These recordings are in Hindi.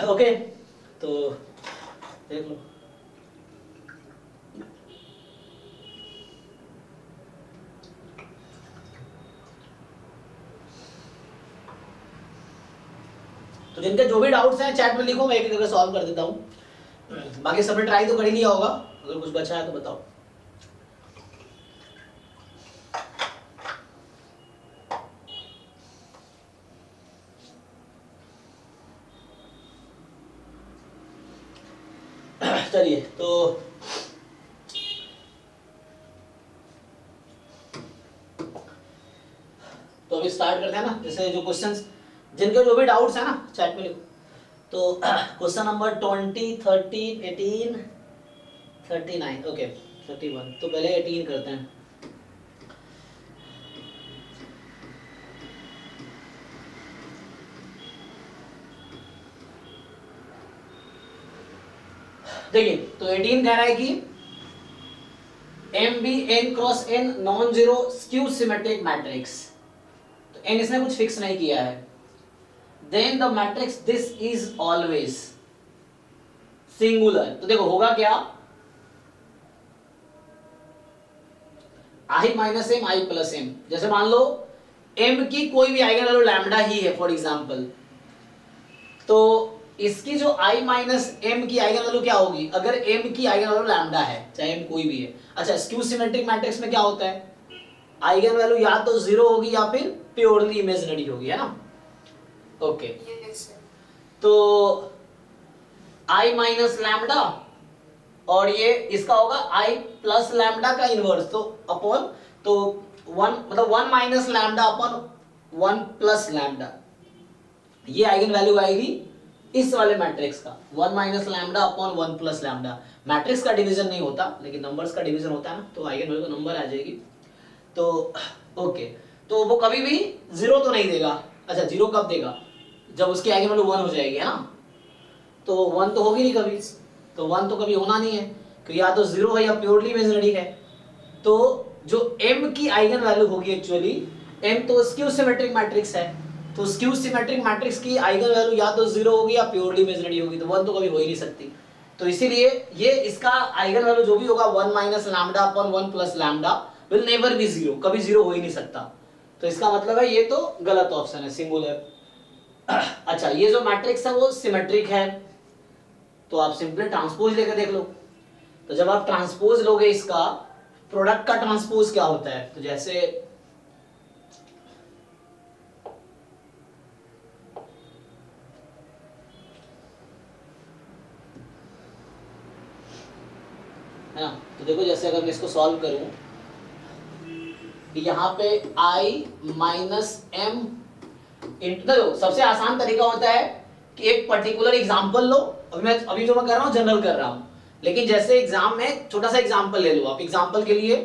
ओके, तो देख लो। तो जिनके जो भी डाउट्स हैं चैट में लिखो, मैं एक जगह सॉल्व कर देता हूँ। बाकी सबने ट्राई तो कर ही लिया होगा, अगर कुछ बचा है तो बताओ। चलिए तो अभी स्टार्ट करते हैं ना। जैसे जो क्वेश्चंस, जिनके जो भी डाउट्स है ना चैट में लिखो। तो क्वेश्चन नंबर 20, 13, 18, 39, ओके 31। तो पहले 18 करते हैं। देखिए तो 18 कह रहा है कि M be n cross n non zero skew symmetric matrix. तो एन इसने कुछ फिक्स नहीं किया है। Then the matrix this is always singular. तो देखो होगा क्या, I minus M I plus M. जैसे मान लो एम की कोई भी आइगन वैल्यू लैम्डा ही है फॉर एग्जांपल, तो इसकी जो i माइनस एम की आइगन वैल्यू क्या होगी, अगर m की आइगन वैल्यू लैम्डा है, चाहे m कोई भी है। अच्छा, स्क्यू सिमेट्रिक मैट्रिक्स में क्या होता है, आइगन वैल्यू या तो जीरो होगी या फिर प्योरली इमेजिनरी होगी, है ना। ओके तो i माइनस लैम्डा और ये इसका होगा i प्लस लैम्डा का इनवर्स, तो अपॉन तो वन, मतलब one minus lambda upon one plus lambda, ये आइगन वैल्यू आएगी इस वाले मैट्रिक्स का, one minus lambda upon one plus lambda. Matrix का डिवीजन नहीं होता लेकिन नंबर्स का डिवीजन होता है ना, तो आइगन वैल्यू का नंबर आ जाएगी। तो ओके, तो वो कभी भी जीरो तो नहीं देगा। अच्छा, जीरो कब देगा, जब उसकी आइगन वैल्यू वन हो जाएगी, है ना। तो वन तो होगी नहीं कभी, तो वन तो कभी होना नहीं है, क्योंकि या तो जीरो है या प्योरली इमेजिनरी है। तो जो m की आइगन वैल्यू होगी, एक्चुअली m तो स्क्यू सिमेट्रिक मैट्रिक्स है, तो स्क्यू सिमेट्रिक मैट्रिक्स की आइगन वैल्यू या तो जीरो होगी या प्योरली इमेजिनरी होगी, तो वन तो कभी हो ही नहीं सकती। तो इसीलिए ये इसका आइगन वैल्यू जो भी होगा one minus lambda upon one plus lambda will never be zero, कभी जीरो हो ही नहीं सकता। तो इसका मतलब है ये तो गलत ऑप्शन है, सिंगुलर। अच्छा, ये जो मैट्रिक्स है वो सिमेट्रिक है, तो आप सिंपली ट्रांसपोज लेकर देख लो। तो जब आप ट्रांसपोज लोगे इसका, प्रोडक्ट का ट्रांसपोज क्या होता है, तो जैसे है ना, तो देखो जैसे अगर मैं इसको सॉल्व करूं, यहां पे i माइनस एम इंटू, सबसे आसान तरीका होता है कि एक पर्टिकुलर एग्जांपल लो। अभी जो मैं कर रहा हूं जनरल कर रहा हूं, लेकिन जैसे एग्जाम में छोटा सा एग्जांपल ले लो आप। एग्जांपल के लिए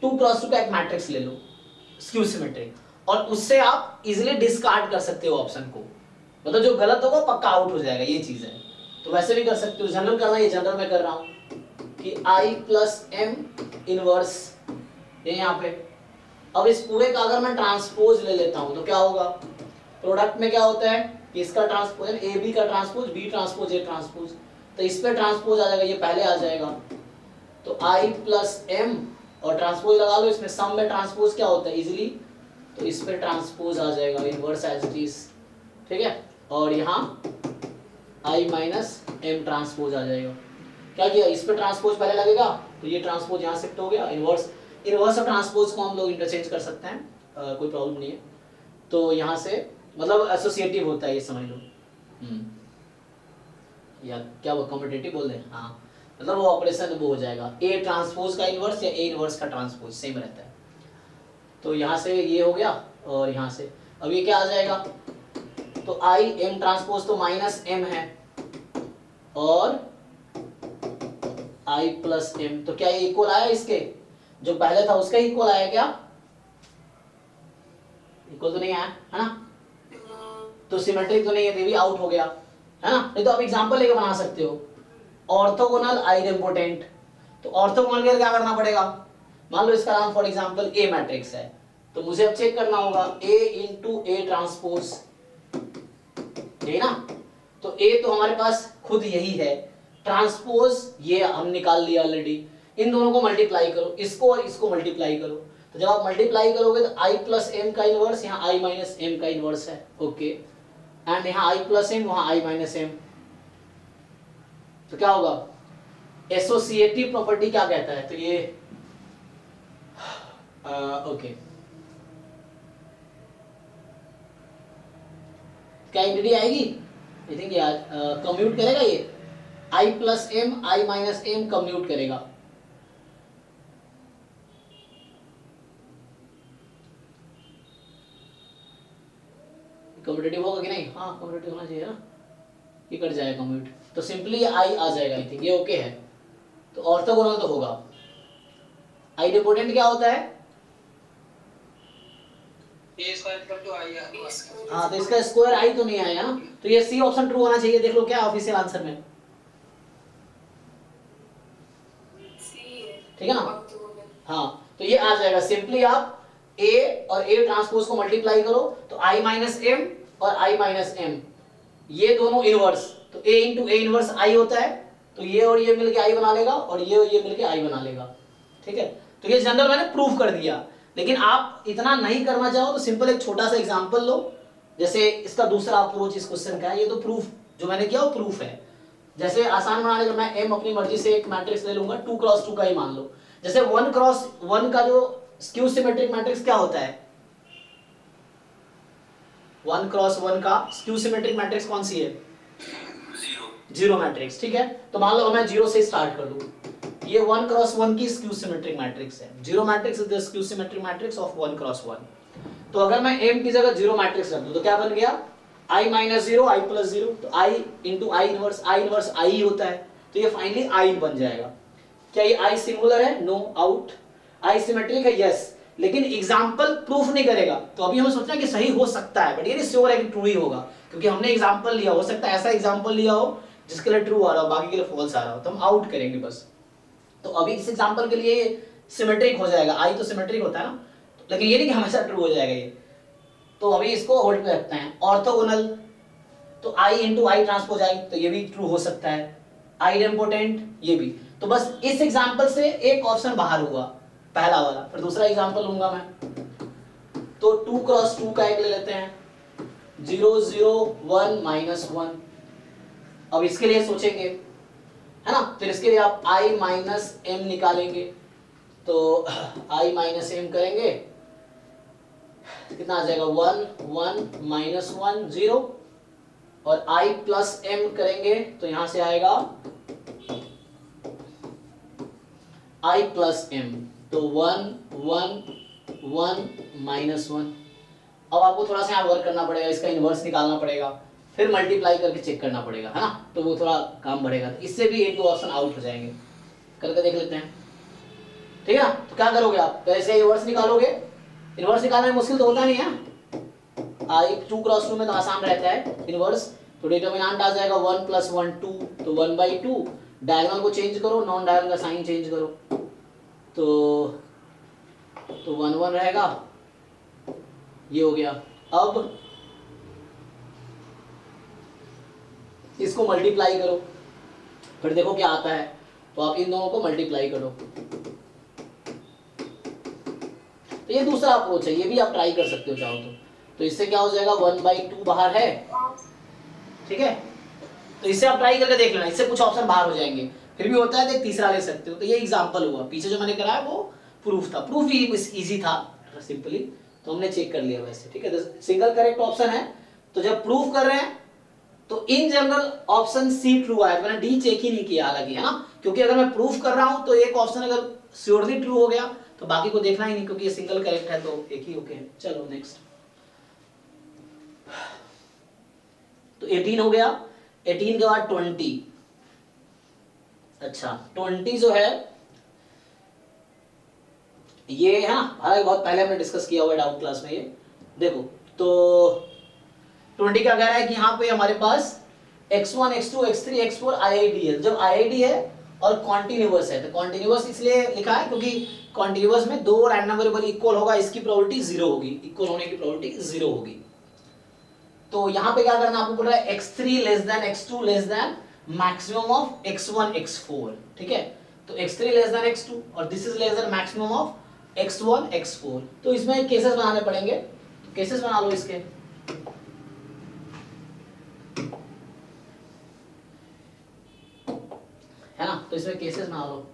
2 क्रॉस 2 का एक मैट्रिक्स ले लो स्क्यू सिमेट्रिक, और उससे आप इजीली डिस्कार्ड कर सकते हो ऑप्शन को, मतलब जो गलत होगा पक्का आउट हो जाएगा, ये चीज है। तो वैसे भी कर सकते हो, जनरल करना, ये जनरल में कर रहा हूं कि i प्लस एम इनवर्स, ये यहाँ पे। अब इस पूरे का अगर मैं ट्रांसपोज ले लेता हूं तो क्या होगा, प्रोडक्ट में क्या होता है, इसका ट्रांसपोज ए बी का transpose, B transpose A transpose, तो इस पे ट्रांसपोज आ जाएगा, ये पहले आ जाएगा। तो i प्लस एम और ट्रांसपोज लगा लो, इसमें सम में ट्रांसपोज क्या होता है इजीली, तो इस पे ट्रांसपोज आ जाएगा इनवर्स एज इट इज, ठीक है। और यहाँ i माइनस एम ट्रांसपोज आ जाएगा। क्या किया, इस पे ट्रांसपोज पहले लगेगा, तो ये ट्रांसपोज यहाँ शिफ्ट हो गया, इनवर्स ऑफ ट्रांसपोज को हम लोग इंटरचेंज कर सकते हैं, कोई प्रॉब्लम नहीं है। तो यहाँ से मतलब एसोसिएटिव होता है, ये समझ लो। या क्या वो कॉम्पिटिटिव बोल दें, हाँ, मतलब वो ऑपरेशन वो हो जाएगा, ए ट्रांसपोज का इनवर्स या ए इनवर्स का ट्रांसपोज सेम रहता है। तो यहाँ से ये हो गया, और यहाँ से अब ये क्या आ जाएगा, तो आई एम ट्रांसपोज तो माइनस एम है, और i प्लस एम, तो क्या ये इक्वल आया, इसके जो पहले था उसका इक्वल आया क्या, इक्वल तो नहीं आया, है ना। तो सिमेट्रिक तो नहीं है, ये भी आउट हो गया, है ना। नहीं तो आप एग्जांपल लेके बना सकते हो, ऑर्थोगोनल आइडेम्पोटेंट। तो ऑर्थोगोनल के क्या करना पड़ेगा, मान लो इसका नाम फॉर एग्जांपल ए मैट्रिक्स है, तो मुझे अब चेक करना होगा a इंटू ए ट्रांसपोज, ठीक है ना। तो ए तो हमारे पास खुद यही है, ट्रांसपोज ये हम निकाल लिया ऑलरेडी। इन दोनों को मल्टीप्लाई करो, इसको और इसको मल्टीप्लाई करो, तो जब आप मल्टीप्लाई करोगे तो i प्लस एम का इनवर्स, यहाँ i माइनस एम का इनवर्स है, ओके, एंड यहाँ i प्लस एम, वहाँ i माइनस एम। तो क्या होगा, एसोसिएटिव प्रॉपर्टी क्या कहता है, तो ये ओके, क्या एंटिटी आएगी, आई थिंक यार कम्यूट करेगा ये, i plus M i minus M commute करेगा। कम्यूटेटिव होगा कि नहीं, हाँ कम्यूटेटिव होना चाहिए ना, ये कट जाएगा कम्यूट, तो सिंपली i आ जाएगा, आई थिंक ये ओके है। तो ऑर्थोगोनल तो होगा, आइडेंटिपोटेंट क्या होता है, हाँ तो इसका स्क्वायर i तो नहीं आएगा ना, तो ये सी ऑप्शन ट्रू होना चाहिए। देख लो क्या ऑफिशियल आंसर में, ठीक है ना, हाँ तो ये आ जाएगा। सिंपली आप a और a ट्रांसपोज को मल्टीप्लाई करो तो i माइनस एम और i माइनस एम ये दोनों इनवर्स, तो a into A inverse i होता है, तो ये और ये मिलके i बना लेगा और ये मिलके i बना लेगा, ठीक है। तो ये जनरल मैंने प्रूफ कर दिया, लेकिन आप इतना नहीं करना चाहो तो सिंपल एक छोटा सा एग्जांपल लो, जैसे इसका दूसरा अप्रोच इस क्वेश्चन का है, ये तो प्रूफ जो मैंने किया वो प्रूफ है। जैसे आसान बनाने का मैं m अपनी मर्जी से एक मैट्रिक्स ले लूंगा 2 क्रॉस 2 का ही मान लो, जैसे 1 क्रॉस 1 का जो स्क्यू सिमेट्रिक मैट्रिक्स क्या होता है, 1 क्रॉस 1 का स्क्यू सिमेट्रिक मैट्रिक्स कौन सी है, जीरो मैट्रिक्स, ठीक है। तो मान लो मैं जीरो से स्टार्ट कर दूं, ये 1 क्रॉस 1 की स्क्यू सिमेट्रिक मैट्रिक्स है, zero matrix is the skew symmetric matrix of 1 cross 1। तो अगर मैं m की जगह जीरो मैट्रिक्स रख दूं तो क्या बन गया, i minus zero i plus zero, तो i into I inverse i ही होता है, तो ये फाइनली i बन जाएगा। क्या ये i सिंगुलर है, नो, आउट। i सिमेट्रिक है, यस, लेकिन एग्जाम्पल प्रूफ नहीं करेगा, तो अभी हमें सोचना कि सही हो सकता है, बट ये नहीं श्योर है कि ट्रू ही होगा, क्योंकि हमने एग्जाम्पल लिया, हो सकता है ऐसा एग्जाम्पल लिया हो जिसके लिए ट्रू आ रहा हो, बाकी के लिए फॉल्स आ रहा हो, तो हम आउट करेंगे बस। तो अभी इस एग्जाम्पल के लिए सिमेट्रिक हो जाएगा, i तो सिमेट्रिक होता है ना, लेकिन ये नहीं कि हमेशा ट्रू हो जाएगा ये, तो अभी इसको होल्ड पे रखते हैं। ऑर्थोगोनल, तो i into I transpose i, तो ये भी ट्रू हो सकता है, आइडेंटिपोटेंट ये भी। तो बस इस एग्जाम्पल से एक ऑप्शन बाहर हुआ, पहला वाला। फिर दूसरा एग्जाम्पल लूंगा मैं, तो 2 क्रॉस 2 का एक ले लेते हैं, 0 0 1 माइनस 1। अब इसके लिए सोचेंगे, है ना, फिर इसके लिए आप i माइनस एम निकालेंगे, तो i माइनस एम करेंगे, कितना आ जाएगा, 1 1 माइनस 1 0, और i प्लस एम करेंगे तो यहां से आएगा i प्लस एम, तो 1 1 1 माइनस 1। अब आपको थोड़ा सा यहाँ वर्क करना पड़ेगा, इसका इनवर्स निकालना पड़ेगा, फिर मल्टीप्लाई करके चेक करना पड़ेगा, है ना, तो वो थोड़ा काम बढ़ेगा, तो इससे भी एक दो ऑप्शन आउट हो जाएंगे, करके देख लेते हैं, ठीक है ना। तो क्या करोगे आप, तो ऐसे इनवर्स निकालोगे, इनवर्स निकालना में मुश्किल तो होता नहीं है, 2 क्रॉस 2 में तो आसान रहता है इनवर्स। तो डिटर्मिनेंट आ जाएगा 1 प्लस 1 2, तो 1/2, डायगोनल को चेंज करो, नॉन डायगोनल का साइन चेंज करो, तो 1 1 रहेगा, ये हो गया। अब इसको मल्टीप्लाई करो, फिर देखो क्या आता है, तो आप इन दोनों को मल्टीप्लाई करो, तो ये दूसरा अप्रोच है, ये भी आप ट्राई कर सकते हो चाहो तो इससे क्या हो जाएगा, 1/2 बाहर है, ठीक है, तो इससे आप ट्राई करके देख लेना, इससे कुछ ऑप्शन बाहर हो जाएंगे, फिर भी होता है तो एक तीसरा ले सकते हो। तो ये एग्जांपल हुआ, पीछे जो मैंने कराया वो प्रूफ था, प्रूफ भी इजी था सिंपली, तो हमने चेक कर लिया वैसे, ठीक है। तो सिंगल करेक्ट ऑप्शन है, तो जब प्रूफ कर रहे हैं तो in general option C true आया, मैंने डी चेक ही नहीं किया हालांकि, है ना, क्योंकि अगर मैं प्रूफ कर रहा हूं तो एक ऑप्शन अगर श्योरली ट्रू हो गया तो बाकी को देखना ही नहीं, क्योंकि ये सिंगल करेक्ट है तो एक ही ओके है। चलो नेक्स्ट, तो 18 हो गया, 18 के बाद 20। अच्छा 20 जो है ये है ना, हालांकि बहुत पहले हमने डिस्कस किया हुआ है डाउट क्लास में, ये देखो, तो 20 क्या कह रहा है कि यहाँ पे हमारे पास x1 x2 x3 x4 IID है, जब IID है और कॉन्टिन्यूअस है, तो कॉन्टिन्यूअस इसलिए लिखा है क्योंकि कॉन्टिन्यूअस में दो रैंडम वेरिएबल इक्वल होगा, इसकी प्रोबेबिलिटी 0 होगी, इक्वल होने की प्रोबेबिलिटी 0 होगी। तो यहाँ पे क्या करना आपको बोल रहा है x3 less than x2 less than maximum of x1 x4, ठीक है। तो x3 लेस देन x2 और this is less then maximum of x1 x4। तो इसमें केसेस बनाने पड़ेंगे, तो केसेस बना लो इसके। है ना, तो इसमें केसेस बना लो।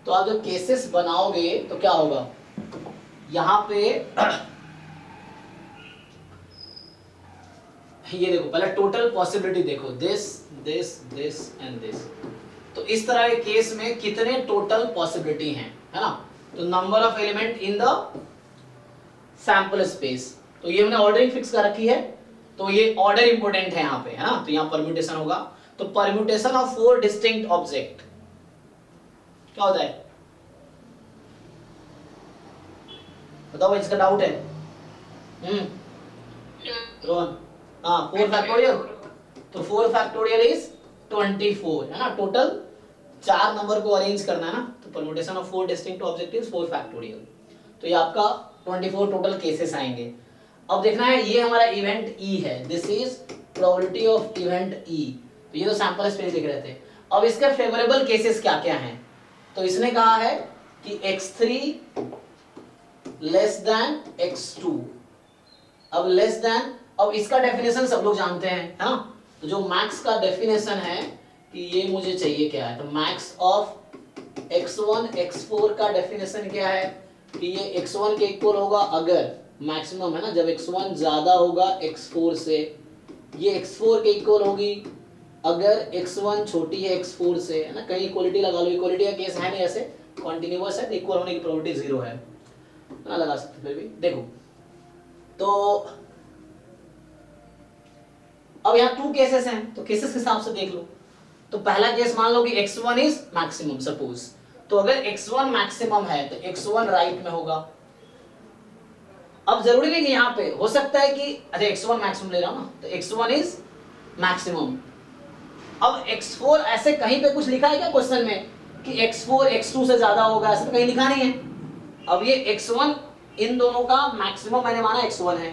तो आप जब केसेस बनाओगे तो क्या होगा, यहां पे ये देखो, पहले टोटल पॉसिबिलिटी देखो, this this this and this. तो इस तरह के केस में कितने टोटल पॉसिबिलिटी हैं, है ना। तो number of element in the sample space, तो ये हमने ऑर्डरिंग फिक्स कर रखी है, तो ये ऑर्डर इंपॉर्टेंट है यहाँ पे, है ना। तो यहाँ परम्यूटेशन होगा, तो परम्यूटेशन ऑफ 4 डिस्टिंक्ट ऑब्जेक्ट क्या होता है, बताओ भाई, इसका डाउट है। रोहन, हाँ 4 फैक्टोरियल, तो 4 फैक्टोरियल इज 24, है ना। टोटल 4 नंबर को अरेंज करना है ना, तो permutation of 4 distinct object is 4 factorial. तो ये आपका 24 टोटल केसेस आएंगे। अब देखना है, ये हमारा इवेंट ई है, this is probability of event E. तो ये तो सैंपल स्पेस दिख रहे थे। अब इसके फेवरेबल केसेस क्या क्या हैं, तो इसने कहा है कि x3 लेस देन x2। अब लेस देन, अब इसका डेफिनेशन सब लोग जानते हैं, है ना। तो जो मैक्स का डेफिनेशन है कि ये मुझे चाहिए क्या है, तो मैक्स ऑफ x1 x4 का डेफिनेशन क्या है कि ये x1 के इक्वल होगा अगर मैक्सिमम, है ना, जब x1 ज्यादा होगा x4 से। ये x4 के इक्वल होगी अगर x1 छोटी है x4 से, है ना। कहीं इक्वलिटी लगा लो, इक्वलिटी का केस है नहीं, ऐसे कॉन्टिन्यूअस है, इक्वल होने की प्रोबेबिलिटी 0 है ना, लगा सकते फिर भी। देखो तो अब यहाँ 2 केसेस हैं, तो केसेस के हिसाब से देख लो। तो पहला केस मान लो कि x1 इज मैक्सिमम सपोज, तो अगर x1 मैक्सिमम है तो x1 राइट में होगा। अब जरूरी नहीं कि यहाँ पे हो सकता है कि अच्छा x1 मैक्सिमम ले रहा हूं ना, तो x1 इज मैक्सिमम। अब x4 ऐसे कहीं पे कुछ लिखा है क्या क्वेश्चन में कि x4 x2 से ज्यादा होगा, ऐसा तो कहीं लिखा नहीं है। अब ये x1 इन दोनों का मैक्सिमम मैंने माना x1 है।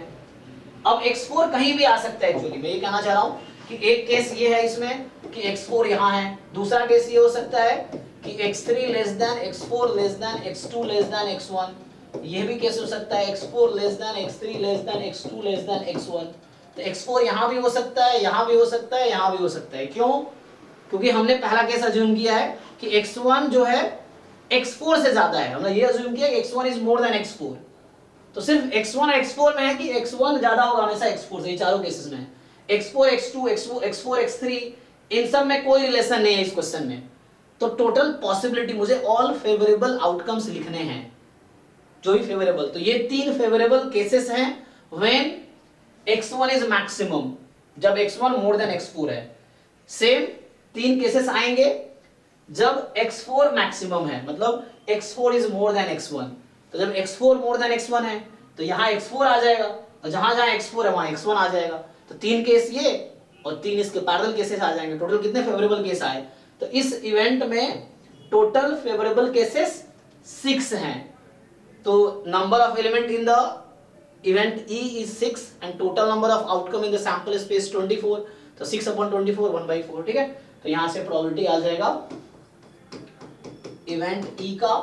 अब x4 कहीं भी आ सकता है, एक्चुअली मैं ये कहना चाह रहा हूं कि एक केस ये है इसमें कि x4 यहां है, दूसरा केस ये हो सकता है कि x3 less than x4 less than x2 less than x1। ये भी केस हो सकता है x4 less than x3 less than x2 less than x1। तो x4 यहां भी हो सकता है, यहां भी हो सकता है, यहां भी हो सकता है। क्यों? क्योंकि हमने पहला केस अज्यूम किया है कि x1 जो है x4 से ज्यादा है, हमने ये अज्यूम किया कि x1 is more then x4। तो सिर्फ x1 और x4 में है कि x1 ज्यादा होगा हमेशा x4 से, ये चारों केसेस में। x4 x2 x4 x3 इन सब में कोई रिलेशन नहीं है इस क्वेश्चन में। तो टोटल पॉसिबिलिटी मुझे ऑल फेवरेबल आउटकम्स लिखने हैं, जो भी फेवरेबल। तो ये 3 फेवरेबल केसेस हैं व्हेन x1 इज मैक्सिमम, जब x1 मोर देन x4 है। सेम 3 केसेस आएंगे जब x4 मैक्सिमम है, मतलब x4 is more then x1। तो जब x4 मोर देन x1 है तो यहाँ x4 आ जाएगा, और जहां जहां x4 है वहां x1 आ जाएगा। तो 3 केस ये और 3 इसके पैरेलल केसेस आ जाएंगे। टोटल कितने फेवरेबल केस आए, तो इस इवेंट में टोटल फेवरेबल केसेस 6 हैं। तो number of element in the event E is 6 and total number of outcome in the sample space 24। तो 6/24 1/4, ठीक है। तो यहां से प्रोबेबिलिटी आ जाएगा इवेंट E का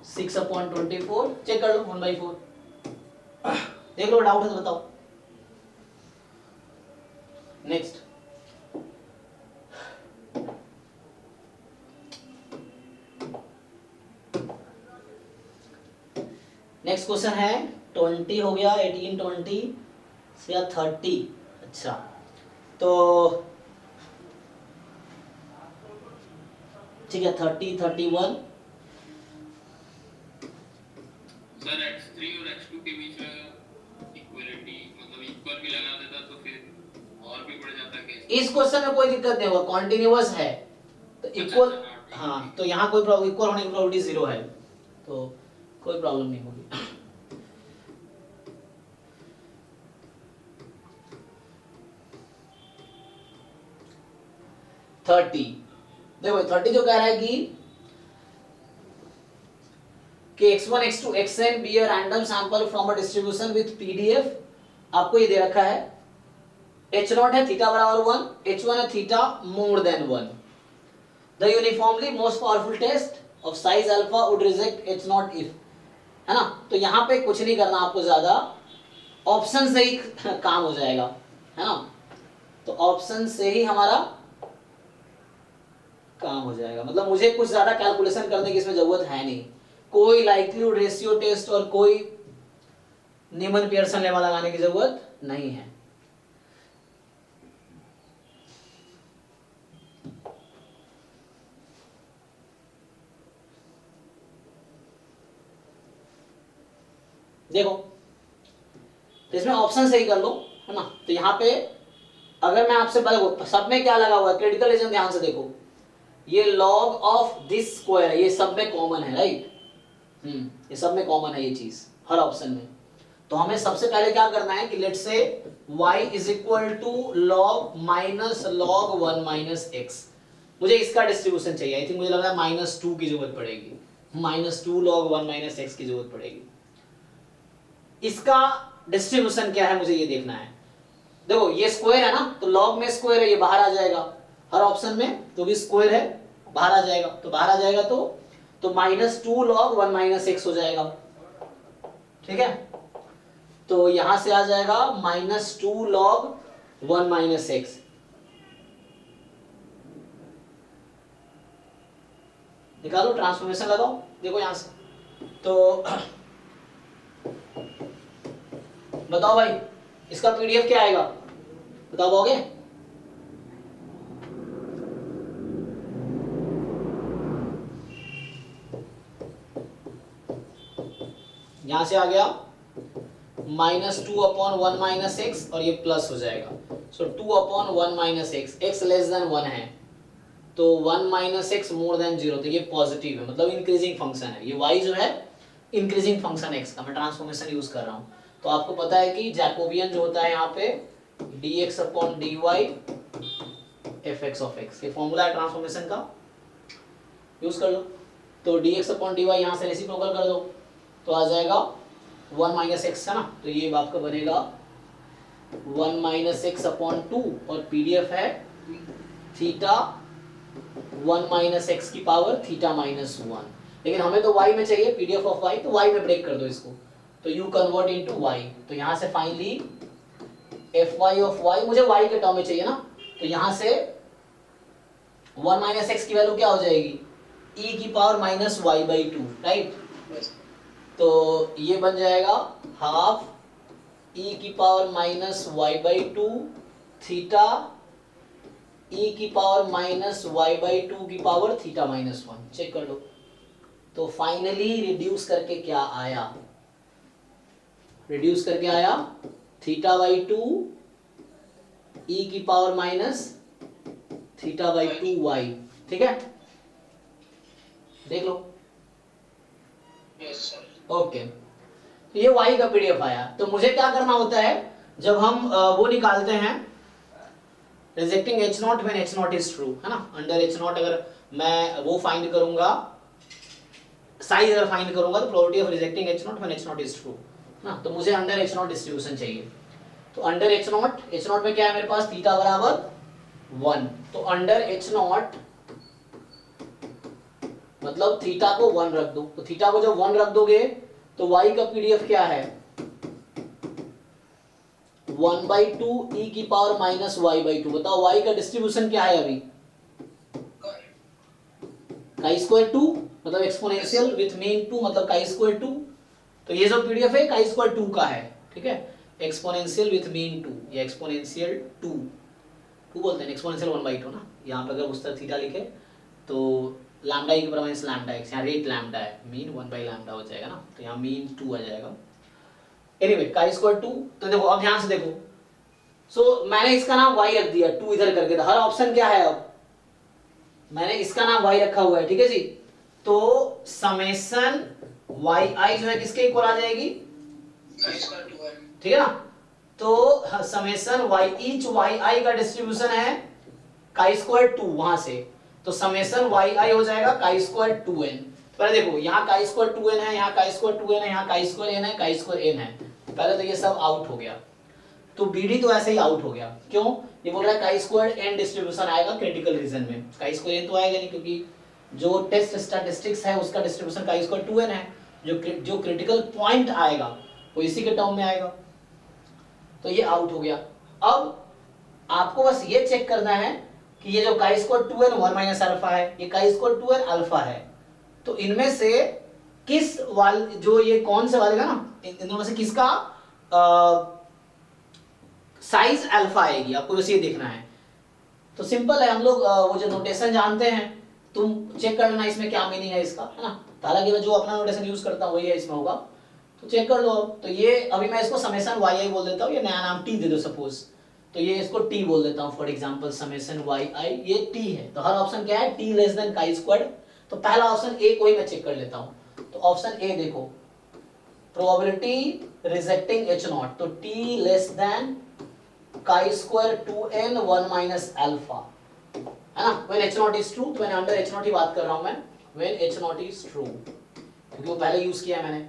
6/24, चेक कर लो 1/4। देख लो, डाउट है तो बताओ। नेक्स्ट नेक्स्ट क्वेश्चन है 20 हो गया, 18 20 या 30। अच्छा तो ठीक है 30 31। सर x3 और x2 के बीच इक्वलिटी मतलब इक्वल भी लगा देता तो फिर और भी बढ़ जाता केस। इस क्वेश्चन में कोई दिक्कत नहीं होगा, कॉन्टिन्यूअस है तो इक्वल। हाँ तो यहाँ कोई प्रॉब्लम, इक्वल होने की प्रोबेबिलिटी 0 है, तो कोई प्रॉब्लम नहीं होगी। 30। देखो 30 जो कह रहा है कि x1 x2 xn be a random sample from a distribution with PDF। आपको ये दे रखा है h0 है थीटा बराबर 1, h1 है theta more than 1। The uniformly most powerful test of size alpha would reject h0 if, है ना। तो यहाँ पे कुछ नहीं करना आपको ज्यादा, ऑप्शन से ही काम हो जाएगा, है ना। तो ऑप्शन से ही हमारा काम हो जाएगा, मतलब मुझे कुछ ज्यादा कैलकुलेशन करने की इसमें जरूरत है नहीं, कोई लाइक्लीहुड रेशियो टेस्ट और कोई नीमन पियर्सन लेमा लगाने की जरूरत नहीं है। देखो तो इसमें ऑप्शन सही कर लो, है ना। तो यहाँ पे अगर मैं आपसे देखो सब में क्या लगा हुआ है, क्रिटिकल रीजन ध्यान से देखो, ये लॉग ऑफ दिस स्क्वायर है, ये सब में कॉमन है, राइट। ये सब में कॉमन है ये चीज हर ऑप्शन में। तो हमें सबसे पहले क्या करना है कि let's say y is equal to log minus log 1 minus x, मुझे इसका डिस्ट्रीब्यूशन चाहिए। आई थिंक मुझे लग रहा है -2 की जरूरत पड़ेगी, -2 लॉग 1 माइनस एक्स की जरूरत पड़ेगी। इसका डिस्ट्रीब्यूशन क्या है मुझे ये देखना है। देखो ये स्क्वायर है ना, तो लॉग में स्क्वायर है, ये बाहर आ जाएगा हर ऑप्शन में, तो भी स्क्वायर है बाहर आ जाएगा, तो बाहर आ जाएगा तो -2 लॉग 1 माइनस एक्स हो जाएगा, ठीक है। तो यहां से आ जाएगा -2 लॉग 1 माइनस एक्स। निकालो ट्रांसफॉर्मेशन लगाओ, देखो यहां से। तो बताओ भाई इसका पीडीएफ क्या आएगा, बता पाओगे? यहां से आ गया -2 अपॉन 1 माइनस एक्स और ये प्लस हो जाएगा। सो 2 upon 1 minus x, x less then 1 है तो 1 माइनस एक्स मोर देन 0, तो ये पॉजिटिव है, मतलब इंक्रीजिंग फंक्शन है। ये y जो है इंक्रीजिंग फंक्शन x का, मैं ट्रांसफॉर्मेशन यूज कर रहा हूं। तो आपको पता है कि जैकोबियन जो होता है यहाँ पे dx upon dy fx of x, ये फॉर्मूला है ट्रांसफॉर्मेशन का, यूज कर लो। तो dx अपॉन dy यहाँ से रेसिप्रोकल कर दो तो आ जाएगा 1 माइनस एक्स, है ना। तो ये आपका बनेगा 1 माइनस एक्स अपॉन 2 और पीडीएफ है थीटा 1 माइनस एक्स की पावर थीटा माइनस 1। लेकिन हमें तो y में चाहिए पीडीएफ ऑफ y, तो y में ब्रेक कर दो इसको, तो u कन्वर्ट इनटू y। तो यहां से फाइनली fy ऑफ y मुझे y के टर्म में चाहिए ना, तो यहां से 1 माइनस एक्स की वैल्यू क्या हो जाएगी, e की पावर माइनस y बाई 2, राइट। तो ये बन जाएगा हाफ e की पावर minus y by 2 theta e की पावर माइनस y बाई 2 की पावर थीटा माइनस 1। चेक कर लो। तो फाइनली रिड्यूस करके क्या आया, रिड्यूस करके आया थीटा बाई 2 e की पावर माइनस थीटा बाई 2y, ठीक है। देख लो, यस सर। ओके। तो ये y का पीडीएफ आया। तो मुझे क्या करना होता है जब हम वो निकालते हैं rejecting h0 when h0 is true, है ना। अंडर h0 अगर मैं वो फाइंड करूंगा, साइज अगर फाइंड करूंगा, तो probability of rejecting h0 when h0 is true, है ना। तो मुझे अंडर h0 डिस्ट्रीब्यूशन चाहिए। तो अंडर h0 में क्या है मेरे पास, थीटा बराबर 1। तो अंडर h0 मतलब थीटा को 1 रख दो। तो थीटा को जब 1 रख दोगे तो y का पीडीएफ क्या है, 1/2 e की पावर माइनस y/2। बताओ y का डिस्ट्रीब्यूशन क्या है अभी, काई स्क्वायर 2 मतलब एक्सपोनेंशियल विथ मीन 2 मतलब काई स्क्वायर 2। तो ये जो पीडीएफ है काई स्क्वायर 2 का है, ठीक है। एक्सपोनेंशियल विथ मीन 2 या एक्सपोनेंशियल 2 बोलते हैं, एक्सपोनेंशियल 1/2 ना। यहाँ पे अगर उस तरह थीटा लिखे तो लैम्डा e की पावर माइनस लैम्डा x, यहाँ रेट लैम्डा है, मीन 1/λ हो जाएगा ना। तो यहाँ मीन 2 आ जाएगा। Anyway chi square 2। तो देखो अब ध्यान से देखो, सो मैंने इसका नाम y रख दिया, 2 इधर करके था। हर ऑप्शन क्या है, अब मैंने इसका नाम y रखा हुआ है, ठीक है जी। तो समेशन yi जो है किसके इक्वल आ जाएगी, ठीक है ना। तो समेशन y ईच yi का डिस्ट्रीब्यूशन है काई स्क्वायर 2 वहां से, तो समेशन yi हो जाएगा काई स्क्वायर 2n। पहले देखो यहाँ काई स्क्वायर 2n है, यहाँ काई स्क्वायर 2n है, यहाँ काई स्क्वायर n है, काई स्क्वायर n है। पहले तो ये सब आउट हो गया, तो BD तो ऐसे ही आउट हो गया। क्यों? ये बोल रहा है काई स्क्वायर n डिस्ट्रीब्यूशन आएगा क्रिटिकल रीजन में, काई स्क्वायर n तो आएगा नहीं, क्योंकि जो टेस्ट स्टैटिस्टिक्स है उसका डिस्ट्रीब्यूशन काई स्क्वायर 2n है। जो क्रिटिकल पॉइंट आएगा वो इसी के टर्म में आएगा, तो ये आउट हो गया। अब आपको बस ये चेक करना है कि ये जो chi square 2n 1 minus alpha है, ये काई स्क्वायर 2n अल्फा है, तो इनमें से किस वाल जो ये कौन से वाले का ना, इन दोनों में से किसका साइज अल्फा आएगी, आपको बस ये देखना है। तो सिंपल है, हम लोग वो जो नोटेशन जानते हैं, तुम चेक करना इसमें क्या मीनिंग है इसका, है ना। हालांकि मैं जो अपना नोटेशन यूज करता हूँ वही है इसमें होगा, तो चेक कर लो। तो ये अभी मैं इसको समेशन yi बोल देता हूँ, ये नया नाम t दे दो सपोज, तो ये इसको t बोल देता हूँ फॉर एग्जांपल समेशन yi, ये t है। तो हर ऑप्शन क्या है, t लेस देन काई स्क्वायर्ड। तो पहला ऑप्शन a को ही मैं चेक कर लेता हूँ, तो ऑप्शन a देखो, प्रोबेबिलिटी रिजेक्टिंग h0, तो t less than chi square 2n 1 minus alpha, है ना। व्हेन h0 इज ट्रू, तो मैंने अंडर h0 ही बात कर रहा हूं मैं, व्हेन h0 इज ट्रू, क्योंकि वो पहले यूज किया है मैंने।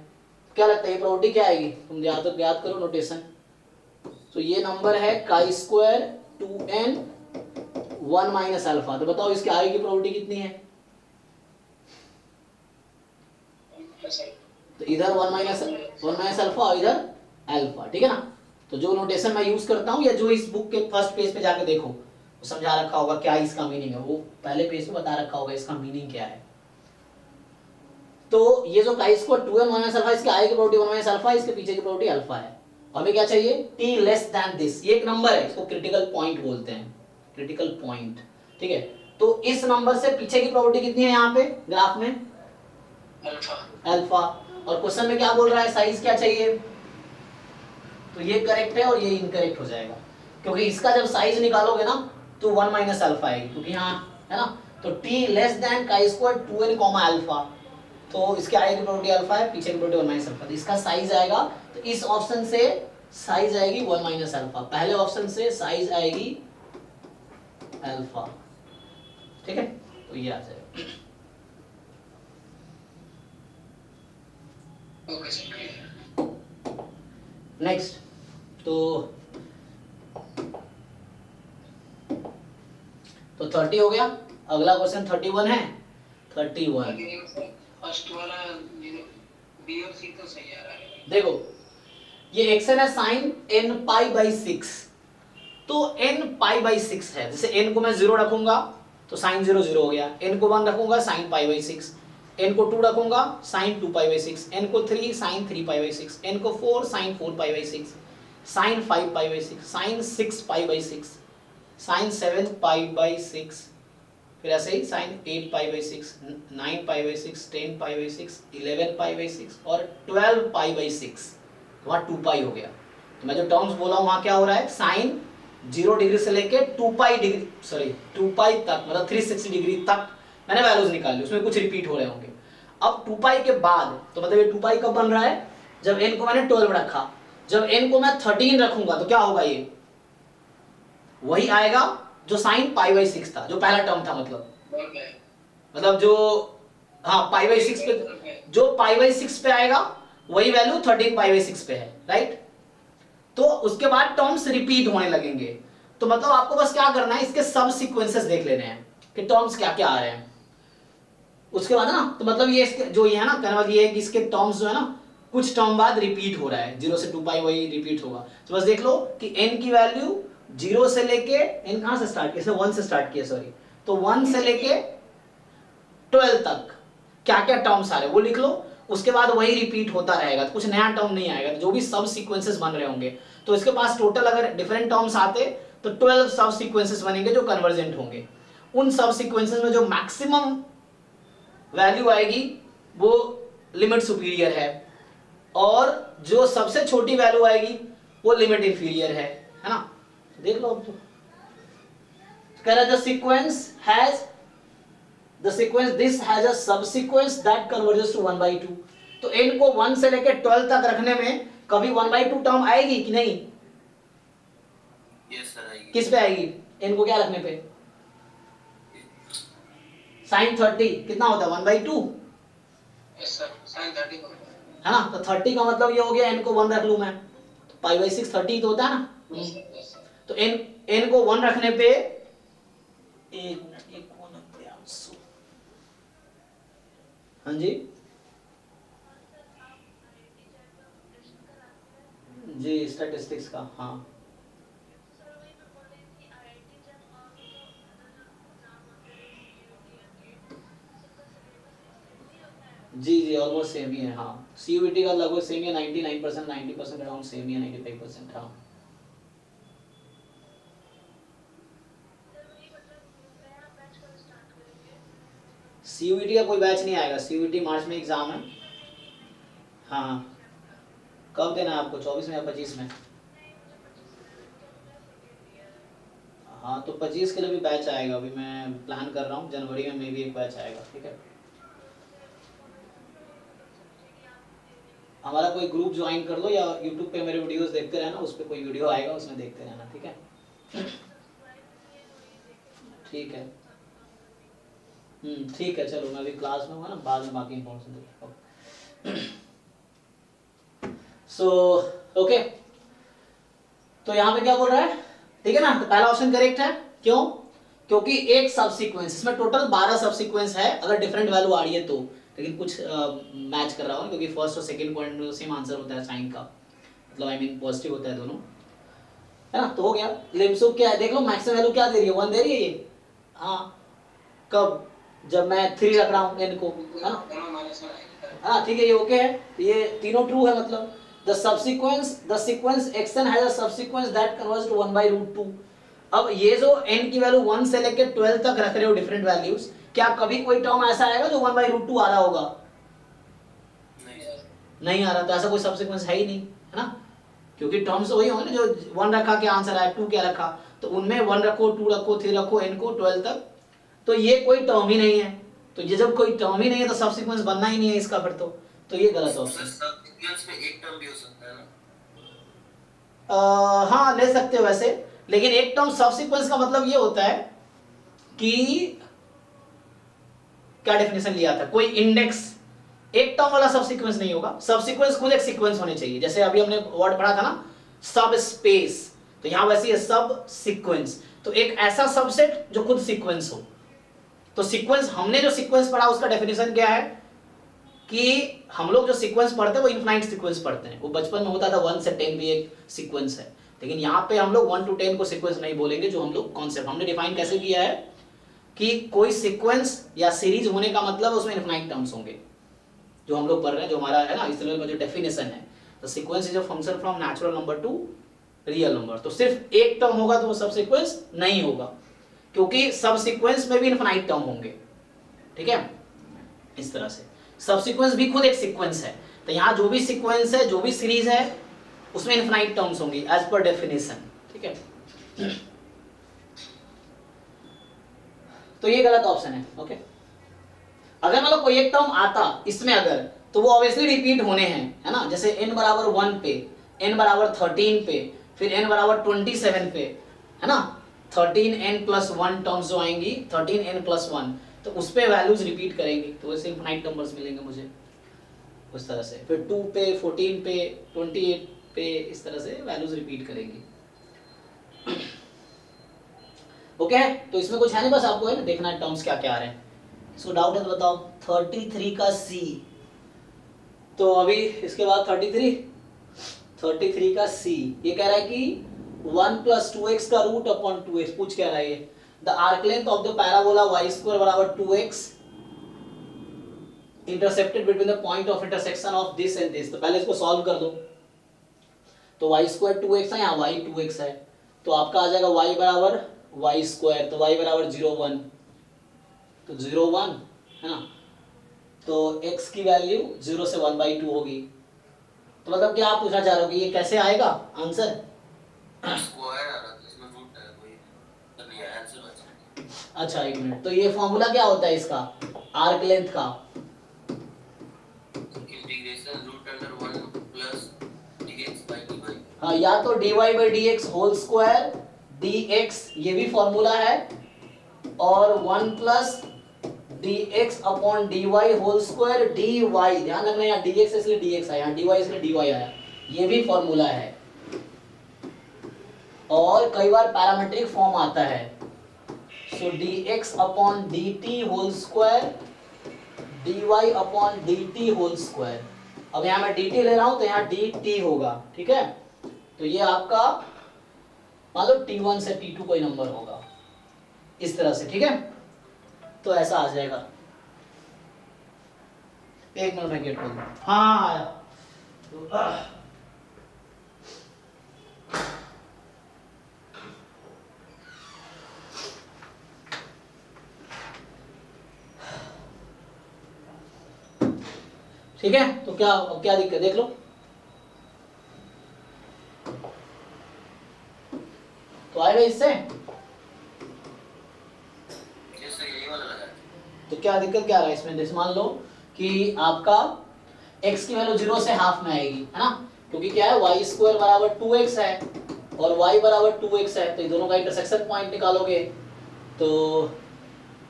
क्या लगता है ये प्रोबेबिलिटी क्या आएगी, तुम याद करो नोटेशन। तो ये नंबर है chi square 2n 1 minus alpha, तो बताओ इसके आगे की प्रोबेबिलिटी कितनी है। तो इधर 1 माइनस अल्फा और इधर अल्फा, ठीक है ना। तो जो नोटेशन मैं यूज करता हूँ, या जो इस बुक के फर्स्ट पेज पे जाके देखो, वो समझा रखा होगा क्या इसका मीनिंग है, वो पहले पेज पे बता रखा होगा इसका मीनिंग क्या है। तो ये जो chi square 2n 1 minus alpha, इसके आगे की प्रोबेबिलिटी 1 माइनस अल्फा, इसके पीछे की प्रोबेबिलिटी अल्फा है। हमें क्या चाहिए, t लेस देन दिस, ये एक नंबर है, इसको क्रिटिकल पॉइंट बोलते हैं, क्रिटिकल पॉइंट, ठीक है। तो इस नंबर से पीछे की प्रोबेबिलिटी कितनी है यहाँ पे ग्राफ में, अल्फा। और क्वेश्चन में क्या बोल रहा है, साइज क्या चाहिए, तो ये करेक्ट है और ये इनकरेक्ट हो जाएगा, क्योंकि इसका जब साइज निकालोगे ना तो 1 माइनस अल्फा आएगी, क्योंकि यहाँ है ना। तो t less than chi square 2n comma alpha, तो इसके आगे की प्रोबेबिलिटी अल्फा है, पीछे की प्रोबेबिलिटी 1 माइनस अल्फा, तो इसका साइज आएगा, तो इस ऑप्शन से साइज आएगी 1 माइनस अल्फा, पहले ऑप्शन से साइज आएगी अल्फा, ठीक है। तो ये आ जाएगा। Okay sir. नेक्स्ट, तो 30 हो गया। अगला क्वेश्चन 31 है, 31। फर्स्ट वाला बी और सी तो सही आ रहा है। देखो ये एक्शन है साइन n पाई बाई 6, तो n पाई बाई 6 है, जैसे n को मैं 0 रखूंगा तो साइन 0 0 हो गया, n को 1 रखूंगा साइन पाई बाई 6, n को 2 रखूंगा साइन 2 पाई बाई 6, n को 3 साइन 3 पाई बाई 6, n को 4 sine 4 pi by 6, sine 5 pi by 6, sine 6 pi by 6, sine 7 pi by 6, फिर ऐसे ही sine 8 pi by 6, 9 pi by 6, 10 pi by 6, 11 pi by 6 और 12 पाई बाई 6, तो वहाँ 2 पाई हो गया। तो मैं जो टर्म्स बोला हूँ वहाँ क्या हो रहा है, साइन 0 डिग्री से लेके 2 पाई तक, मतलब 360 डिग्री तक मैंने वैल्यूज निकाली, उसमें कुछ रिपीट हो रहे होंगे। अब 2 पाई के बाद, तो मतलब ये 2 पाई कब बन रहा है, जब n को मैंने 12 रखा, जब n को मैं 13 रखूंगा तो क्या होगा, ये वही आएगा जो साइन पाई बाई 6 था, जो पहला टर्म था, मतलब जो हाँ पाई बाई 6 पे, जो पाई बाई 6 पे आएगा वही वैल्यू 13 पाई बाई 6 पे है, राइट। तो उसके बाद टर्म्स रिपीट होने लगेंगे, तो मतलब आपको बस क्या करना है, इसके सब सीक्वेंसेस देख लेने हैं कि टर्म्स क्या क्या आ रहे हैं। उसके बाद ना, तो मतलब ये इसके जो ये है ना, कहने वाला ये है कि इसके टर्म्स जो है ना कुछ टर्म बाद रिपीट हो रहा है, 0 से 2 पाई वही रिपीट होगा। तो बस देख लो कि n की वैल्यू 0 से लेके, n कहां से स्टार्ट किया, 1 से स्टार्ट किया सॉरी, तो 1 से लेके 12 तक क्या क्या टर्म्स आ रहे हैं वो लिख लो, उसके बाद वही रिपीट होता रहेगा, तो कुछ नया टर्म नहीं आएगा, जो भी सब सीक्वेंसेस बन रहे होंगे। तो इसके पास टोटल अगर डिफरेंट टर्म्स आते तो 12 सब सीक्वेंसेस बनेंगे जो कन्वर्जेंट होंगे। उन सब सीक्वेंसेस में जो मैक्सिमम वैल्यू आएगी वो लिमिट सुपीरियर है, और जो सबसे छोटी वैल्यू आएगी वो लिमिट इंफीरियर है ना। देख लो अब तो कह रहा the sequence this has a subsequence that converges to 1/2। तो n को 1 से लेकर 12 तक रखने में कभी 1/2 टर्म आएगी कि नहीं? यस सर आएगी। किस पे आएगी, n को क्या रखने पे, साइन 30 कितना होता है 1/2 यस सर sin 30 है ना। तो 30 का मतलब ये हो गया n को 1 रख लूं मैं, π/6 30 तो होता है ना। यस तो n को 1 रखने पे एक मिनट एक कौन है प्रियांशु, हाँ जी जी स्टैटिस्टिक्स का, हाँ जी जी ऑलमोस्ट सेम ही है। हाँ CUET का लगभग सेम ही है, 99% 90% अराउंड सेम ही है, 95%। हाँ CUET का कोई बैच नहीं आएगा, CUET मार्च में एग्जाम है। हाँ कब देना है आपको, 24 में या 25 में? हाँ तो 25 के लिए भी बैच आएगा, अभी मैं प्लान कर रहा हूँ, जनवरी में मे भी एक बैच आएगा, ठीक है। हमारा कोई ग्रुप ज्वाइन कर लो या यूट्यूब पे मेरे वीडियोस देखते रहना, उस पर कोई वीडियो आएगा उसमें देखते रहना, ठीक है। ठीक है ठीक है, चलो मैं अभी क्लास में हूँ ना, बाद में बाकी इन्फॉर्मेशन दूंगा। सो ओके, तो यहाँ पे क्या बोल रहा है, ठीक है ना। तो पहला ऑप्शन करेक्ट है, क्यों? क्योंकि एक सबसीक्वेंस, इसमें टोटल 12 सबसीक्वेंस है अगर डिफरेंट वैल्यू आ रही है तो, लेकिन कुछ मैच कर रहा हो, क्योंकि फर्स्ट और सेकंड पॉइंट में सेम आंसर होता है साइन का, मतलब आई मीन पॉजिटिव होता है दोनों, है ना। तो हो गया। लिम्सो क्या है देख लो, मैक्सिमम वैल्यू क्या दे रही है, 1 दे रही है ये। हाँ कब, जब मैं 3 रख रहा हूँ n को, है ना। हाँ ठीक है, ये ओके है, ये तीनों ट्रू है, मतलब the sequence xn has a subsequence that converges to 1/√2। अब ये जो n की वैल्यू 1 से लेकर 12 तक रख रहे हो डिफरेंट वैल्यूज, क्या कभी कोई टर्म ऐसा आएगा जो 1/√2 आ रहा होगा? नहीं आ रहा, तो ऐसा कोई सबसीक्वेंस है ही नहीं, है ना। क्योंकि टर्म्स वही होंगे ना, जो 1 रखा क्या आंसर आया, 2 क्या रखा, तो उनमें 1 रखो 2 रखो 3 रखो n को 12 तक, तो ये कोई टर्म ही नहीं है। तो ये जब कोई टर्म ही नहीं है तो सबसीक्वेंस बनना ही नहीं है इसका फिर तो ये गलत ऑप्शन। सबसीक्वेंस में एक टर्म भी हो सकता है ना। हाँ ले सकते हो वैसे, लेकिन एक टर्म सबसीक्वेंस का मतलब ये होता है कि क्या डेफिनेशन लिया था, कोई इंडेक्स, एक टर्म वाला सबसीक्वेंस नहीं होगा। सबसीक्वेंस खुद एक सीक्वेंस होने चाहिए, जैसे अभी हमने वर्ड पढ़ा था ना सब स्पेस, तो यहां वैसे है सब सीक्वेंस, तो एक ऐसा सबसेट जो खुद सीक्वेंस हो। तो सीक्वेंस, हमने जो सीक्वेंस पढ़ा उसका डेफिनेशन क्या है कि हम लोग जो सीक्वेंस पढ़ते हैं वो इनफाइनाइट सीक्वेंस पढ़ते हैं, वो बचपन में होता था 1 से 10 भी एक सीक्वेंस है, लेकिन यहाँ पे हम लोग 1 to 10 को सीक्वेंस नहीं बोलेंगे। जो हम लोग कॉन्सेप्ट हमने डिफाइन कैसे किया है कि कोई सीक्वेंस या सीरीज होने का मतलब उसमें इनफाइनाइट टर्म्स होंगे, जो हम लोग पढ़ रहे हैं, जो हमारा है ना इस लेवल का जो डेफिनेशन है। तो sequence is a function from natural number two real number. तो सिर्फ एक टर्म होगा तो वो सब सीक्वेंस नहीं होगा, क्योंकि सब सीक्वेंस में भी इनफाइनाइट टर्म होंगे, ठीक है। इस तरह से सबसीक्वेंस भी खुद एक सीक्वेंस है, तो यहाँ जो भी सीक्वेंस है, जो भी सीरीज है, उसमें इनफाइनाइट टर्म्स होंगी एज पर डेफिनेशन, ठीक है। तो ये गलत ऑप्शन है, ओके। अगर मतलब कोई एक टर्म आता इसमें अगर, तो वो ऑब्वियसली रिपीट होने हैं, है ना। जैसे n बराबर 1 पे, n बराबर 13 पे, फिर n बराबर 27 पे, है ना। 13n+1 टर्म्स जो आएंगी, 13n+1, तो उस पे वैल्यूज रिपीट करेंगी, तो वैसे इनफाइनाइट नंबर्स मिलेंगे मुझे उस तरह से। फिर 2 पे, 14 पे, 28 पे, इस तरह से वैल्यूज रिपीट करेंगी, ओके। तो इसमें कुछ है नहीं, बस आपको है ना देखना है टर्म्स क्या क्या आ रहे हैं। सो डाउट है तो बताओ। 33 का C, तो अभी इसके बाद 33 का C, ये कह रहा है कि 1 + 2x का रूट अपॉन 2x, पूछ क्या रहा है ये, the arc length of the parabola y² बराबर 2x intercepted between the point of intersection of this and this. तो पहले इसको सॉल्व कर दो। तो y² 2x है, यहाँ y 2x है, तो आपका आ जाएगा y बराबर y², तो y बराबर 0 1, तो 0 1 है ना। तो x की वैल्यू 0 से 1/2 होगी। तो मतलब क्या आप पूछना चाह रहे हो कि ये कैसे आएगा आंसर? स्क्वायर आ रहा है, इसमें रूट है, कोई तो नहीं है आंसर बचा। अच्छा एक मिनट, तो ये फॉर्मूला क्या होता है इसका आर्क लेंथ का? Integration √1 plus dx/dy। हाँ, या तो dy/dx होल स्क्वायर dx, ये भी फॉर्मूला है, और 1 + dx upon dy whole square dy, ध्यान रखना यहाँ dx इसलिए dx आया, यहाँ dy इसलिए dy आया, ये भी फॉर्मूला है। और कई बार पैरामेट्रिक फॉर्म आता है, so dx upon dt whole square dy upon dt whole square. अब यहाँ मैं dt ले रहा हूं तो यहाँ dt होगा, ठीक है। तो ये आपका मान लो t1 से t2 कोई नंबर होगा इस तरह से, ठीक है। तो ऐसा आ जाएगा। एक मिनट में गेट खोल दूं। हाँ आया। ठीक है, तो क्या दिक्कत देख लो। तो आएगा इससे, तो क्या दिक्कत क्या आ रहा है इसमें। जैसे मान लो कि आपका x की वैल्यू 0 से हाफ में आएगी, है ना, क्योंकि क्या है y स्क्वायर बराबर 2x है और y बराबर 2x है, तो ये दोनों का इंटरसेक्शन पॉइंट निकालोगे तो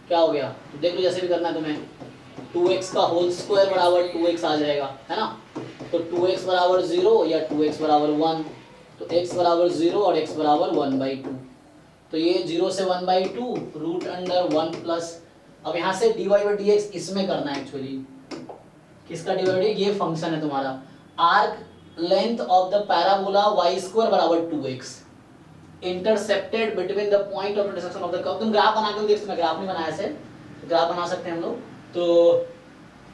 क्या हो गया। तो देख लो जैसे भी करना है तुम्हें, 2x का होल स्क्वायर बराबर 2x आ जाएगा, है ना। तो 2x बराबर 0 या 2x बराबर 1, तो x बराबर 0 और x बराबर 1/2। तो ये 0 से 1/2 रूट अंडर 1 प्लस, अब यहाँ से dy बाई dx इसमें करना है एक्चुअली। किसका dy बाई dx, ये फंक्शन है तुम्हारा arc length of the parabola y square बराबर 2x intercepted between the point of intersection of the curve. तुम ग्राफ बना के देख सकते हो, ग्राफ नहीं बनाया से ग्राफ बना सकते हैं हम लोग। तो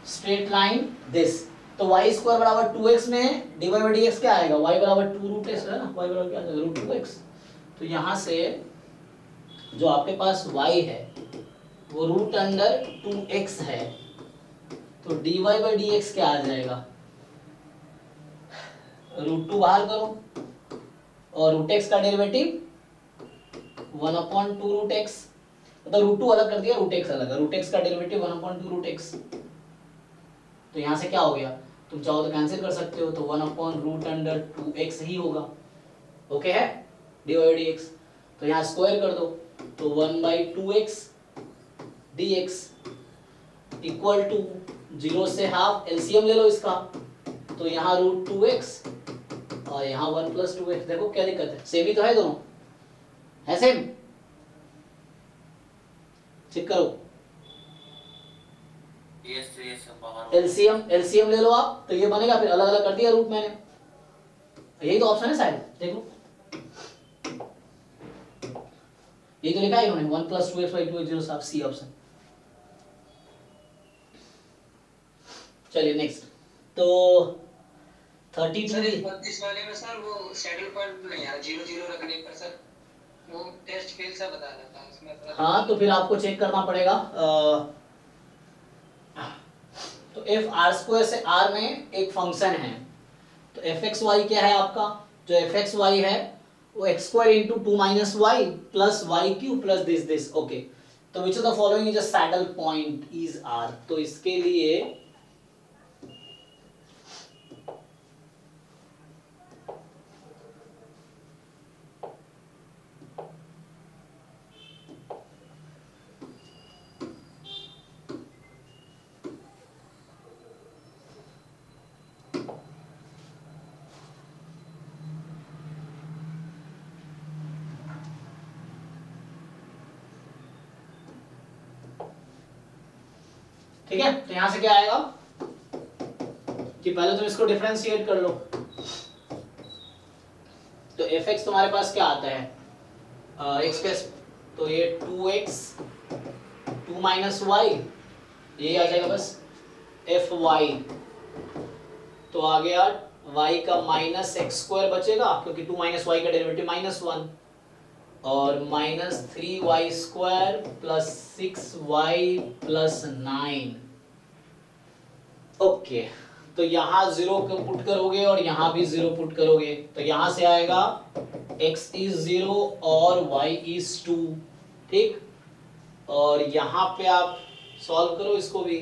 स्ट्रेट लाइन दिस, तो y स्क्वायर बराबर 2x में dy बाई dx क्या आएगा, y बराबर 2 रूट x है ना, y बराबर क्या आएगा रूट 2x। तो यहाँ से जो आपके पास y है वो रूट अंडर 2x है, तो dy बाई dx क्या आ जाएगा, रूट 2 बाहर करो और रूट x का डेरिवेटिव 1/2 रूट x, मतलब रूट 2 अलग कर दिया, रूट x अलग है, रूट x का डेरिवेटिव 1/2 रूट x। तो यहाँ से क्या हो गया, तुम चाहो तो कैंसिल कर सकते हो, तो 1/रूट अंडर 2x ही होगा, ओके है dy बाई dx। तो यहाँ स्क्वायर कर दो, तो 1/2x dx इक्वल टू 0 से हाफ, एलसीएम ले लो इसका, तो यहाँ रूट 2x और यहाँ 1 प्लस 2x। देखो क्या दिक्कत है, सेम ही तो है, दोनों है सेम, चेक करो। एलसीएम ले लो आप, तो ये बनेगा, फिर अलग अलग कर दिया रूट मैंने, यही तो ऑप्शन है शायद, देखो ये तो लिखा है इन्होंने 1 प्लस 2x बाई 2x 0 साफ, सी ऑप्शन। चलिए नेक्स्ट, तो 33 वाले में सर वो सैडल पॉइंट नहीं यार 0 रखने पर सर वो टेस्ट फेल सा बता रहा था उसमें। हाँ तो फिर आपको चेक करना पड़ेगा। तो एफ आर स्क्वायर से आर में एक फंक्शन है, तो एफ एक्स वाई क्या है आपका, जो एफ एक्स वाई है वो X square into 2 minus Y plus Y Q plus this, okay. तो which of the following is a saddle point is are, तो इसके लिए ठीक है, तो यहां से क्या आएगा कि पहले तुम इसको डिफरेंशिएट कर लो, तो एफ एक्स तुम्हारे पास क्या आता है एक्स के, तो ये 2x 2 माइनस वाई, ये आ जाएगा बस एफ वाई, तो आ गया y का माइनस एक्स स्क्वायर बचेगा क्योंकि 2 माइनस वाई का डेरिवेटिव -1, और -3y square plus 6y plus 9, okay. तो यहाँ 0 को पुट करोगे और यहाँ भी 0 पुट करोगे, तो यहाँ से आएगा x इज 0 और y इज 2, ठीक। और यहाँ पे आप सॉल्व करो इसको भी,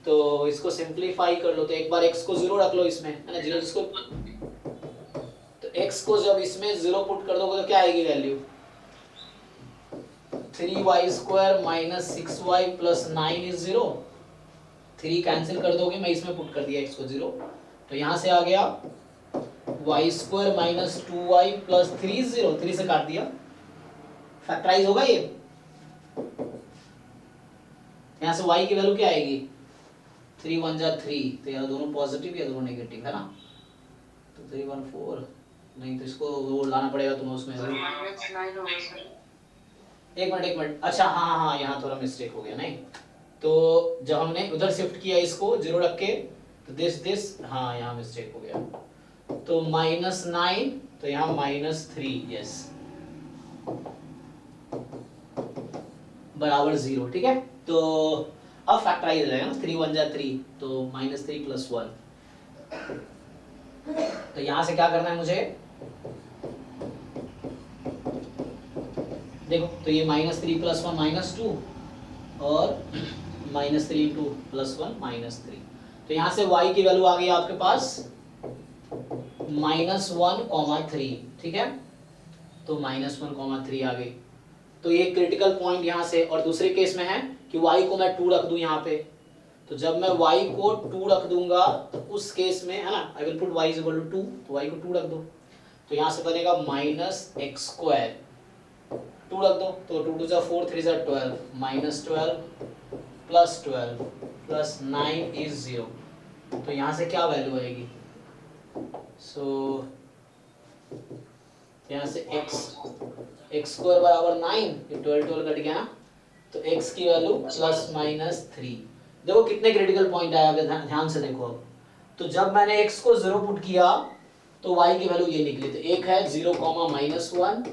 तो इसको सिंप्लीफाई कर लो, तो एक बार x को 0 रख लो इसमें, है ना, 0 इसको, तो x को जब इसमें 0 पुट कर दोगे तो क्या आएगी value, 3y² minus 6y plus 9 is 0। 3 cancel कर दोगे, मैं इसमें पुट कर दिया x को 0, तो यहाँ से आ गया y² minus 2y plus 3 is 0। 3 से काट दिया, फैक्टराइज होगा ये। यहाँ से y की वैल्यू क्या आएगी, 3 1 जा 3, तो यहाँ दोनों पॉजिटिव या दोनों नेगेटिव है ना, तो 3 1 4, नहीं तो इसको वो लाना पड़ेगा तुम्हें उसमें। एक मिनट, अच्छा हाँ, यहाँ थोड़ा मिस्टेक हो गया, नहीं तो जब हमने उधर शिफ्ट किया इसको 0 रख के, तो दिस हाँ यहाँ मिस्टेक हो गया, तो -9, तो यहाँ -3, यस, बराबर 0। ठीक है, तो अब फैक्टराइज हो जाएगा ना, 3 1 जा 3, तो -3 प्लस 1। तो यहां से क्या करना है मुझे, देखो, तो ये -3 प्लस 1 -2 और -3 इंटू प्लस 1 -3, तो यहां से y की वैल्यू आ गई आपके पास -1,3। ठीक है, तो -1,3 आ गई। तो ये क्रिटिकल पॉइंट यहाँ से, और दूसरे केस में है कि y को मैं 2 रख दूं यहाँ पे, तो जब मैं y को 2 रख दूंगा तो उस केस में है ना, I will put y is equal to 2, तो y को 2 रख दो, तो यहाँ से बनेगा -x², 2 रख दो, तो 2 2 जा 4, 3 जा 12, -12 प्लस 12 प्लस 9 इज 0। तो यहाँ से क्या वैल्यू आएगी, सो यहाँ से x² बराबर 9, ये 12 कट गया ना, तो x की वैल्यू ±3। देखो कितने क्रिटिकल पॉइंट आया, ध्यान से देखो अब। तो जब मैंने x को 0 पुट किया तो y की वैल्यू ये निकली, तो एक है 0,-1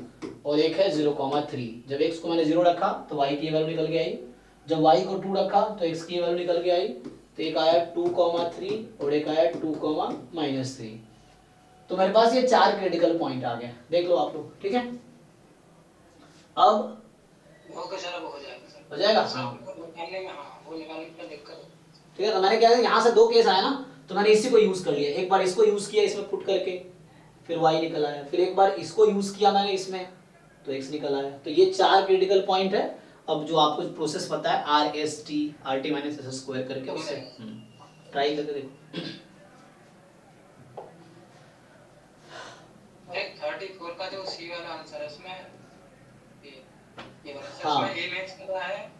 और एक है 0,3। जब x को मैंने 0 रखा तो y की वैल्यू निकल के आई, जब y को 2 रखा तो x की वैल्यू निकल के आई, तो एक आया 2,3 और एक आया 2,-3। तो मेरे पास ये 4 क्रिटिकल पॉइंट आ गए, देख लो आप लोग। ठीक है, अब हो जाएगा हाँ, ठीक है। तो मैंने क्या, यहाँ से 2 केस आया ना, तो मैंने इसी को यूज कर लिया। एक बार इसको यूज किया इसमें पुट करके, फिर y निकल आया, फिर एक बार इसको यूज किया मैंने इसमें, तो x निकल आया। तो ये 4 क्रिटिकल पॉइंट है। अब जो आपको प्रोसेस पता है RT माइनस s स्क्वायर करके, उससे ट्राई करके देखो। 34 का जो सी वाला आंसर है उसमें ये वाला सर, हाँ। इसमें ए मैच कर रहा है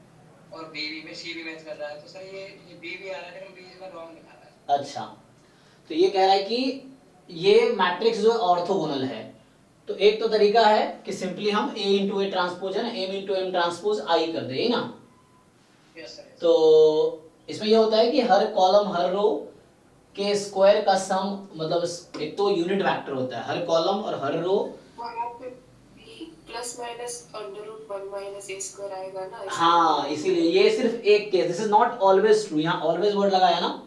और बी भी में सी भी मैच कर रहा है, तो सर ये बी भी आ रहा है लेकिन बी इसमें रॉन्ग दिखा रहा है। अच्छा, तो ये कह रहा है कि ये मैट्रिक्स जो ऑर्थोगोनल है, तो एक तो तरीका है कि सिंपली हम A इंटू ए ट्रांसपोज है ना, M into M transpose I कर दे ना। Yes sir. तो इसमें ये होता है कि हर कॉलम हर रो के स्क्वायर का सम, मतलब एक तो यूनिट वेक्टर होता है, हर कॉलम और हर row plus minus √1 minus a square आएगा ना। हाँ, इसीलिए ये सिर्फ एक case, this is not always true, यहाँ ऑलवेज वर्ड लगाया ना,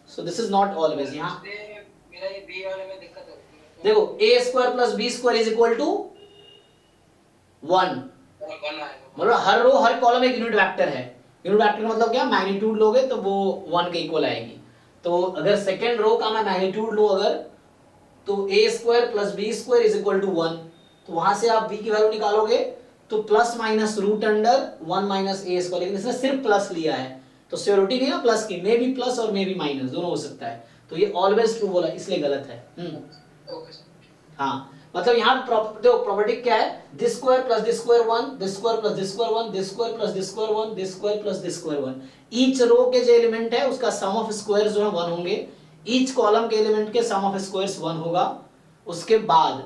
so this is not always. यहाँ मेरा ये बी वाले में दिक्कत होती है, देखो a² plus b² is equal to 1, मतलब हर रो हर कॉलम एक यूनिट वेक्टर है। यूनिट वेक्टर का मतलब क्या, मैग्नीट्यूड लोगे तो वो 1 के इक्वल आएगी। तो अगर सेकेंड रो का मैं मैग्नीट्यूड लूं अगर, तो a² plus b² is equal to 1, तो वहां से आप b की वैल्यू निकालोगे तो plus minus root under 1 minus a², लेकिन इसने सिर्फ प्लस लिया है तो सियोरिटी नहीं ना प्लस की, मे बी प्लस और मे बी माइनस दोनों हो सकता है, तो ये ऑलवेज ट्रू बोला इसलिए गलत है। Okay sir. हाँ, मतलब यहाँ देखो प्रॉपर्टी क्या है, this square plus this square 1, this square plus this square 1, this square plus this square 1, this square plus this square 1। Each row के जो एलिमेंट है उसका सम ऑफ स्क्वायर्स जो है 1 होंगे, ईच कॉलम के एलिमेंट के सम ऑफ स्क्वायर्स 1 होगा। उसके बाद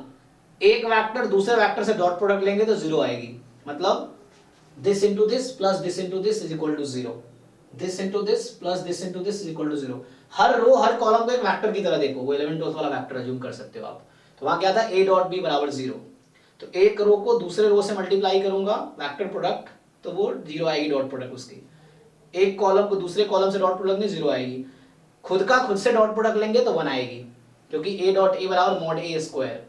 एक वेक्टर दूसरे वेक्टर से डॉट प्रोडक्ट लेंगे तो 0 आएगी, मतलब this into this plus this into this is equal to 0, this into this plus this into this is equal to 0। हर रो हर कॉलम को एक वेक्टर की तरह देखो, वो 11 टोस वाला वेक्टर अज्यूम कर सकते हो आप। तो वहां क्या था, a डॉट b बराबर 0, तो एक रो को दूसरे रो से मल्टीप्लाई करूंगा वेक्टर प्रोडक्ट, तो वो 0 आएगी डॉट प्रोडक्ट उसकी। एक कॉलम को दूसरे कॉलम से डॉट प्रोडक्ट में 0 आएगी, खुद का खुद से डॉट प्रोडक्ट लेंगे तो 1 आएगी, क्योंकि a डॉट a बराबर मॉड a स्क्वायर,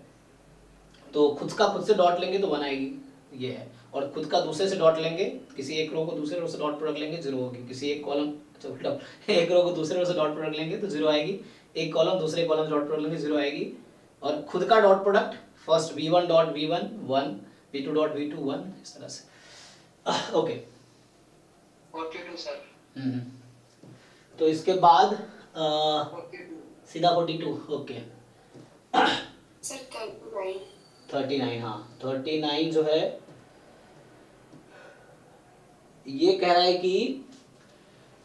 तो खुद का खुद से डॉट लेंगे तो 1 आएगी, ये है। और खुद का दूसरे से डॉट लेंगे, किसी एक रो को दूसरे रो से डॉट प्रोडक्ट लेंगे 0 होगी, किसी एक कॉलम एक रो को दूसरे रो से डॉट प्रोडक्ट लेंगे तो 0 आएगी, एक कॉलम दूसरे कॉलम से डॉट प्रोडक्ट लेंगे 0 आएगी। और खुद का dot product first v1 dot v1 1, v2 dot v2 1 इस तरह से। Okay 42 sir. तो इसके बाद 42 सीधा 42। ओके सर 39 39, हाँ 39 जो है ये कह रहा है कि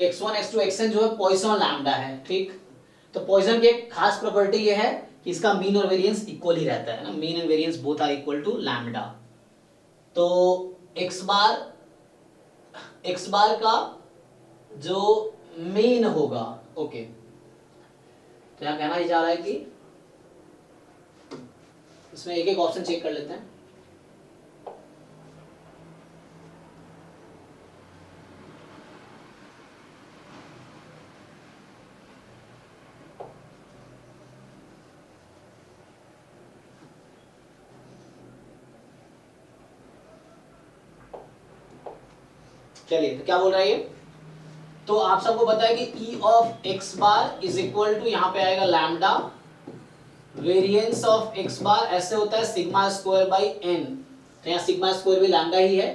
x1 x2 xn जो है पॉइसन लैम्डा है, ठीक। तो पॉइसन की एक खास प्रॉपर्टी ये है कि इसका मीन और वेरिएंस इक्वल ही रहता है ना, mean and variance both are equal to lambda. तो x बार का जो मीन होगा, ओके, तो यहाँ कहना ही जा रहा है कि इसमें एक एक ऑप्शन चेक कर लेते हैं। चलिए, तो क्या बोल रहा है ये? तो आप सबको पता है कि E of x bar is equal to, यहाँ पे आएगा lambda, variance of x bar ऐसे होता है सिग्मा स्क्वायर बाई n, तो यहाँ सिग्मा स्क्वायर भी लैम्डा ही है,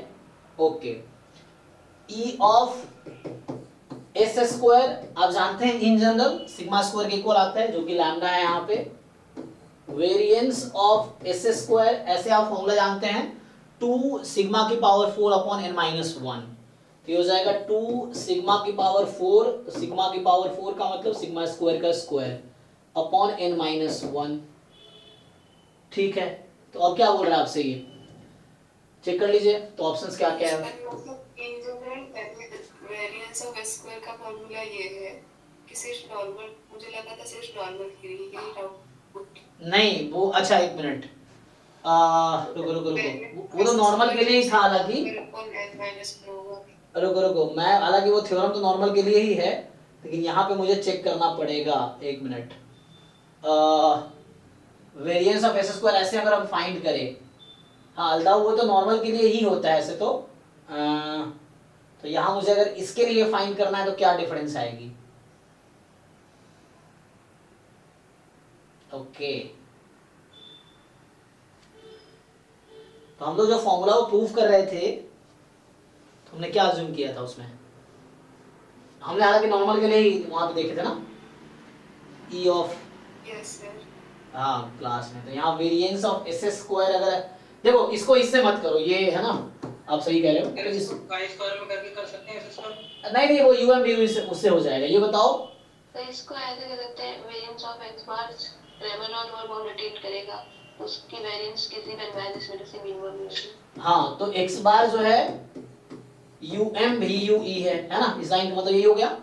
okay. E of s square आप जानते हैं इन जनरल सिग्मा स्क्वायर के इक्वल आता है, जो कि लैम्डा है यहाँ पे। वेरिएंस ऑफ s स्क्वायर ऐसे आप फॉर्मूला जानते हैं 2 सिग्मा की पावर 4 अपॉन n माइनस 1, तो ये हो जाएगा 2 सिग्मा की पावर 4, तो सिग्मा की पावर 4 का मतलब सिग्मा स्क्वायर का स्क्वायर अपॉन n माइनस 1, ठीक है। तो अब क्या बोल रहा है आपसे, ये चेक कर लीजिए, तो ऑप्शंस क्या क्या है। मतलब ये जो है वेरिएंस ऑफ s स्क्वायर का फॉर्मूला ये है कि सिर्फ नॉर्मल, मुझे लगा था सिर्फ नॉर्मल के लिए यही डाउट। नहीं वो, अच्छा एक मिनट, रुको रुको रुको, वो तो नॉर्मल के लिए ही था हालांकि, रुको मैं, हालांकि वो थ्योरम तो नॉर्मल के लिए ही है, लेकिन यहाँ पे मुझे चेक करना पड़ेगा, एक minute. Variance of S square ऐसे अगर हम फाइंड करें, हाँ अल्दा वो तो नॉर्मल के लिए ही होता है ऐसे तो यहाँ मुझे अगर इसके लिए फाइंड करना है तो क्या डिफरेंस आएगी, ओके। तो हम लोग जो फॉर्मूला वो प्रूव कर रहे थे, तो हमने क्या अज्यूम किया था उसमें, हमने हालांकि नॉर्मल के लिए ही वहां पे देखे थे ना, ई ऑफ, यस सर, हाँ क्लास में। तो यहाँ वेरिएंस ऑफ एस स्क्वायर, अगर देखो इसको इससे मत करो, ये है ना, आप सही कह रहे हो, तो इसको पाई स्क्वायर में करके कर सकते हैं सिस्टम। नहीं नहीं वो यूएम वी उससे हो जाएगा। ये बताओ, तो इसको ऐसे कर सकते हैं, वेरिएंस ऑफ x बार रेमनॉट और बाउंड रिटेन करेगा, उसकी वेरिएंस किसी भी एनालिसिस में से मीन वैल्यू। हाँ तो x बार जो है यूएम भी यूई है ना, इस लाइन का मतलब यही हो गया।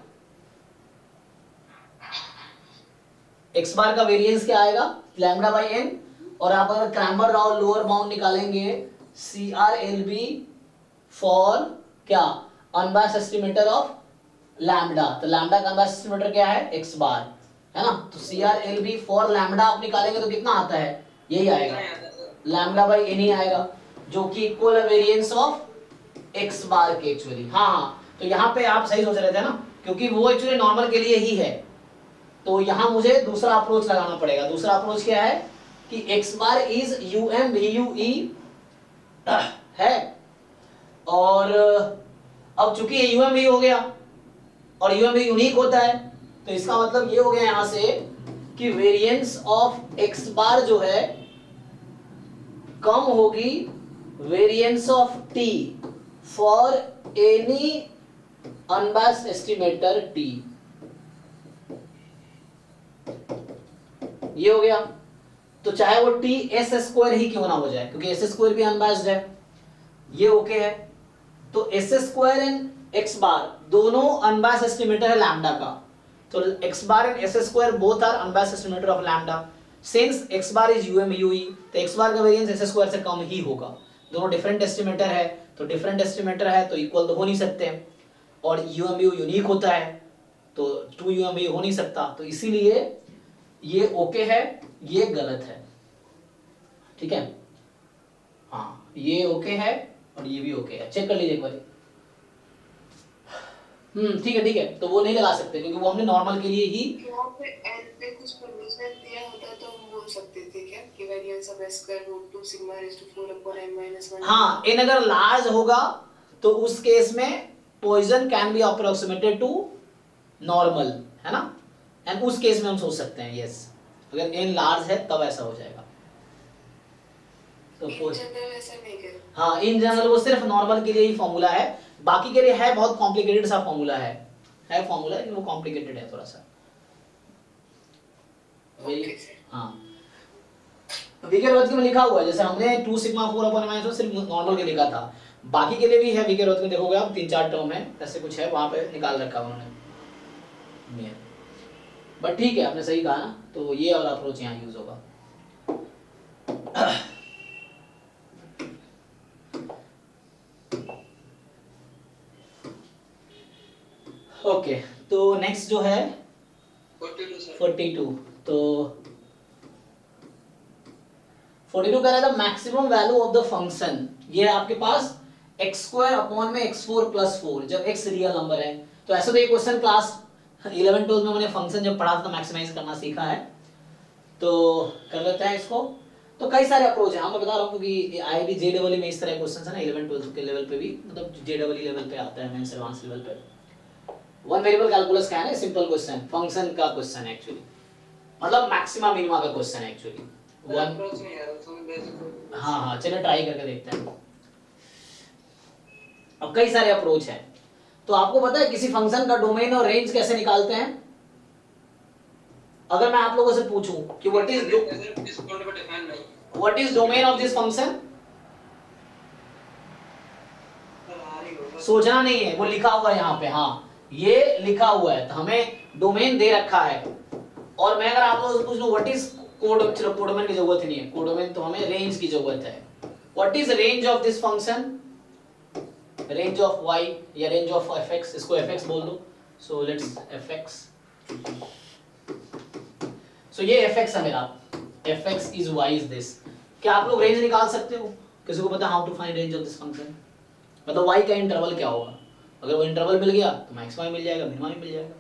x बार का वेरिएंस क्या आएगा, लैम्डा बाई n, और आप अगर क्रैमर राव लोअर बाउंड निकालेंगे CRLB फॉर क्या, अनबायस्ड एस्टिमेटर ऑफ लैम्डा, तो लैम्डा का अनबायस्ड एस्टिमेटर क्या है, x बार है ना, तो CRLB फॉर लैम्डा आप निकालेंगे तो कितना आता है, यही आएगा, लैम्डा बाई n ही आएगा, जो कि इक्वल है वेरिएंस ऑफ x बार के एक्चुअली। हाँ तो यहाँ पे आप सही सोच रहे थे ना, क्योंकि वो एक्चुअली नॉर्मल के लिए ही है, तो यहाँ मुझे दूसरा अप्रोच लगाना पड़ेगा। दूसरा अप्रोच क्या है कि x bar is UM VUE है, और अब चूंकि ये यूएम भी हो गया और यूएम भी यूनिक होता है, तो इसका मतलब ये हो गया यहां से कि वेरिएंस ऑफ x बार जो है कम होगी variance of t for any unbiased estimator t, ये हो गया। तो चाहे वो t s स्क्वायर ही क्यों ना हो जाए, क्योंकि s स्क्वायर भी अनबायस्ड है, ये ओके है। तो s square and x bar दोनों अनबायस्ड एस्टिमेटर है लैम्डा का, तो x bar and s square both are unbiased estimator of lambda, since x bar is UM UE, तो x बार का वेरिएंस s स्क्वायर से कम ही होगा। दोनों डिफरेंट एस्टिमेटर है, तो डिफरेंट एस्टिमेटर है तो इक्वल तो हो नहीं सकते, और यूएम यू यूनिक होता है तो 2 यूएम यू हो नहीं सकता, तो इसीलिए ये ओके है, ये गलत है, ठीक है। हाँ ये ओके है और ये भी ओके है, चेक कर लीजिए एक बार। ठीक है, तो वो नहीं लगा सकते क्योंकि वो हमने नॉर्मल के लिए ही, यहाँ पे एल पे कुछ परमिशन दिया होता तो हम बोल सकते थे क्या। कि variance of s square root 2 sigma raise to 4 upon m minus 1। हाँ, इन अगर लार्ज होगा तो उस केस में Poisson can be approximated to normal, है ना, एंड उस केस में हम सोच सकते हैं यस, अगर n लार्ज है तब ऐसा हो जाएगा। तो इन जनरल ऐसा नहीं कर। हाँ, इन जनरल वो सिर्फ नॉर्मल के लिए ही फॉर्मूला है, बाकी के लिए है बहुत कॉम्प्लिकेटेड सा फॉर्मूला है फॉर्मूला, लेकिन वो कॉम्प्लिकेटेड है थोड़ा सा। Okay sir. हाँ, विकेरोथ में लिखा हुआ है, जैसे हमने 2 सिग्मा 4 अपॉन माइनस सिर्फ नॉर्मल के लिखा था, बाकी के लिए भी है विकेरोथ में, देखोगे आप 3-4 टर्म है ऐसे कुछ है, वहां पे निकाल रखा है उन्होंने। बट ठीक है, आपने सही कहा ना, तो ये वाला अप्रोच यहाँ यूज होगा। ओके, तो नेक्स्ट जो है 42 सर। 42, तो 42 कह रहा था maximum value of the function, ये है आपके पास x² अपॉन में x4 प्लस 4, जब x रियल नंबर है। तो ऐसे तो ये क्वेश्चन क्लास 11-12 में मैंने फंक्शन जब पढ़ा था मैक्सिमाइज करना सीखा है, तो कर लेते हैं इसको। तो कई सारे अप्रोच है, मैं बता रहा हूँ क्योंकि IIT JEE में इस तरह क्वेश्चन है ना, 11-12 के लेवल पे भी, मतलब JEE लेवल पे आता है, मेंस एडवांस लेवल पे। वन वेरिएबल कैलकुलस क्या है, सिंपल क्वेश्चन, फंक्शन का क्वेश्चन है एक्चुअली, मतलब मैक्सिमा मिनिमा का क्वेश्चन है एक्चुअली। वन अप्रोच नहीं आ रहा तो मैं बेसिक। हाँ, चलिए ट्राई करके देखते हैं। अब कई सारे अप्रोच हैं, तो आपको पता है किसी फंक्शन का डोमेन और रेंज कैसे निकालते हैं? अगर मैं आप लोगों से पूछूं कि what is domain of this function, सोचना नहीं है, वो लिखा हुआ है यहाँ पे, हाँ ये लिखा हुआ है, तो हमें डोमेन दे रखा है। और मैं अगर आप लोगों से पूछ लूं व्हाट इज कोड, चलो कोडोमेन की जरूरत नहीं है, कोडोमेन तो हमें रेंज की जरूरत है। What is range of this function, range of y या रेंज ऑफ fx, इसको fx बोल दो, सो लेट्स fx, सो ये fx है मेरा, fx is y is this. क्या आप लोग रेंज निकाल सकते हो? किसी को पता how to find range of this function, मतलब y का इंटरवल क्या होगा? अगर वो इंटरवल मिल गया तो मैक्सिमम मिल जाएगा, मिनिमम मिल जाएगा।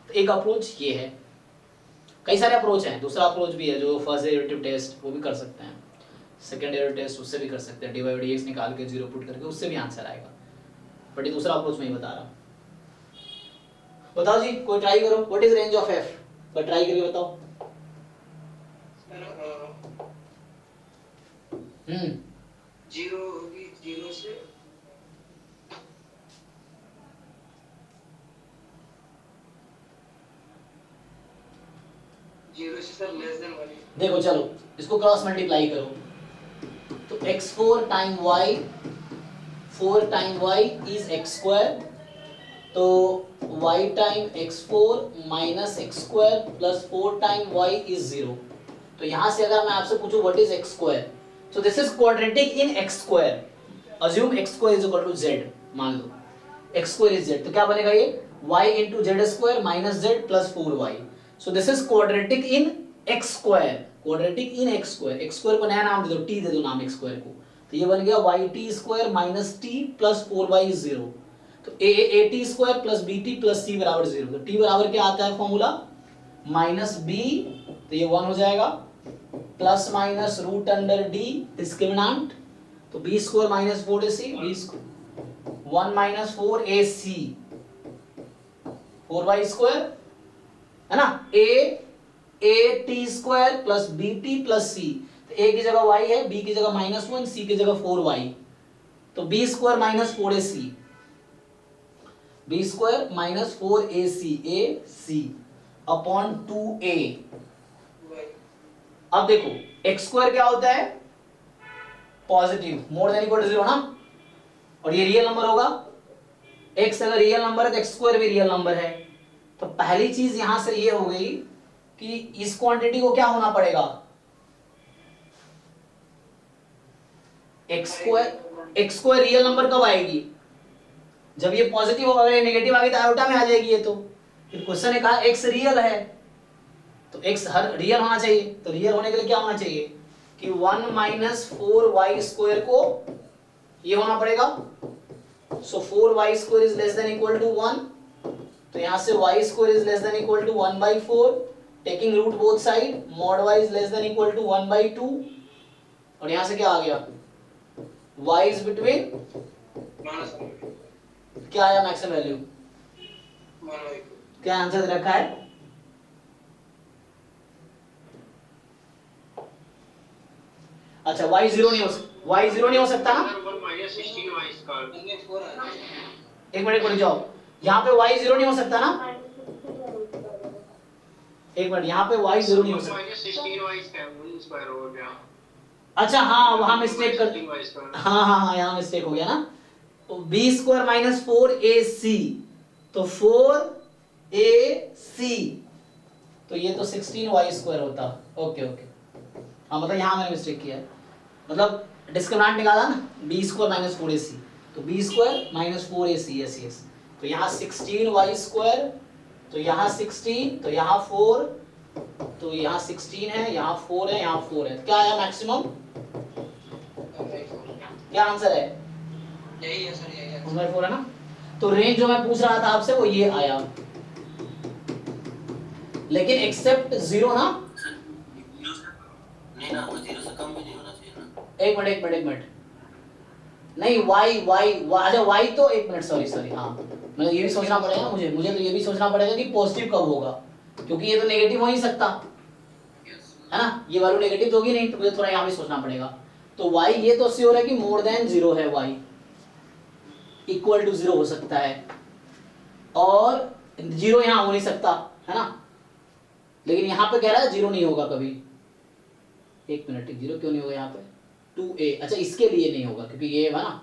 तो एक अप्रोच ये है, कई सारे अप्रोच हैं। दूसरा अप्रोच भी है जो फर्स्ट डेरिवेटिव टेस्ट, वो भी कर सकते हैं, सेकंड डेरिवेटिव टेस्ट उससे भी कर सकते हैं, dy/dx निकाल के 0 पुट करके उससे भी आंसर आएगा। बट ये दूसरा अप्रोच मैं ही बता रहा हूँ। बताओ जी, कोई ट्राई करो, what is range of f, but try करके बताओ। जीरो होगी, जीरो से सर लेस देन 1। देखो चलो इसको क्रॉस मल्टीप्लाई करो, तो x4 time y, 4 time y is x², तो y time x4 minus x² plus 4 time y is 0। तो यहाँ से अगर मैं आपसे पूछूं what is x², so this is quadratic in x², assume x² is equal to z, मान लो x² is z, तो क्या बनेगा ये y into z² minus z plus 4y, so this is quadratic in x², quadratic in x², x² को नया नाम दे दो, t दे दो नाम x² को, तो ये बन गया yt² minus t plus 4y is 0, तो at² plus bt plus c बराबर 0, तो t बराबर क्या आता है फॉर्मूला, माइनस b, तो ये 1 हो जाएगा, plus minus root under D discriminant, तो b² minus 4ac, b² 1 minus 4ac 4y² है ना, at² plus bt plus c, तो a की जगह y है, b की जगह -1, c की जगह 4y, तो b² minus 4ac, b² minus 4ac ac upon 2a। अब देखो x² क्या होता है, positive, more than equal to 0 ना, और ये रियल नंबर होगा, x अगर रियल नंबर है तो x² भी रियल नंबर है। तो पहली चीज यहां से ये हो गई कि इस क्वांटिटी को क्या होना पड़ेगा, x² रियल नंबर कब आएगी, जब ये पॉजिटिव होगा, अगर ये नेगेटिव आ गई तो आयोटा में आ जाएगी ये, तो क्वेश्चन ने कहा x रियल है, तो x हर रियल होना चाहिए, तो रियल होने के लिए क्या होना चाहिए कि 1 माइनस 4y² को ये होना पड़ेगा, so 4y² is less than equal to 1, तो यहां से y² is less than equal to 1/4, taking root both side, mod y is less than equal to 1/2 और यहां से क्या आ गया y इज बिटवीन क्या आया मैक्सिमम वैल्यू, क्या आंसर दे रखा है? अच्छा y 0 नहीं हो सकता ना, एक मिनट रुक जाओ, यहाँ पे y 0 नहीं हो सकता ना, एक मिनट, यहाँ पे y 0 नहीं हो सकता। अच्छा हाँ वहां मिस्टेक कर, हाँ यहाँ मिस्टेक हो गया ना, तो b स्क्वायर माइनस 4ac, तो 4ac, तो ये तो 16y स्क्वायर होता। ओके ओके, हाँ मतलब यहाँ मैंने मिस्टेक किया है, मतलब डिस्क्रिमिनेंट निकाला ना, b स्क्वायर माइनस 4ac, तो b square minus 4ac, yes, तो यहाँ 16y स्क्वायर, तो यहाँ 16, तो यहाँ 4, तो यहाँ 16 है, यहाँ 4 है, यहाँ 4 है, क्या आया मैक्सिमम, क्या आंसर है? यही है सर, यही है 1/4 है ना, तो रेंज जो मैं पूछ रहा था आपसे वो ये आया, लेकिन एक्सेप्ट 0 ना, नहीं ना, वो 0 से कम भी नहीं होना चाहिए ना। एक मिनट, नहीं y, अच्छा y तो एक मिनट, सॉरी, हाँ मतलब ये भी सोचना पड़ेगा मुझे तो ये भी सोचना पड़ेगा कि पॉजिटिव कब होगा, क्योंकि ये तो नेगेटिव हो नहीं सकता है ना, ये वैल्यू नेगेटिव तो होगी नहीं, तो मुझे थोड़ा यहाँ भी सोचना पड़ेगा। तो y ये तो श्योर है कि मोर देन 0 है, y इक्वल टू 0 हो सकता है, और 0 यहाँ हो नहीं सकता है ना, लेकिन यहाँ पे कह रहा है 0 नहीं होगा कभी, एक मिनट, 0 क्यों नहीं होगा यहाँ पे, 2a, अच्छा इसके लिए नहीं होगा क्योंकि ये है ना,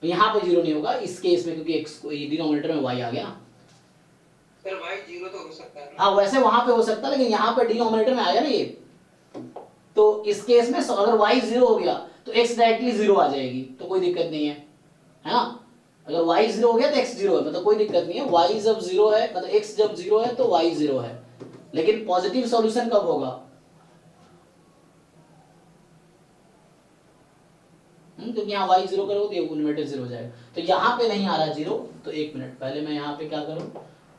यहाँ पे 0 नहीं होगा इस केस में, क्योंकि x डिनोमिनेटर में y आ गया ना, सर y 0 तो हो सकता है। हाँ वैसे वहां पे हो सकता है, लेकिन यहाँ पे डिनोमिनेटर में आया ना ये, तो इस केस में अगर y 0 हो गया तो x डायरेक्टली 0 आ जाएगी, तो कोई दिक्कत नहीं है ना, अगर y 0 हो गया तो x 0 है, मतलब कोई दिक्कत नहीं है, y जब 0 है मतलब x जब 0 है तो y 0 है, लेकिन पॉजिटिव सॉल्यूशन कब होगा, क्योंकि यहाँ y 0 करोगे तो ये न्यूमरेटर 0 हो जाएगा, तो यहाँ पे नहीं आ रहा 0, तो एक मिनट पहले मैं यहाँ पे क्या करूँ,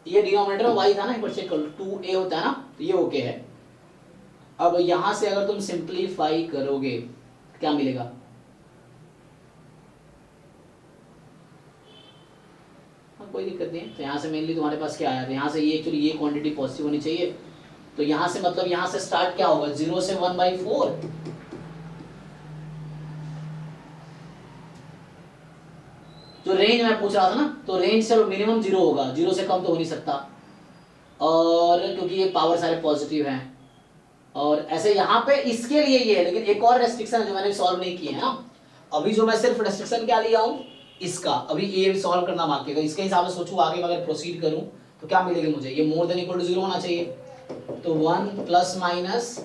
ये डिनोमिनेटर में y था ना, एक बार चेक कर लो, 2a होता है ना, तो ये ओके है। अब यहाँ से अगर तुम सिंप्लीफाई करोगे क्या मिलेगा, कोई दिक्कत नहीं है, तो यहाँ से मेनली तुम्हारे पास क्या आया, तो यहाँ से ये एक्चुअली ये क्वांटिटी पॉजिटिव होनी चाहिए, तो यहाँ से मतलब यहाँ से स्टार्ट क्या होगा, 0 से 1/4, जो रेंज मैं पूछ रहा था ना, तो रेंज चलो मिनिमम 0 होगा, 0 से कम तो हो नहीं सकता, और क्योंकि ये पावर सारे पॉजिटिव हैं, और ऐसे यहाँ पे इसके लिए ये है, लेकिन एक और रेस्ट्रिक्शन जो मैंने सॉल्व नहीं किए हैं ना, अभी जो मैं सिर्फ रेस्ट्रिक्शन क्या लिया हूँ इसका, अभी ये सॉल्व करना बाकी है, इसके हिसाब से सोचूं आगे अगर प्रोसीड करूं तो क्या मिलेगा मुझे, ये मोर देन इक्वल टू 0 होना चाहिए, तो 1 plus minus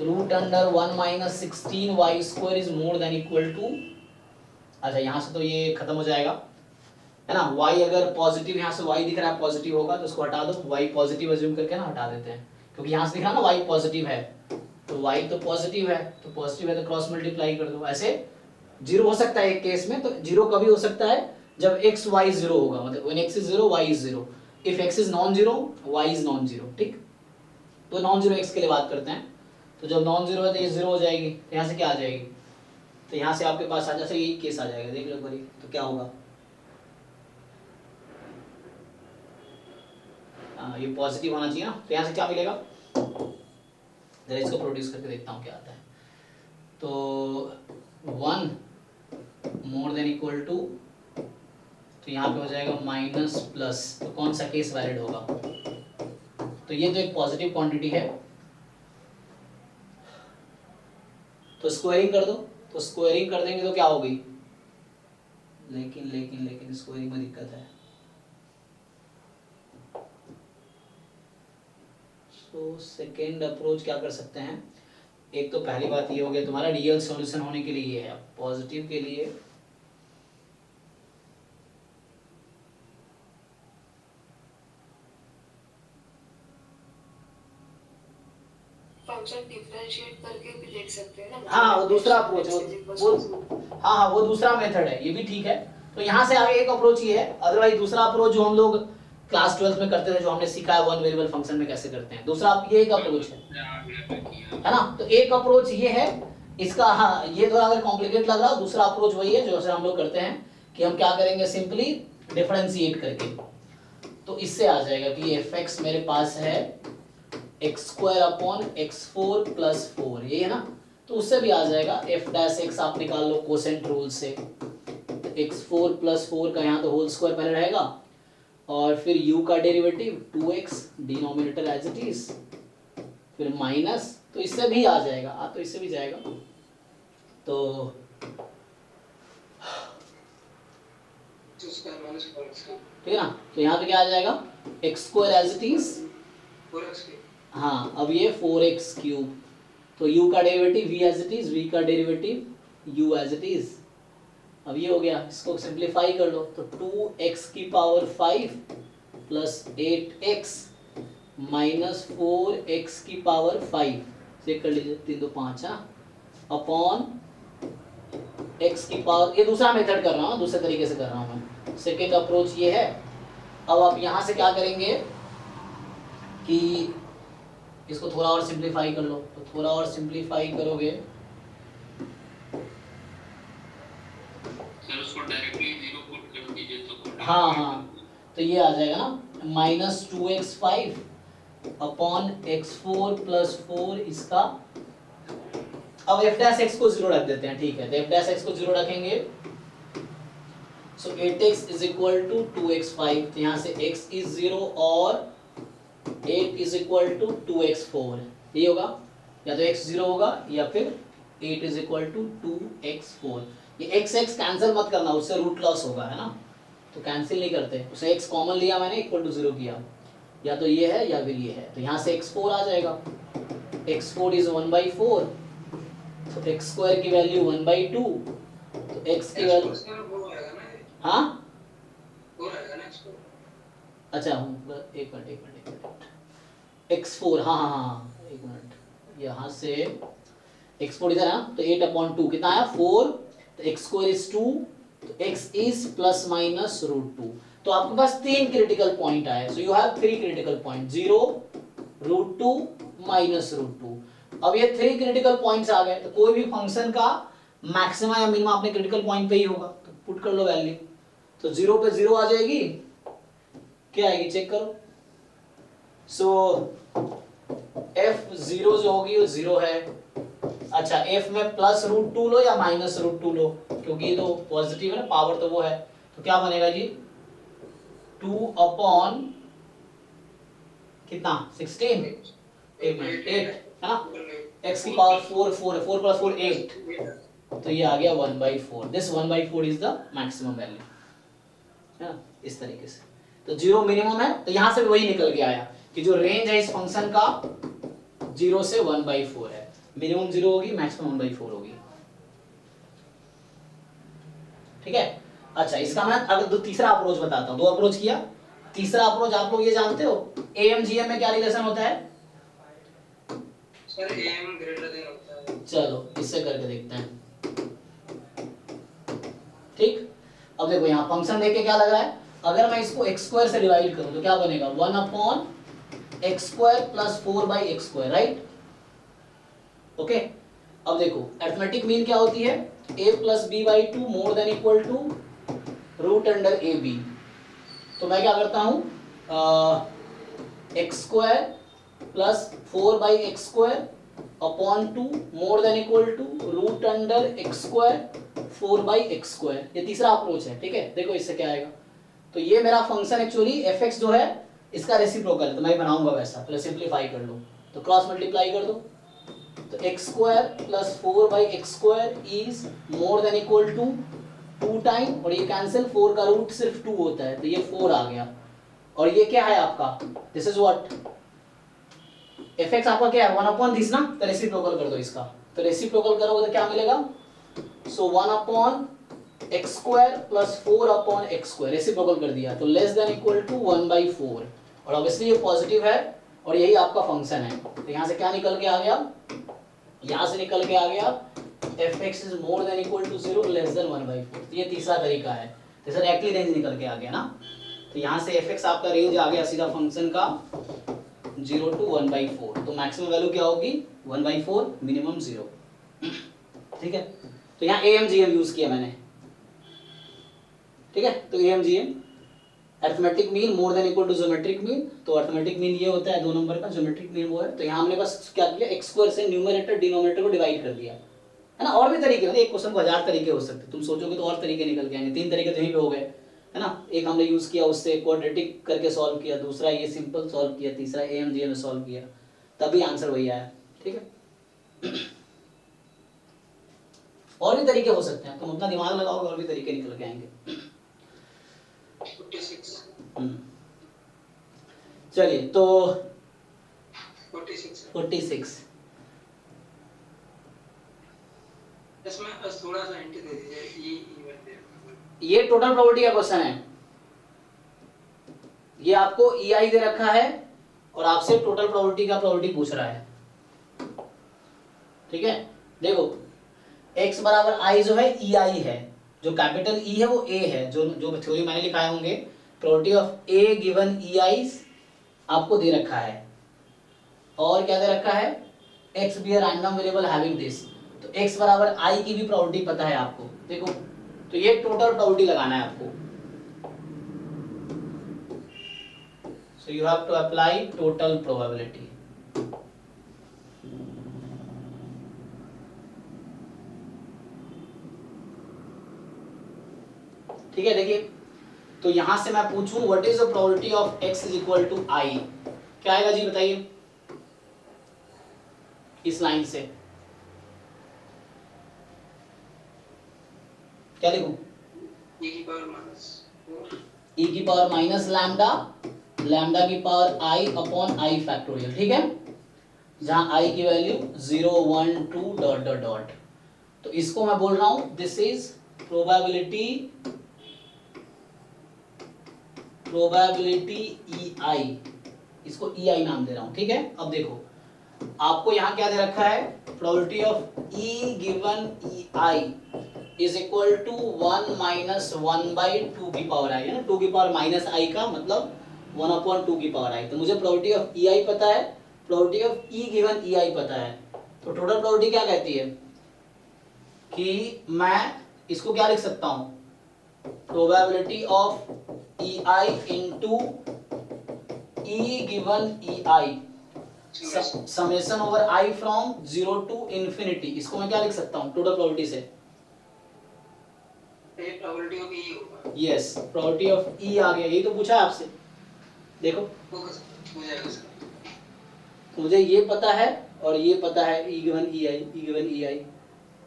root under 1 minus 16y square is more than equal to, अच्छा यहाँ से तो ये खत्म हो जाएगा है ना, y अगर पॉजिटिव यहाँ से y दिख रहा है पॉजिटिव होगा तो उसको हटा दो, y पॉजिटिव अज्यूम करके ना हटा देते हैं, क्योंकि यहाँ से दिख रहा है ना y पॉजिटिव है, तो y तो पॉजिटिव है, तो क्रॉस मल्टीप्लाई कर दो, ऐसे 0 हो सकता है एक केस में, तो 0 कभी हो सकता है जब x y 0 होगा, मतलब when x is 0 y is 0, if x is non zero y is non zero, ठीक, तो नॉन जीरो x के लिए बात करते हैं, तो जब नॉन जीरो है तो ये 0 हो जाएगी, तो यहाँ से क्या आ जाएगी, तो यहाँ से आपके पास आ जैसे यही केस आ जाएगा, देख लो बड़ी, तो क्या होगा, ये पॉजिटिव होना चाहिए ना, तो यहाँ से क्या मिलेगा, जरा इसको प्रोड्यूस करके देखता हूँ क्या आता है, तो 1 मोर देन इक्वल टू, तो यहाँ पे हो जाएगा माइनस प्लस, तो कौन सा केस वैलिड होगा, तो ये तो एक पॉजिटिव क्वांटिटी है, तो स्क्वायरिंग कर दो, तो स्क्वायरिंग कर देंगे तो क्या होगी, लेकिन स्क्वायरिंग में दिक्कत है, तो सेकेंड अप्रोच क्या कर सकते हैं, एक तो पहली बात ये हो गया तुम्हारा रियल सॉल्यूशन होने के लिए ये है, पॉजिटिव के लिए फंक्शन डिफरेंशिएट करके भी देख सकते हैं ना, हाँ वो दूसरा अप्रोच, वो दूसरा मेथड है, ये भी ठीक है, तो यहाँ से आगे एक अप्रोच ये है, अदरवाइज दूसरा अप्रोच जो हम लोग क्लास 12 में करते थे, जो हमने सीखा है वन वेरिएबल फंक्शन में कैसे करते हैं। दूसरा ये एक अप्रोच है ना। तो एक अप्रोच ये है इसका, हाँ ये थोड़ा अगर कॉम्प्लिकेट लग रहा हो, दूसरा अप्रोच वही है जो हम लोग करते हैं कि हम क्या करेंगे, सिंपली डिफरेंशिएट करके। तो इससे आ जाएगा कि fx मेरे पास है x² अपॉन x4 प्लस 4, ये है ना। तो उससे भी आ जाएगा f डैश x आप निकाल लो कोसेंट रूल से, तो x4 प्लस 4 का यहाँ तो होल स्क्वायर पहले रहेगा, और फिर u का derivative 2x denominator as it is, फिर माइनस, तो इससे भी आ जाएगा, तो इससे भी जाएगा। तो ठीक है ना। तो यहाँ पे क्या आ जाएगा, x² एज इट इज, हाँ अब ये 4x क्यूब, तो u का derivative v as it is, v का derivative u as it is. अब ये हो गया, इसको सिंप्लीफाई कर लो, तो 2x की power 5 plus 8x minus 4x की पावर 5, चेक कर लीजिए 3 2 5, अपॉन x की पावर, ये दूसरा मेथड कर रहा हूँ, दूसरे तरीके से कर रहा हूँ मैं। सेकेंड अप्रोच ये है। अब आप यहाँ से क्या करेंगे कि इसको थोड़ा और सिंप्लीफाई कर लो, तो थोड़ा और सिंप्लीफाई करोगे सर उसको डायरेक्टली 0 पुट कर दीजिए तो हाँ हाँ, तो ये आ जाएगा ना minus 2x5 upon x4 plus 4 इसका। अब f डैश x को 0 रख देते हैं, ठीक है, तो f डैश x को 0 रखेंगे, सो 8x is equal to 2x5, तो यहाँ से x इज 0 और 8 इज इक्वल टू 2x4, ये होगा, या तो x 0 होगा या फिर 8 इज इक्वल टू 2x4। ये x कैंसिल मत करना, उससे रूट लॉस होगा, है ना, तो कैंसिल नहीं करते, उसे x कॉमन लिया मैंने, इक्वल टू 0 किया, या तो ये है या फिर ये है, तो यहाँ से x4 आ जाएगा, x4 इज 1/4, तो x² की वैल्यू 1/2, तो x की वैल्यू, हाँ अच्छा एक मिनट x4, हाँ एक मिनट, यहाँ से x4 इधर है, तो 8/2 कितना आया 4, तो x² इज 2, तो x इज प्लस माइनस √2। तो आपके पास 3 क्रिटिकल पॉइंट आए, so you have 3 critical point, 0 √2 minus √2। अब ये 3 क्रिटिकल पॉइंट्स आ गए, तो कोई भी फंक्शन का मैक्सिमा या मिनिमा अपने क्रिटिकल पॉइंट पे ही होगा, तो पुट कर लो वैल्यू, तो 0 पे 0 आ जाएगी, क्या आएगी चेक करो, सो f0 जो होगी वो 0 है। अच्छा f में प्लस √2 लो या माइनस √2 लो, क्योंकि ये तो पॉजिटिव है ना, पावर तो वो है, तो क्या बनेगा जी 2 अपॉन कितना 16, 8 है ना, x की पावर 4 है, 4 प्लस 4 8, तो ये आ गया 1/4, this 1/4 is the maximum value, है ना, इस तरीके से। तो 0 मिनिमम है, तो यहां से भी वही निकल के आया कि जो रेंज है इस फंक्शन का 0 से 1/4 है, मिनिमम 0 होगी, मैक्सिमम 1/4 होगी, ठीक है। अच्छा इसका मैं अगर तीसरा अप्रोच बताता हूँ, 2 अप्रोच किया, तीसरा अप्रोच आप लोग ये जानते हो AMGM में क्या रिलेशन होता है सर, AM ग्रेटर देन होता है। चलो इससे करके देखते हैं, ठीक। अब देखो यहाँ फंक्शन देख के क्या लग रहा है, अगर मैं इसको x² से डिवाइड करूं तो क्या बनेगा 1/x² plus 4/x², right, okay. अब देखो अरिथमेटिक मीन क्या होती है, a plus b/2 more than equal to root under ab। तो मैं क्या करता हूँ x² plus 4/x² upon 2 more than equal to root under x² 4/x², ये तीसरा अप्रोच है, ठीक है। देखो इससे क्या आएगा, तो ये मेरा फंक्शन एक्चुअली fx जो है इसका रेसिप्रोकल है, तो मैं बनाऊंगा वैसा, पहले सिंप्लीफाई कर लो, तो क्रॉस मल्टीप्लाई कर दो, तो x² plus 4/x² is more than equal to 2 time, और ये कैंसिल, 4 का रूट सिर्फ 2 होता है, तो ये 4 आ गया, और ये क्या है आपका, दिस इज व्हाट fx आपका क्या है 1/this ना, तो रेसिप्रोकल कर दो इसका, तो रेसिप्रोकल करोगे तो क्या मिलेगा, सो 1/x² प्लस 4/x², रेसिप्रोकल कर दिया, तो लेस देन इक्वल टू 1/4, और ऑब्वियसली ये पॉजिटिव है और यही आपका फंक्शन है, तो यहाँ से क्या निकल के आ गया, यहाँ से निकल के आ गया fx is more than equal to 0 less than 1/4, तो ये तीसरा तरीका है, तो डायरेक्टली रेंज निकल के आ गया ना, तो यहाँ से एफ एक्स आपका रेंज आ गया सीधा फंक्शन का 0 to 1/4। तो मैक्सिमम वैल्यू क्या होगी 1/4, मिनिमम 0। ठीक है, तो यहाँ AMGM यूज किया मैंने। ठीक है, तो AMGM arithmetic mean more than equal to geometric mean. तो अरिथमेटिक मीन ये होता है 2 नंबर का, ज्योमेट्रिक मीन वो है। तो यहाँ हमने बस क्या किया, x स्क्वायर से न्यूमरेटर डिनोमिनेटर को डिवाइड कर दिया, है ना। और भी तरीके हैं, एक क्वेश्चन को 1000 तरीके हो सकते हैं, तुम सोचोगे तो और तरीके निकल के आएंगे। 3 तरीके तो यहीं पे हो गए, है ना। एक हमने यूज किया, उससे क्वाड्रेटिक करके सॉल्व किया, दूसरा ये सिंपल सॉल्व किया, तीसरा AMGM में सॉल्व किया, तभी आंसर वही आया। ठीक है, और भी तरीके हो सकते हैं, तुम अपना दिमाग लगाओगे और भी तरीके निकल के आएंगे। 46 चलिए, तो 46 इसमें बस थोड़ा सा हिंट दे दीजिए, ये इवन दे। ये टोटल प्रॉपर्टी का क्वेश्चन है। ये आपको EI दे रखा है और आपसे टोटल प्रॉपर्टी का प्रॉपर्टी पूछ रहा है। ठीक है, देखो x बराबर I जो है EI है, जो कैपिटल E है वो A है, जो थ्योरी मैंने लिखाए होंगे। Property of A given EI आपको दे रखा है, और क्या दे रखा है, x be a random variable having this. तो x बराबर I की भी प्रॉपर्टी पता है आपको। देखो, तो ये टोटल प्रॉपर्टी लगाना है आपको। So you have to apply total probability. ठीक है, देखिए, तो यहां से मैं पूछूं what is the probability of x is equal to I, क्या आएगा जी बताइए इस लाइन से। क्या लिखूं, e की पावर माइनस e की पावर माइनस लैम्डा, लैम्डा की power I upon I factorial. ठीक है, जहां I की वैल्यू 0 1 2 डॉट डॉट डॉट। तो इसको मैं बोल रहा हूं दिस इज प्रोबेबिलिटी EI, इसको EI नाम दे रहा हूं। ठीक है, अब देखो आपको यहां क्या दे रखा है, probability of E given EI is equal to 1 minus 1/2 की पावर I, है ना। 2 की पावर माइनस I का मतलब 1/2 की पावर I। तो मुझे प्रोबेबिलिटी ऑफ EI पता है, probability of E given EI पता है। तो टोटल प्रोबेबिलिटी क्या कहती है कि मैं इसको क्या लिख सकता हूं, probability of EI into E given EI summation over I from 0 to infinity. इसको मैं क्या लिख सकता हूं टोटल प्रोबेबिलिटी से, ये प्रोबेबिलिटी ऑफ e होगा। यस, प्रोबेबिलिटी ऑफ E आ गया, यही तो पूछा है आपसे। देखो वो हो जाएगा सर। मुझे ये पता है और ये पता है, E गिवन EI,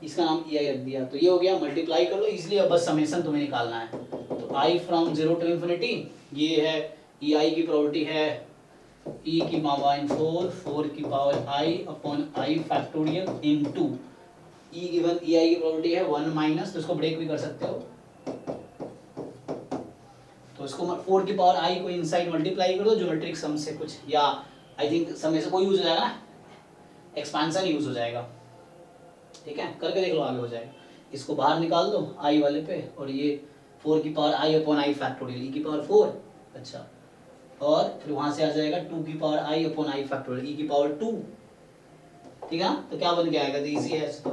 इसका नाम EI रख दिया। तो ये हो गया, मल्टीप्लाई कर लो इजीली। अब बस समेशन तुम्हें निकालना है। तो I फ्रॉम 0 टू इन्फिनिटी, ये है EI की प्रोबेबिलिटी है E की पावर 4 की power I upon I factorial into E given EI की प्रोबेबिलिटी है 1 माइनस, तो इसको ब्रेक भी कर सकते हो। तो इसको 4 की पावर I को इनसाइड मल्टीप्लाई कर दो ज्योमेट्रिक सम से कुछ, या आई थिंक सम से कोई यूज हो जाएगा ना, एक्सपेंशन यूज हो जाएगा। ठीक है, करके देख लो, आगे हो जाएगा। इसको बाहर निकाल दो I वाले पे, और ये 4 की power I upon I factorial, E की पावर 4, अच्छा, और फिर वहां से आ जाएगा 2 की power I upon I factorial, E की पावर 2। ठीक है ना, तो क्या बन के आएगा, तो इजी है। तो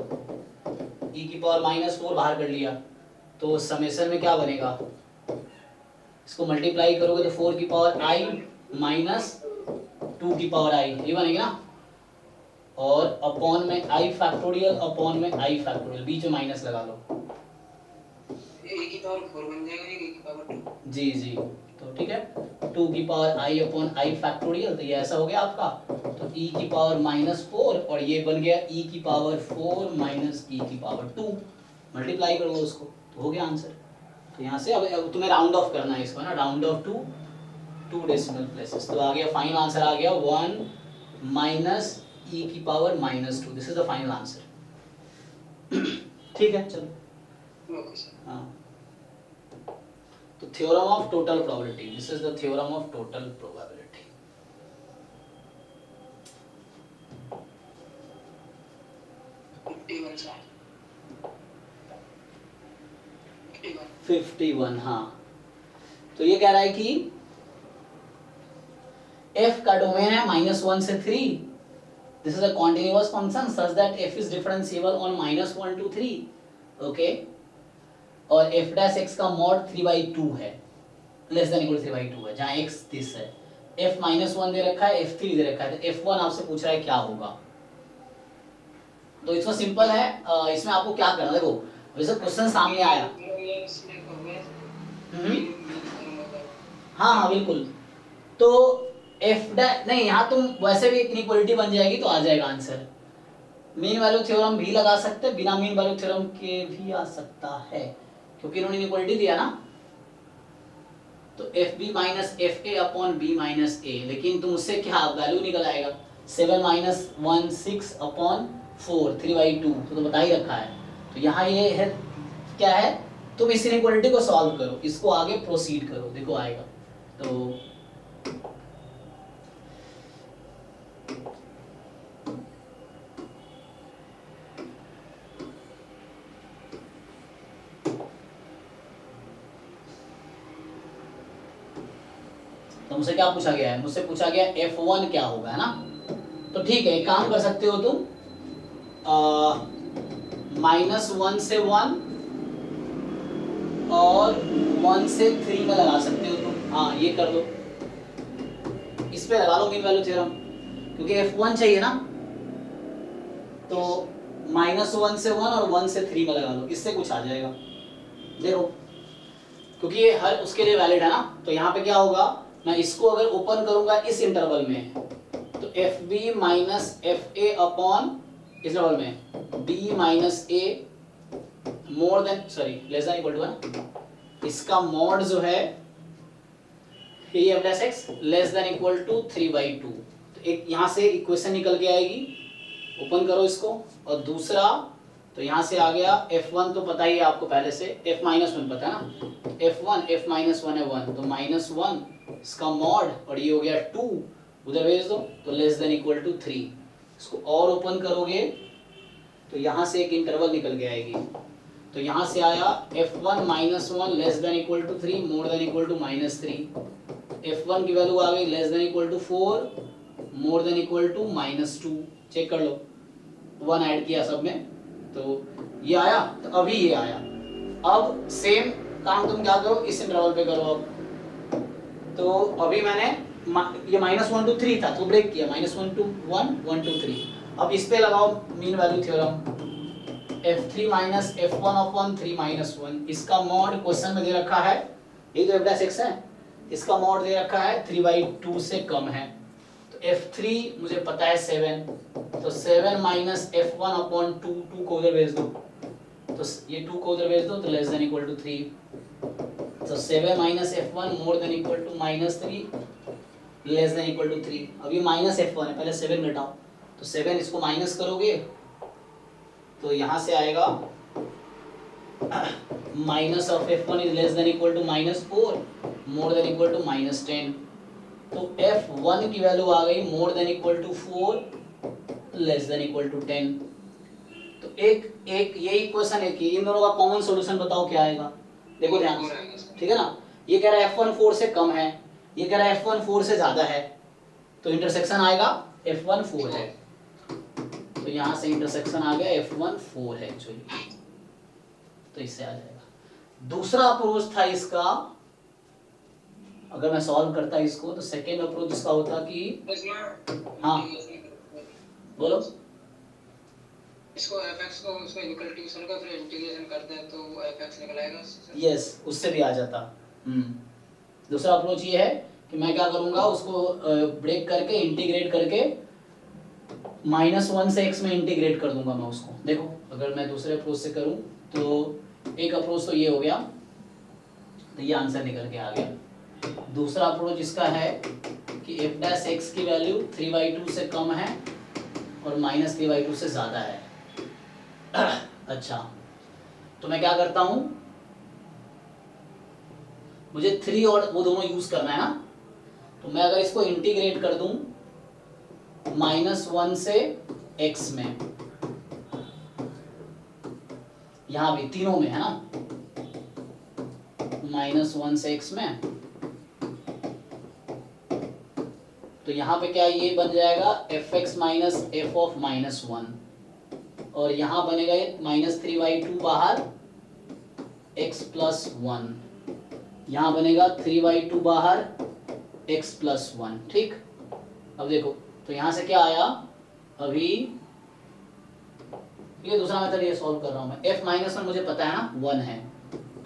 E की पावर -4 बाहर कर लिया, तो समेशन में क्या बनेगा, इसको मल्टीप्लाई करोगे तो 4 की पावर I माइनस 2 की पावर I, ये बनेगा ना, और अपॉन में I फैक्टोरियल, अपॉन में I फैक्टोरियल, बीच में माइनस लगा लो। a की पावर 4 बन जाएगा, a की पावर 2। जी जी, तो ठीक है, 2 की power I upon I factorial, तो ये ऐसा हो गया आपका। तो E की पावर -4, और ये बन गया E की पावर 4 माइनस E की पावर 2, मल्टीप्लाई कर लो उसको, तो हो गया आंसर। तो यहाँ से अब तुम्हें राउंड ऑफ करना है इसको, ना, round off to 2 decimal places. तो आ गया, फाइनल आंसर आ गया 1 माइनस E की power -2, this is the final answer. ठीक है, चलो। Okay sir. हाँ, तो theorem of total probability, this is the theorem of total probability. Sir 51, हाँ, तो ये कह रहा है कि f का डोमेन है -1 से 3. This is a continuous function such that f is differentiable on -1 to 3. Okay, और f dash x का मॉड 3/2 है, लेस देन इक्वल 3/2 है, जहाँ x दिस है. f -1 दे रखा है, f3 दे रखा है, तो f1 आपसे पूछ रहा है क्या होगा. तो इसमें सिंपल है, इसमें आपको क्या करना, देखो वैसे क्वेश्चन सामने आया. हाँ बिल्कुल. तो f डैश नहीं, यहाँ तुम वैसे भी इनइक्वालिटी बन जाएगी तो आ जाएगा आंसर. मीन वैल्यू थ्योरम भी लगा सकते हैं, बिना मीन वैल्यू थ्योरम के भी आ सकता है, क्योंकि इन्होंने इनइक्वालिटी दिया ना. तो fb minus fa upon b minus a, लेकिन तुम उससे क्या वैल्यू निकल आएगा 7 माइनस 1 6 अपॉन 4 3/2, तो बता ही रखा है. तो यहाँ ये है क्या है, तुम इस इनइक्वालिटी को सॉल्व करो, इसको आगे प्रोसीड करो, देखो आएगा. तो मुझसे क्या पूछा गया है, मुझसे पूछा गया f1 क्या होगा, है ना. तो ठीक है, एक काम कर सकते हो तुम, -1 से 1 और 1 से 3 में लगा सकते हो तुम. हाँ ये कर दो, इस पे लगा लो मीन वैल्यू थ्योरम, क्योंकि f1 चाहिए ना. तो -1 से 1 और 1 से 3 में लगा लो, इससे कुछ आ जाएगा. देखो क्योंकि ये हर उसके लिए वैलिड है ना. तो यहाँ पे क्या होगा, मैं इसको अगर ओपन करूंगा इस इंटरवल में, तो fb माइनस fa अपॉन इस इंटरवल में b minus a more than less than equal to है ना, इसका मॉड जो है f dash x less than equal to 3/2. तो एक यहाँ से इक्वेशन निकल के आएगी, ओपन करो इसको. और दूसरा तो यहाँ से आ गया f1, तो पता ही है आपको पहले से, f-1 पता है ना. f1 f-1 है 1, तो -1 इसका मॉड, और ये हो गया 2, उधर भेज दो, तो लेस देन इक्वल टू 3. इसको और ओपन करोगे तो यहाँ से एक इंटरवल निकल के आएगी. तो यहाँ से आया f1 -1 less than equal to 3 more than equal to -3. f1 की वैल्यू आ गई less than equal to 4 more than equal to -2. Check कर लो, 1 ऐड किया सब में, तो ये आया. तो अभी ये आया. अब सेम काम तुम क्या करो, इस इंटरवल पे करो. अब तो अभी मैंने ये -1 to 3 था, तो ब्रेक किया, -1 to 1 1 to 3. अब इस पे लगाओ mean value theorem, f3 minus f1 upon 3 minus 1. इसका मॉड क्वेश्चन में दे रखा है, ये जो f डैश x है, इसका मॉड दे रखा है 3/2 से कम है. तो f3 मुझे पता है 7, तो 7 माइनस f1 अपॉन 2, 2 को उधर भेज दो, तो ये 2 को उधर भेज दो, तो लेस देन इक्वल टू 3. तो 7 minus f1 more than equal to -3 less than equal to 3. अब ये माइनस f1 है, पहले 7 घटाओ, तो 7 इसको माइनस करोगे तो यहाँ से आएगा minus of f1 is less than equal to -4 more than equal to -10. तो f1 की वैल्यू आ गई more than equal to 4 less than equal to 10. तो एक ये इक्वेशन है कि इन दोनों का कॉमन सॉल्यूशन बताओ क्या आएगा. देखो ध्यान से, ठीक है ना. ये कह रहा है f1 4 से कम है, ये कह रहा है f1 4 से ज्यादा है, तो इंटरसेक्शन आएगा f1 4 है. तो यहाँ से इंटरसेक्शन आ गया f1 4 है एक्चुअली, तो इससे आ जाएगा. दूसरा अप्रोच था इसका, अगर मैं सॉल्व करता इसको, तो सेकेंड अप्रोच इसका होता कि, हाँ बोलो, इसको fx को उसमें इक्वलिटी का फिर इंटीग्रेशन करते हैं तो fx निकल आएगा. यस, उससे भी आ जाता. दूसरा अप्रोच ये है कि मैं क्या करूंगा, उसको ब्रेक करके इंटीग्रेट करके -1 से x में इंटीग्रेट कर दूंगा मैं उसको. देखो अगर मैं दूसरे अप्रोच से करूं तो एक अप्रोच तो ये हो गया, तो ये आंसर निकल के आ गया. दूसरा अप्रोच इसका है कि f डैश x की वैल्यू 3/2 से कम है और -3/2 से ज़्यादा है. अच्छा, तो मैं क्या करता हूं, मुझे 3 और वो दोनों यूज करना है ना. तो मैं अगर इसको इंटीग्रेट कर दूं -1 से x में, यहां भी तीनों में है ना, -1 से x में तो यहाँ पे क्या ये बन जाएगा F x minus F of minus one, और यहाँ बनेगा ये माइनस 3/2 बाहर x प्लस वन, यहाँ बनेगा 3/2 बाहर x प्लस वन। ठीक, अब देखो तो यहाँ से क्या आया, अभी ये दूसरा मेथड ये सॉल्व कर रहा हूँ मैं, f माइनस वन मुझे पता है ना 1 है,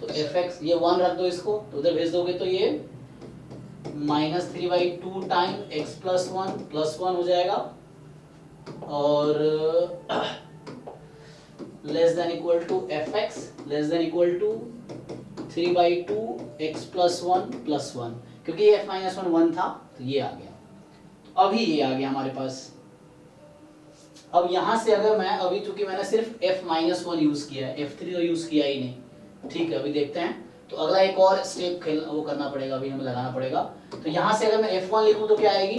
तो एफ एक्स ये 1 रख दो, इसको तो उधर भेज दोगे तो ये minus 3/2 time x plus one हो जाएगा, और less than equal to F X less than equal to 3/2 x plus one, क्योंकि ये f माइनस वन था तो ये आ गया, तो अभी ये आ गया हमारे पास। अब यहाँ से अगर मैं अभी, चूंकि मैंने सिर्फ f माइनस वन यूज किया है, f3 तो यूज किया ही नहीं, ठीक है अभी देखते हैं, तो अगला एक और स्टेप वो करना पड़ेगा, अभी हमें लगाना पड़ेगा। तो यहाँ से अगर मैं f1 लिखूं तो क्या आएगी,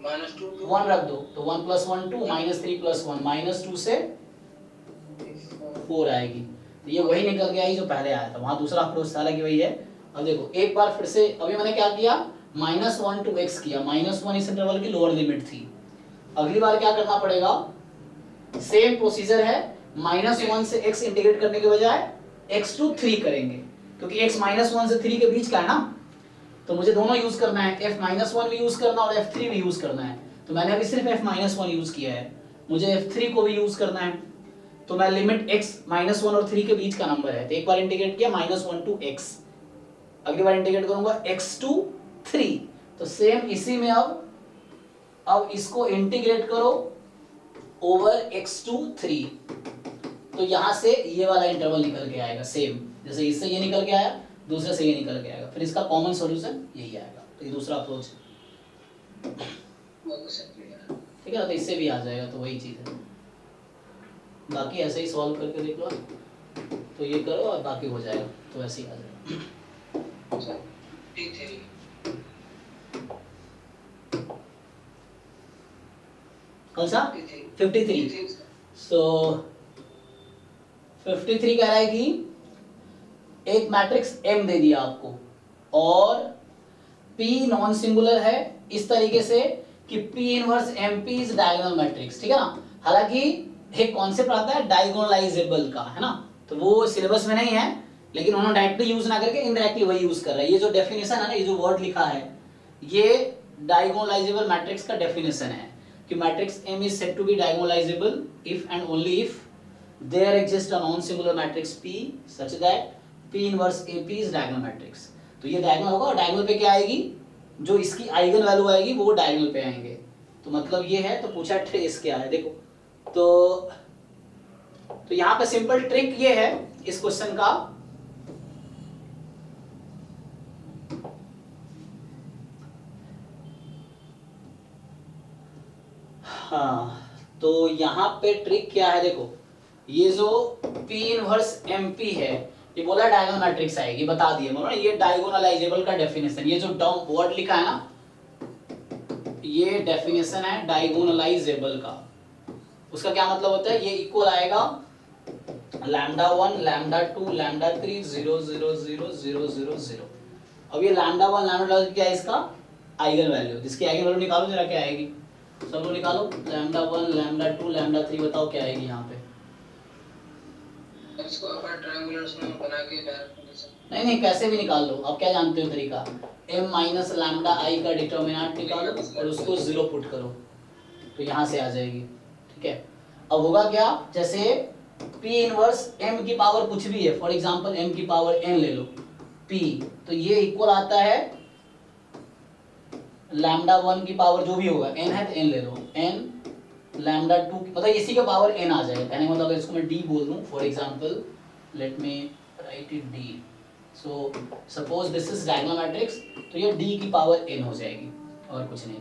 -2 1 रख दो, तो 1 + 1 2 -3 + 1 -2 से 4 आएगी, तो ये वही निकल के आई जो पहले आया था, वहां दूसरा अप्रोच था कि वही है। अब देखो एक बार फिर से, अभी मैंने क्या किया, -1 to x किया, -1 इस इंटरवल की लोअर लिमिट थी, अगली बार क्या करना पड़ेगा, सेम प्रोसीजर है, -1 से x इंटीग्रेट करने के बजाय x to 3 करेंगे, क्योंकि x -1 से 3 के बीच का है ना, तो मुझे दोनों यूज करना है, f -1 भी यूज करना और f3 भी यूज करना है, तो मैंने अभी सिर्फ f -1 यूज किया है, मुझे f3 को भी यूज करना है, तो मैं लिमिट x -1 और 3 के बीच का नंबर है, तो एक बार इंटीग्रेट किया -1 to x, अगली बार इंटीग्रेट करूंगा x to 3, तो सेम इसी में अब इसको इंटीग्रेट करो ओवर x to 3, तो यहां से ये वाला इंटरवल निकल के आएगा, सेम जैसे इससे ये निकल के आया, दूसरे से ये निकल के आएगा, फिर इसका कॉमन सॉल्यूशन यही आएगा, तो ये दूसरा अप्रोच ठीक है ना, तो इससे भी आ जाएगा, तो वही चीज है, बाकी ऐसे ही सॉल्व करके देख लो, तो ये करो और बाकी हो जाएगा, तो ऐसे ही आ जाएगा। कौन सा 53, सो 53 कह रहा है कि एक मैट्रिक्स M दे दिया आपको और P नॉन सिंगुलर है इस तरीके से कि P inverse MP is diagonal matrix, ठीक है ना। हालांकि एक कॉन्सेप्ट आता है डायगोनलाइजेबल का, है ना, तो वो सिलेबस में नहीं है, लेकिन उन्होंने डायरेक्टली यूज ना करके इनडायरेक्टली वही यूज कर रहा है। ये जो डेफिनेशन है ना, ये जो वर्ड लिखा है, ये डायगोनलाइजेबल मैट्रिक्स का डेफिनेशन है कि matrix M is said to be diagonalizable if and only if there exists a non-singular matrix P such that P inverse AP is diagonal matrix। तो ये डायगोनल होगा और डायगोनल पे क्या आएगी, जो इसकी आइगन वैल्यू आएगी वो डायगोनल पे आएंगे, तो मतलब ये है। तो पूछा ट्रेस क्या है, देखो तो यहाँ पे सिंपल ट्रिक ये है इस क्वेश्चन का, हाँ, तो यहाँ पे ट्रिक क्या है, देखो ये जो P इनवर्स MP है, ये बोला डायगोनल मैट्रिक्स आएगी, बता दिए मतलब ये डायगोनलाइजेबल का डेफिनेशन, ये जो टर्म वर्ड लिखा है ना, ये डेफिनेशन है डायगोनलाइजेबल का। उसका क्या मतलब होता है, ये इक्वल आएगा λ1 λ2 λ3 0 0 0 0 0 0। अब ये λ1 λ2 क्या है, इसका आइगन वैल्यू, जिसकी आइगन वैल्यू निकालो जरा, क्या आएगी, सब लोग निकालो, λ1 λ2 λ3 बताओ क्या आएगी यहाँ पे। इसको अपन ट्रायंगुलर्स में बना के नहीं कैसे भी निकाल लो, आप क्या जानते हो तरीका, m माइनस लैम्डा आई का डिटर्मिनेंट निकालो और उसको 0 पुट करो, तो यहाँ से आ जाएगी, ठीक है। अब होगा क्या, जैसे p इनवर्स m की पावर कुछ भी है, फॉर एग्जांपल m की पावर n ले लो p, तो ये इक्वल आता है λ1 की पावर जो भी होगा, n है तो n ले लो, n λ2 मतलब इसी का पावर n आ जाएगा, कहने मतलब अगर इसको मैं d बोल दूं, for example let me right it d, so suppose this is diagonal matrix, तो ये d की पावर n हो जाएगी और कुछ नहीं।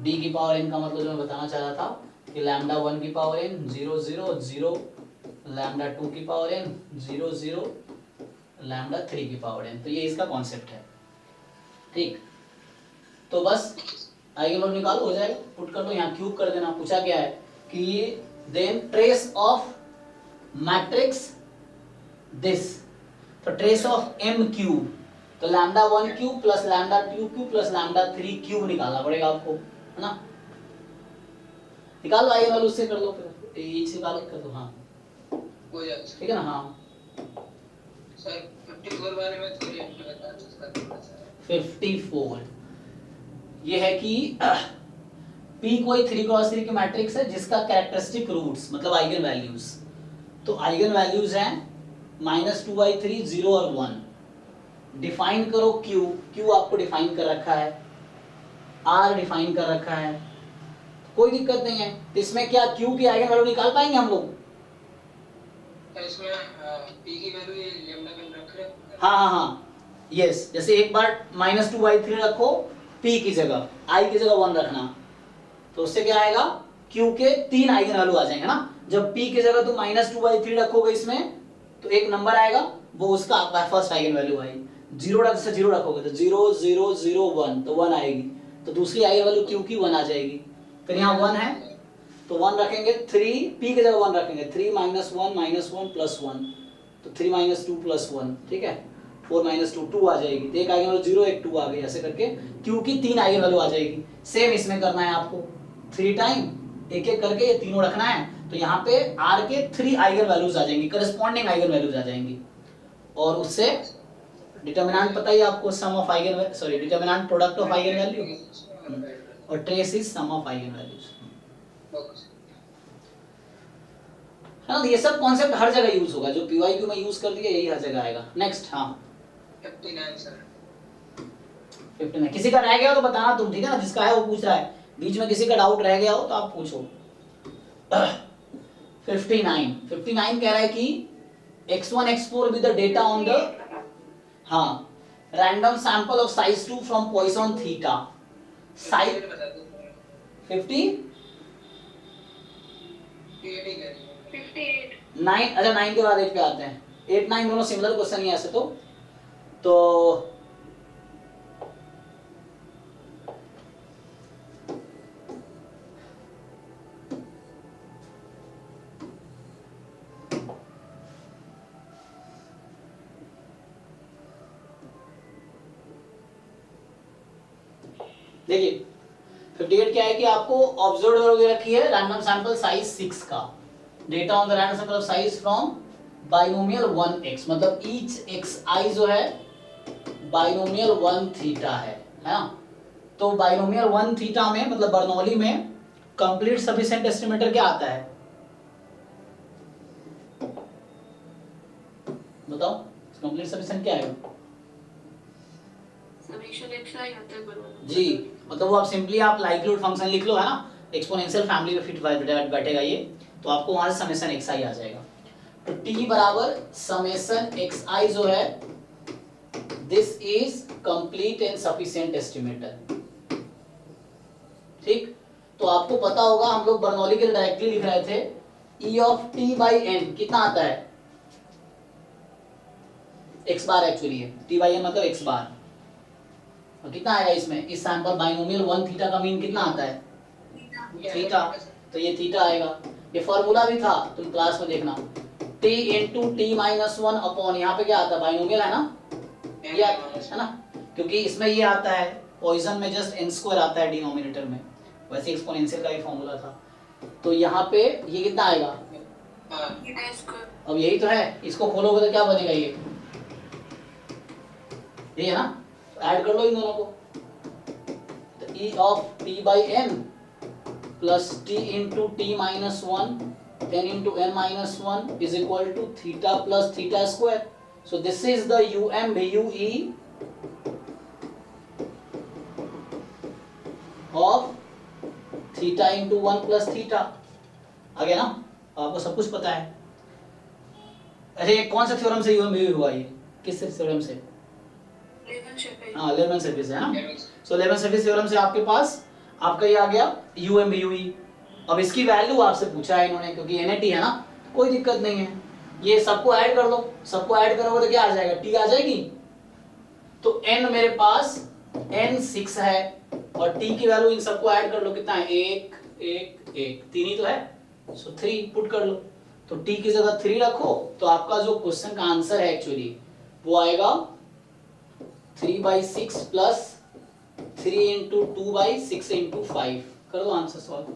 d की पावर n का मतलब जो मैं बताना चाह रहा था कि λ1 की पावर n 0 0 0, λ2 की पावर n 0 0, λ3 की पावर n, तो ये इसका कॉन्सेप्ट है, ठीक। तो बस आइगन वैल्यू निकालो, हो जाएगा, पुट कर दो, यहाँ क्यूब कर देना। पूछा क्या है कि then trace of matrix this, तो ट्रेस ऑफ m क्यूब, तो lambda 1 cube plus lambda 2 cube plus lambda 3 cube निकालना पड़ेगा आपको, है ना। निकाल लो आइए वाले, उससे कर लो, फिर यही से निकाल के कर दो। हाँ हो जाएगा ठीक है ना। हाँ सर 54 बारे में थोड़ी बता दो सर। 54 ये है कि P कोई 3x3 की मैट्रिक्स है जिसका कैरेक्टरिस्टिक रूट्स मतलब आइगन वैल्यूज, तो आइगन वैल्यूज हैं -2/3, 0 और 1। डिफाइन करो Q, Q आपको डिफाइन कर रखा है, R डिफाइन कर रखा है, कोई दिक्कत नहीं है। तो इसमें क्या Q की आइगन वैल्यू निकाल पाएंगे हम लोग? इसमें P की वैल्यू ये लैम्डा में रख रहे हैं। हाँ यस, जैसे एक बार -2/3 रखो P की जगह, I की जगह 1 रखना, तो उससे क्या आएगा Q के 3 आइगन वैल्यू आ जाएंगे ना। जब P की जगह तुम -2/3 रखोगे इसमें तो एक नंबर आएगा, वो उसका फर्स्ट आइगन वैल्यू आएगी। 0 रखोगे तो 0 0 0 1 तो 1 आएगी, तो दूसरी आइगन वैल्यू Q की 1 आ जाएगी। फिर यहाँ 1 है तो 1 रखेंगे, 3 P की जगह 1 रखेंगे, 3 -1 -1 + 1 तो 3 - 2 + 1, ठीक है। 4 - 2 2 आ जाएगी, तो एक आइगन वैल्यू 0 1 2 आ गई, ऐसे करके Q की 3 आइगन वैल्यू आ जाएगी। सेम इसमें करना है आपको, 3 टाइम एक एक करके ये तीनों रखना है, तो यहाँ पे R के 3 आइगन वैल्यूज आ जाएंगी, करस्पॉन्डिंग आइगन वैल्यूज आ जाएंगी, और उससे डिटरमिनेंट पता ही आपको, sum of eigen sorry determinant product of eigen value, और trace is sum of eigen values, है ना। ये सब कॉन्सेप्ट हर जगह यूज होगा, जो PYQ में यूज कर दिया यही हर जगह आएगा। नेक्स्ट हाँ 59 सर। 59 किसी का रह गया हो तो बताना तुम, ठीक है ना, जिसका है वो पूछ रहा है, बीच में किसी का डाउट रह गया हो तो आप पूछो। 59 कह रहा है कि x1 x4 with the data on the हाँ random sample of size 2 from Poisson theta size 50 58 9, अच्छा 9 के बाद 8 पे आते हैं। 8 9 दोनों सिमिलर क्वेश्चन ही है ऐसे तो देखिए 58 क्या है कि आपको ऑब्जर्व्ड वैल्यू दे रखी है रैंडम सैंपल साइज 6 का, data on the random sample of size from binomial 1x, मतलब ईच xi जो है बाइनोमियल 1 थीटा है ना। तो बाइनोमियल 1 थीटा में मतलब बर्नौली में कंप्लीट सफिशिएंट एस्टिमेटर क्या आता है बताओ, कंप्लीट सफिशिएंट क्या है? समेशन xi होता है बराबर जी, मतलब वो आप सिंपली आप लाइक्लीहुड फंक्शन लिख लो, है ना, एक्सपोनेंशियल फैमिली में फिट बैठेगा ये, तो आपको वहां से समेशन xi आ जाएगा। तो t बराबर समेशन xi जो है this is complete and sufficient estimator, ठीक। तो आपको पता होगा हम लोग बर्नौली के लिए डायरेक्टली लिख रहे थे e ऑफ t/n कितना आता है, x बार एक्चुअली है, t/n मतलब x बार, और कितना आएगा इसमें, इस सैंपल बाइनोमियल 1 थीटा का मीन कितना आता है थीटा, तो ये थीटा आएगा। ये फार्मूला भी था तुम क्लास में देखना, t * t-1 अपॉन यहाँ पे क्या आता है बाइनोमियल है ना, ये है ना, क्योंकि इसमें ये आता है पॉइसन में जस्ट n² आता है डिनोमिनेटर में, वैसे एक्सपोनेंशियल का ही फार्मूला था, तो यहाँ पे ये कितना आएगा, अब यही तो है, इसको खोलोगे तो क्या बनेगा ये है ना, ऐड कर लो इन दोनों को, तो e of t/n plus t into t-1 10 into n-1 is equal to theta plus theta square. So this is the UMVUE of theta into 1 plus theta. आ गया ना, आपको सब कुछ पता है। अरे कौन सा थ्योरम से UMVUE हुआ ये, किस थ्योरम से? हाँ लेमन सर्फेस है ना, सो लेमन सर्फेस थ्योरम से आपके पास आपका ये आ गया UMVUE। अब इसकी वैल्यू आपसे पूछा है इन्होंने, क्योंकि NAT है ना, कोई दिक्कत नहीं है, ये सबको ऐड कर दो, सबको ऐड करोगे तो क्या आ जाएगा, t आ जाएगी, तो n मेरे पास n 6 है और t की वैल्यू इन सबको ऐड कर लो, कितना है 1 1 1 3 ही तो है, सो 3 पुट कर लो, तो t की जगह 3 रखो, तो आपका जो क्वेश्चन का आंसर है एक्चुअली वो आएगा 3/6 प्लस 3 इंटू 2/6 इंटू 5 कर दो आंसर सॉल्व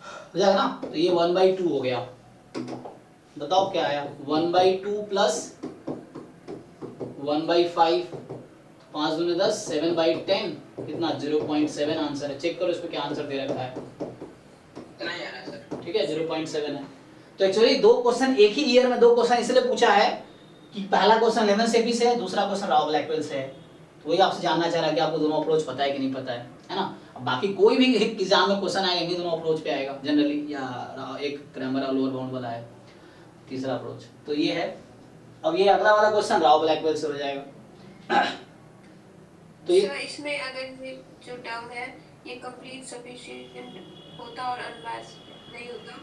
हो जाएगा ना। तो ये 1/2 हो गया। बताओ क्या आया 1/2 प्लस 1/5 5 दूनी 10 7/10 कितना 0.7 आंसर है। चेक करो इसमें क्या आंसर दे रखा है। इतना ही आ रहा है सर। ठीक है 0.7 है। तो एक्चुअली दो क्वेश्चन एक ही ईयर में दो क्वेश्चन इसलिए पूछा है कि पहला क्वेश्चन लेमन सेफी से है, दूसरा क्वेश्चन राव ब्लैकवेल से है। तो वही आपसे जानना चाह रहा है कि आपको दोनों अप्रोच पता है कि नहीं पता है ना। अब बाकी कोई भी एग्जाम में क्वेश्चन आएगा दोनों अप्रोच पे आएगा जनरली, या एक क्रैमर और लोअर बाउंड वाला है तीसरा अप्रोच। तो ये है। अब ये अगला वाला क्वेश्चन राव ब्लैकवेल से हो जाएगा। तो ये सर इसमें अगर ये जो टर्म है ये कंप्लीट सफिशिएंट होता और अनबायस्ड नहीं होता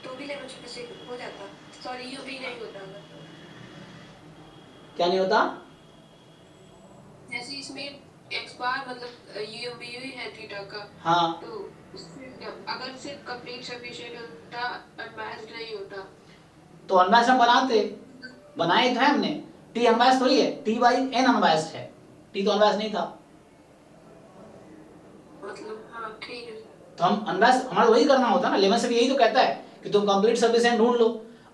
तो भी लेमन सफिशिएंट हो जाता। सॉरी यू भी नहीं होता अगर। क्या नहीं होता जैसे इसमें x बार मतलब यू है थीटा का। हाँ तो अगर सिर्फ कंप्लीट सफिशिएंट होता अनबायस्ड नहीं होता तो अनबायस्ड हम बनाए तो है हमने। टी अनबायस्ड थोड़ी है, t/n अनबायस्ड है, टी तो अनबायस्ड नहीं था। मतलब हाँ ठीक है। तो हम अनबायस्ड हमारा वही करना होता ना। लेमन से भी यही तो कहता है कि तुम कंप्लीट सफिशिएंट ढूंढ लो,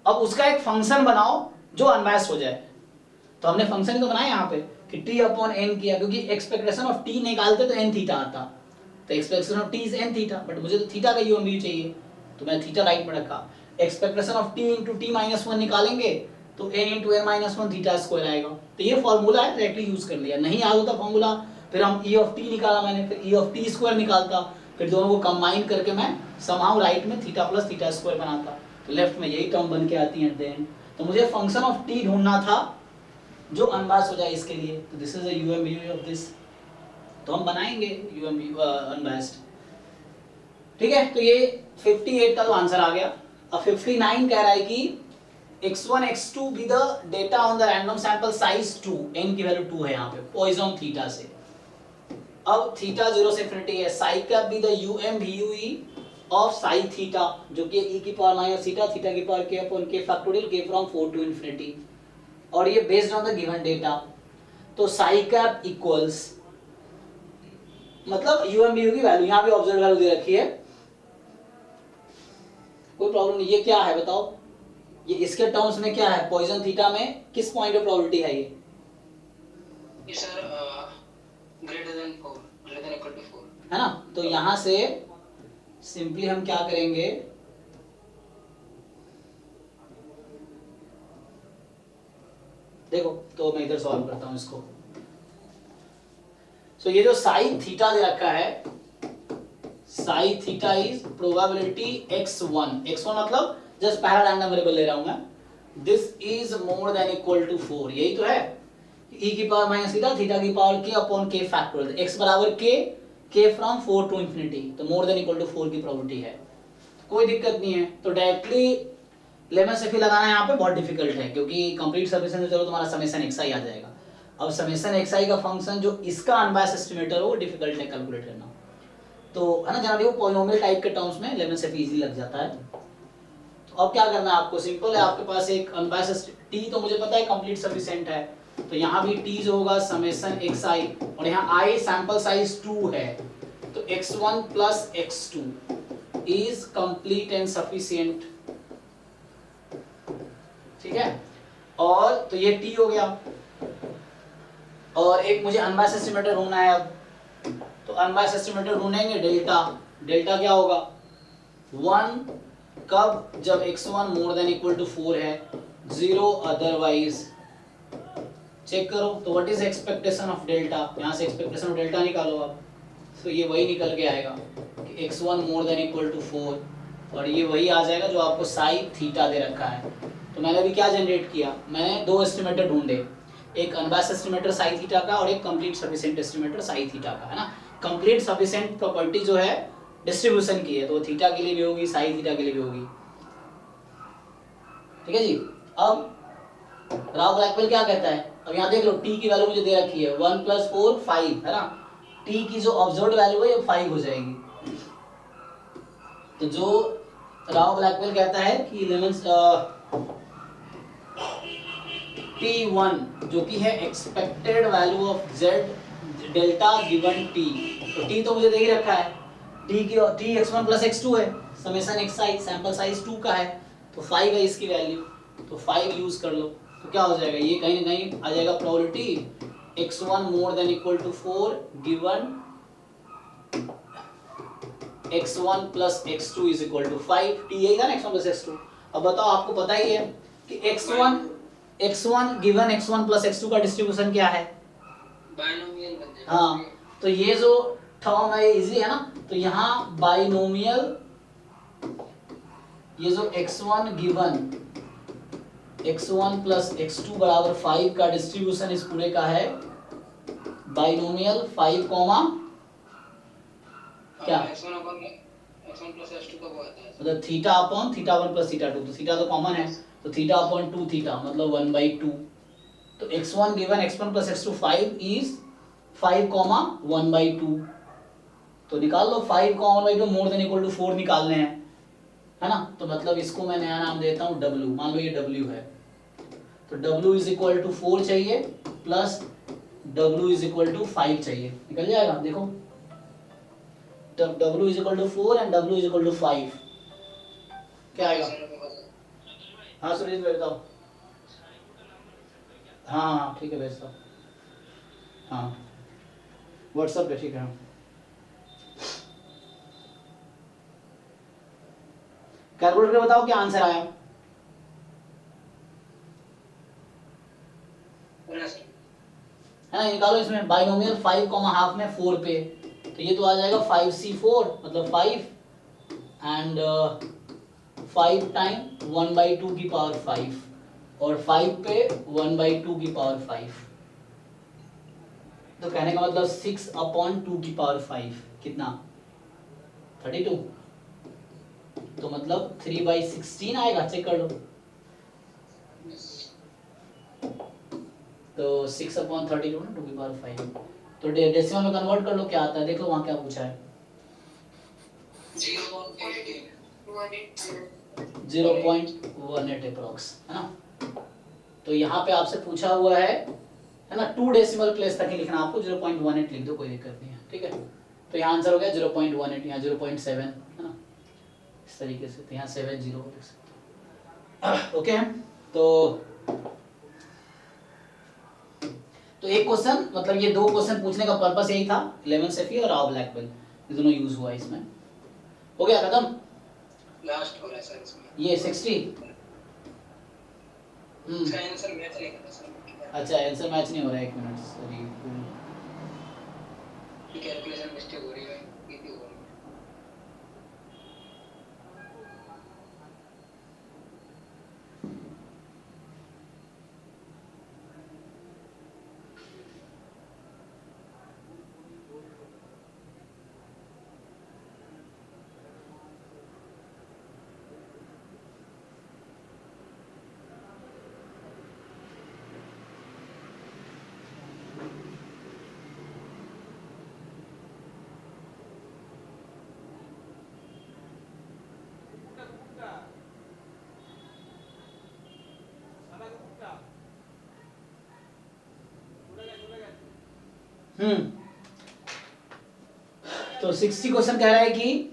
अब उसका एक फंक्शन बनाओ जो अनबायस्ड हो जाए। तो हमने फंक्शन ही तो बनाया यहाँ पे कि t/n किया, क्योंकि एक्सपेक्टेशन ऑफ t निकालते तो n थीटा आता। तो expectation of t is n theta, but मुझे तो थीटा का UMU चाहिए तो मैं थीटा राइट में रखा। Expectation of t into t-1 निकालेंगे तो n into n-1 theta square आएगा। तो ये फॉर्मूला है, डायरेक्टली यूज कर लिया। नहीं याद होता फॉर्मूला फिर हम e ऑफ t निकाला मैंने, फिर e ऑफ t स्क्वायर निकालता, फिर दोनों को कंबाइन करके मैं समहाउ राइट में थीटा प्लस थीटा स्क्वायर बनाता। तो लेफ्ट में यही टर्म बन के आती है एट द एंड। तो मुझे फंक्शन ऑफ t ढूंढना था जो अनबायस्ड हो जाए इसके लिए। तो this is the UMU of this. तो हम बनाएंगे UMU अनबायस्ड। ठीक है। तो ये 58 का तो आंसर आ गया। अब 59 कह रहा है कि x1 x2 be the data on the random sample size 2, n की वैल्यू 2 है यहाँ पे पॉइजन थीटा से। अब थीटा 0 से इनफिनिटी है, psi cap be the UMVUE of psi theta जो कि e की पावर माइनस थीटा थीटा की power k upon k factorial k from 4 to infinity, और ये based on the given data. तो साई कैप इक्वल्स मतलब UMVU की वैल्यू यहाँ पे ऑब्जर्व वैल्यू दे रखी है, कोई प्रॉब्लम नहीं। ये क्या है बताओ, ये इसके टर्म्स में क्या है, पॉइजन थीटा में किस पॉइंट पे प्रोबेबिलिटी है ये sir greater than 4 greater than equal to 4 है ना। तो यहां से सिंपली हम क्या करेंगे, देखो तो मैं इधर सॉल्व करता हूं इसको। सो ये जो साई थीटा दे रखा है, Sai theta is probability x1 मतलब जस्ट पहला रैंडम वेरिएबल ले रहा हूं मैं, this is more than equal to 4, यही तो है। e की पावर माइनस थीटा थीटा की power k upon k factorial, x बराबर k फ्रॉम 4 टू इंफिनिटी, तो मोर देन इक्वल टू 4 की प्रोबेबिलिटी है, कोई दिक्कत नहीं है। तो डायरेक्टली लेमन सेफी लगाना यहाँ पे बहुत डिफिकल्ट है, क्योंकि कंप्लीट सफिशिएंट चलो तुम्हारा समेशन xi आ जाएगा। अब समेशन xi का फंक्शन जो इसका अनबायस्ड एस्टिमेटर हो वो डिफिकल्ट है कैलकुलेट करना, तो है ना जनरली वो पॉलिनोमियल टाइप के टर्म्स में लेमन सेफी इजी लग जाता है। तो अब क्या करना है आपको, सिंपल है, आपके पास एक अनबायस्ड t तो मुझे पता है कंप्लीट सफिशिएंट है, तो यहाँ भी t जो होगा समेशन xi, और यहाँ i सैंपल साइज 2 है, तो x1 plus x2 is complete and sufficient. ठीक है, और तो ये t हो गया, और एक मुझे अनबायस्ड एस्टिमेटर ढूंढना है। अब तो अनबायस्ड एस्टिमेटर ढूंढेंगे, डेल्टा क्या होगा 1 कब, जब x1 more than equal to 4 है, 0 अदरवाइज। चेक करो तो what is expectation of delta, यहाँ से एक्सपेक्टेशन ऑफ डेल्टा निकालो आप, तो ये वही निकल के आएगा कि x1 more than equal to 4, और ये वही आ जाएगा जो आपको साई थीटा दे रखा है। तो मैंने अभी क्या जनरेट किया, मैंने दो एस्टिमेटर ढूंढे, एक अनबायस्ड एस्टिमेटर साई थीटा का और एक complete sufficient estimator Sai theta का, है ना। कंप्लीट सफिशिएंट प्रॉपर्टी जो है डिस्ट्रीब्यूशन की है, तो वो थीटा के लिए भी होगी साई थीटा के लिए भी होगी। ठीक है जी। अब राव ब्लैकवेल क्या कहता है, अब यहाँ देख लो t की वैल्यू मुझे दे रखी है 1 + 4 5, है ना। t की जो ऑब्जर्व्ड वैल्यू है ये 5 हो जाएगी। तो जो राव ब्लैकवेल कहता है कि T1 जो कि है expected value of Z delta given T। तो T तो मुझे दे ही रखा है, T x1 प्लस x2 है, समेशन xi सैंपल साइज 2 का है, तो 5 है इसकी वैल्यू, तो 5 यूज कर लो। तो क्या हो जाएगा, ये कहीं ना कहीं आ जाएगा probability x1 more than equal to 4 given x1 plus x2 is equal to 5। T है ना x1 प्लस x2। अब बताओ, आपको पता ही है कि x1 given x1 plus x2 का डिस्ट्रीब्यूशन क्या है? बायनोमियल बन जाएगा। हाँ, तो ये जो टर्म है इजी है ना, तो यहाँ बाइनोमियल, ये जो x1 given x1 plus x2 बराबर 5 का डिस्ट्रीब्यूशन इस पूरे का है बाइनोमियल 5 कॉमा क्या, x1 प्लस x2 का वो आता है मतलब theta upon theta 1 plus theta 2, तो थीटा तो कॉमन है, तो थीटा अपॉन 2 थीटा मतलब 1/2। तो x1 given x1 plus x2 5 is 5 comma 1/2। तो निकाल लो 5 comma 1/2 more than equal to 4 निकालने हैं, है ना। तो मतलब इसको मैं नया नाम देता हूँ W, मान लो ये W है, तो W इज इक्वल टू 4 चाहिए plus W is equal to 5 चाहिए, निकल जाएगा। देखो W is equal to 4 and W is equal to 5, क्या आएगा? हाँ सुरेश भाई बताओ। हाँ ठीक है भेजता हूँ, हाँ व्हाट्सएप पे, ठीक है। कैलकुलेट करके बताओ क्या आंसर आया। है ना, निकालो इसमें बाइनोमियल 5 कॉमा हाफ में 4 पे, तो ये तो आ जाएगा 5c4 मतलब 5 एंड 5 टाइम 1/2 की पावर 5 और 5 पे 1/2 की पावर 5, तो कहने का मतलब 6/2 की पावर 5 कितना 32, तो मतलब 3/16 आएगा, चेक कर लो। तो 6/32 ना 2 की पावर 5, तो डेसिमल में कन्वर्ट कर लो क्या आता है, देख लो वहां क्या पूछा है। 0.18 अप्रोक्स, है ना। तो यहाँ पे आपसे पूछा हुआ है ना 2 डेसिमल प्लेस तक ही लिखना आपको, 0.18 लिख दो, कोई दिक्कत नहीं है, ठीक है। तो यहाँ आंसर हो गया 0.18, यहाँ 0.7, है ना, इस तरीके से, तो यहाँ 70 लिख सकते। ओके, तो एक क्वेश्चन, मतलब ये 2 क्वेश्चन पूछने का पर्पस यही था, 11 सेफी और राव ब्लैकबेल, ये दोनों यूज हुआ इसमें। हो गया खत्म, लास्ट हो रहा है सर इसमें ये 60। इसका आंसर मैच नहीं करता सर। अच्छा आंसर मैच नहीं हो रहा है, 1 मिनट, सॉरी कैलकुलेशन मिस्टेक हो रही है, ये भी हो रही है। तो 60 क्वेश्चन कह रहा है कि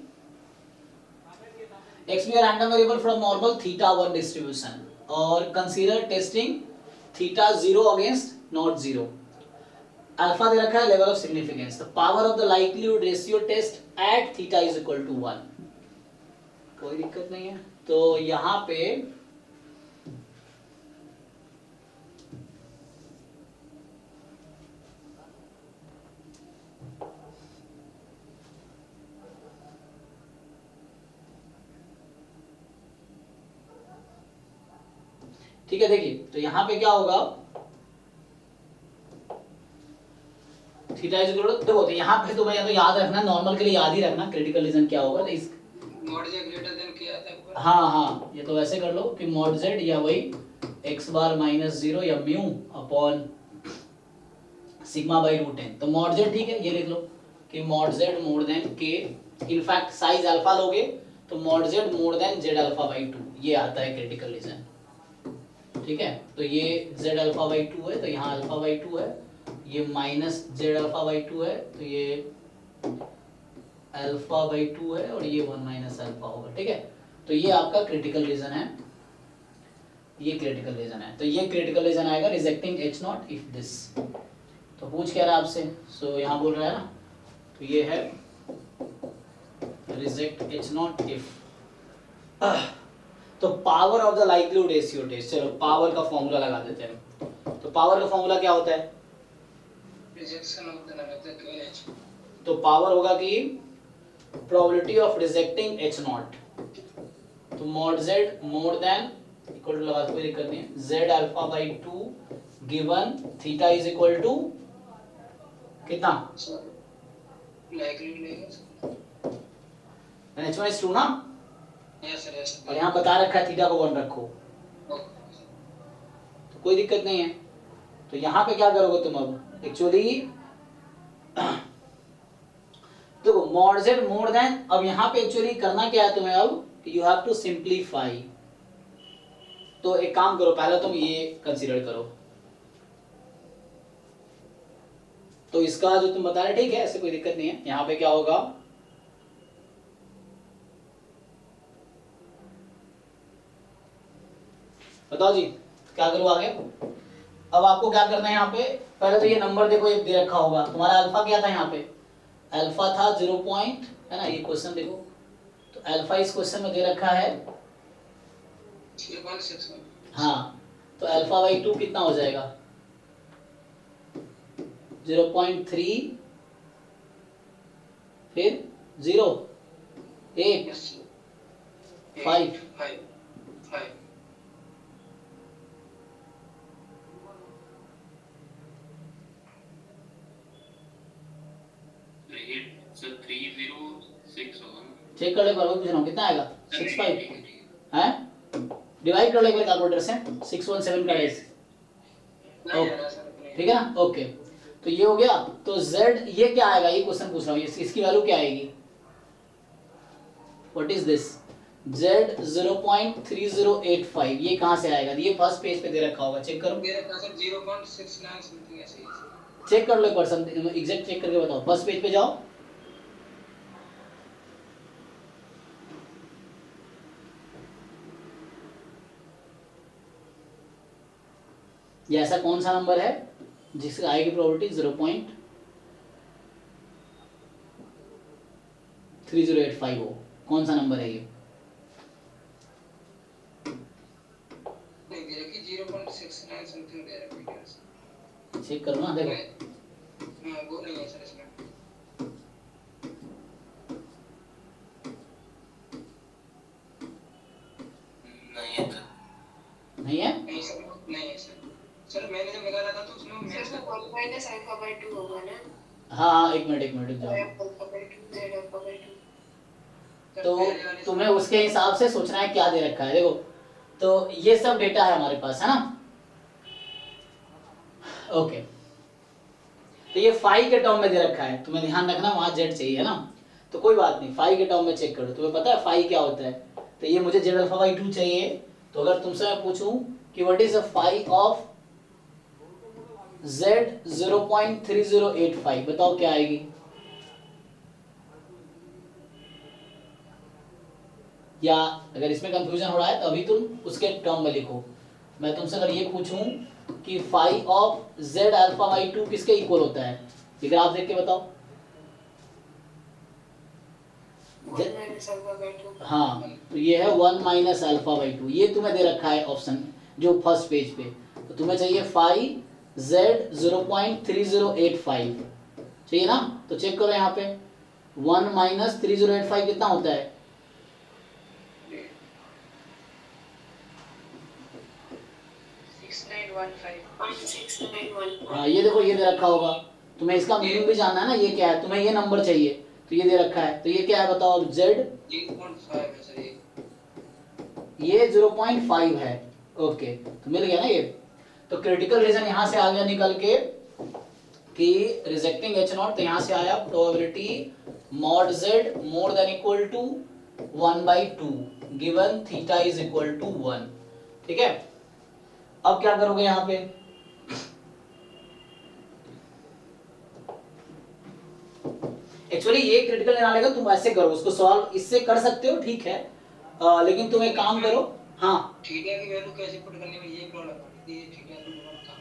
x be a random variable from normal theta 1 distribution और consider testing theta 0 against not 0, alpha दे रखा है level of significance, the power of the likelihood ratio test at theta is equal to 1, कोई दिक्कत नहीं है। तो यहाँ पे ठीक है, देखिए तो यहाँ पे क्या होगा, थीटा इज इक्वल टू, देखो तो यहाँ पे तो भैया तो याद रखना, नॉर्मल के लिए याद ही रखना क्रिटिकल रीजन क्या होगा, तो इस मॉड जे ग्रेटर देन क्या आता है। हाँ ये तो वैसे कर लो कि मॉड जेड या वही x बार माइनस 0 या mu upon sigma by root n, तो मॉड जेड ठीक है, ये लिख लो कि mod Z more than k, in fact size alpha लोगे तो mod Z more than Z alpha by 2, ये आता है क्रिटिकल रीजन, ठीक है, तो ये z अल्फा बाई 2 है, तो यहाँ अल्फा बाई 2 है, ये माइनस z अल्फा बाई 2 है, तो ये अल्फा बाई 2 है, और ये 1 माइनस अल्फा होगा। ठीक है, तो ये आपका क्रिटिकल रीजन है, ये क्रिटिकल रीजन है। तो ये क्रिटिकल रीजन आएगा rejecting H not if this. तो पूछ क्या रहा है आपसे, सो यहाँ बोल रहा है ना, तो ये है रिजेक्ट एच नॉट इफ। तो power of the likelihood ratio test, चलो पावर का फॉर्मूला लगा देते हैं। तो पावर का फॉर्मूला क्या होता है, rejection of the number given H. तो पावर होगा कि probability of rejecting H not, तो mod Z more than equal to लगा, कोई दिक्कत नहीं है, Z alpha by 2 given theta is equal to कितना, लाइक्लीहुड लेंगे h1 is 2 ना, यस सर यस और यहाँ बता रखा है थीटा को 1 रखो, तो कोई दिक्कत नहीं है। तो यहाँ पे क्या करोगे तुम अब, एक्चुअली देखो मॉड जेड मोर देन, अब यहाँ पे एक्चुअली करना क्या है तुम्हें अब, यू हैव टू सिंप्लीफाई। तो एक काम करो, पहले तुम ये कंसीडर करो, तो इसका जो तुम बता रहे ठीक है, ऐसे कोई दिक्कत नहीं है। यहाँ पे क्या होगा, बताओ जी क्या करूँ आगे। अब आपको क्या करना है, यहाँ पे पहले तो ये नंबर देखो, एक दे रखा होगा तुम्हारा, अल्फा क्या था यहाँ पे, अल्फा था 0 पॉइंट, है ना, ये क्वेश्चन देखो, तो अल्फा इस क्वेश्चन में दे रखा है 0.61। हाँ, तो अल्फा बाई 2 कितना हो जाएगा, 0.3 फिर 0 8 5 सर 3061 चेक कर लो, एक बार पूछ रहा हूँ कितना आएगा, 65 है, डिवाइड कर लो एक बार कैलकुलेटर से, 617 का रेस, ठीक है ना, ओके। तो ये हो गया, तो z ये क्या आएगा, ये क्वेश्चन पूछ रहा हूँ, इसकी वैल्यू क्या आएगी, व्हाट इज दिस, z 0.3085, ये कहाँ से आएगा, ये फर्स्ट पेज पे दे रखा होगा, चेक करो, मेरे पास 0.69 समथिंग ऐसे ही है। चेक कर लो एक बार, एग्जैक्ट चेक करके बताओ, फर्स्ट पेज पे जाओ, ये ऐसा कौन सा नंबर है जिसकी आएगी प्रोबेबिलिटी 0.3085 हो, कौन सा नंबर है ये, नहीं दे रखी 0.69 समथिंग दे रखी है। चेक करो ना, देखो हां वो नहीं है सर इसमें, नहीं है सर। नहीं है, नहीं सर नहीं है सर। सर मैंने जब निकाला था तो उसमें सर तो 1 माइनस अल्फा बाई 2 होगा ना, हाँ एक मिनट रुक जाओ, alpha by 2 Z alpha by 2। तो तुम्हें उसके हिसाब से सोचना है क्या दे रखा है, देखो तो ये सब डेटा है हमारे पास, है ना, ओके। तो ये फाई के टर्म में दे रखा है, तुम्हें ध्यान रखना वहां जेड चाहिए, है ना, तो कोई बात नहीं, फाई के टर्म में चेक करो, तुम्हें पता है फाई क्या होता है, तो ये मुझे जेड अल्फा बाई 2 चाहिए, तो अगर तुमसे मैं पूछूं कि what is the phi of z 0.3085, बताओ क्या आएगी, या अगर इसमें कंफ्यूजन हो रहा है तो अभी तुम उसके टर्म में लिखो। मैं तुमसे अगर ये पूछूं कि phi of z alpha by 2 किसके इक्वल होता है, ये ग्राफ देख के बताओ, 1 माइनस अल्फा बाई 2। हाँ तो ये है 1 माइनस अल्फा बाई 2, ये तुम्हें दे रखा है ऑप्शन जो फर्स्ट पेज पे, तो तुम्हें चाहिए फाई z 0.3085 चाहिए ना, तो चेक करो यहाँ पे 1 माइनस 3085 कितना होता है, 6915। हाँ ये देखो ये दे रखा होगा, तुम्हें इसका मीनिंग भी जानना है ना, ये क्या है, तुम्हें ये नंबर चाहिए, तो ये दे रखा है, तो ये क्या है बताओ, अब z 0.5 है सर ये 0.5 है, ओके तो मिल गया ना ये। तो क्रिटिकल रीजन यहाँ से आ गया निकल के कि रिजेक्टिंग एच नॉट, तो यहाँ से आया probability mod z more than equal to 1/2 given theta is equal to 1, ठीक है। अब क्या करोगे यहाँ पे, एक्चुअली ये क्रिटिकल एनालिसिस तुम ऐसे करो, उसको सॉल्व इससे कर सकते हो, ठीक है, लेकिन तुम एक काम करो। हाँ थीटा की वैल्यू कैसे पुट करने में ये प्रॉब्लम आ रही थी, ये थीटा को ढूंढना था।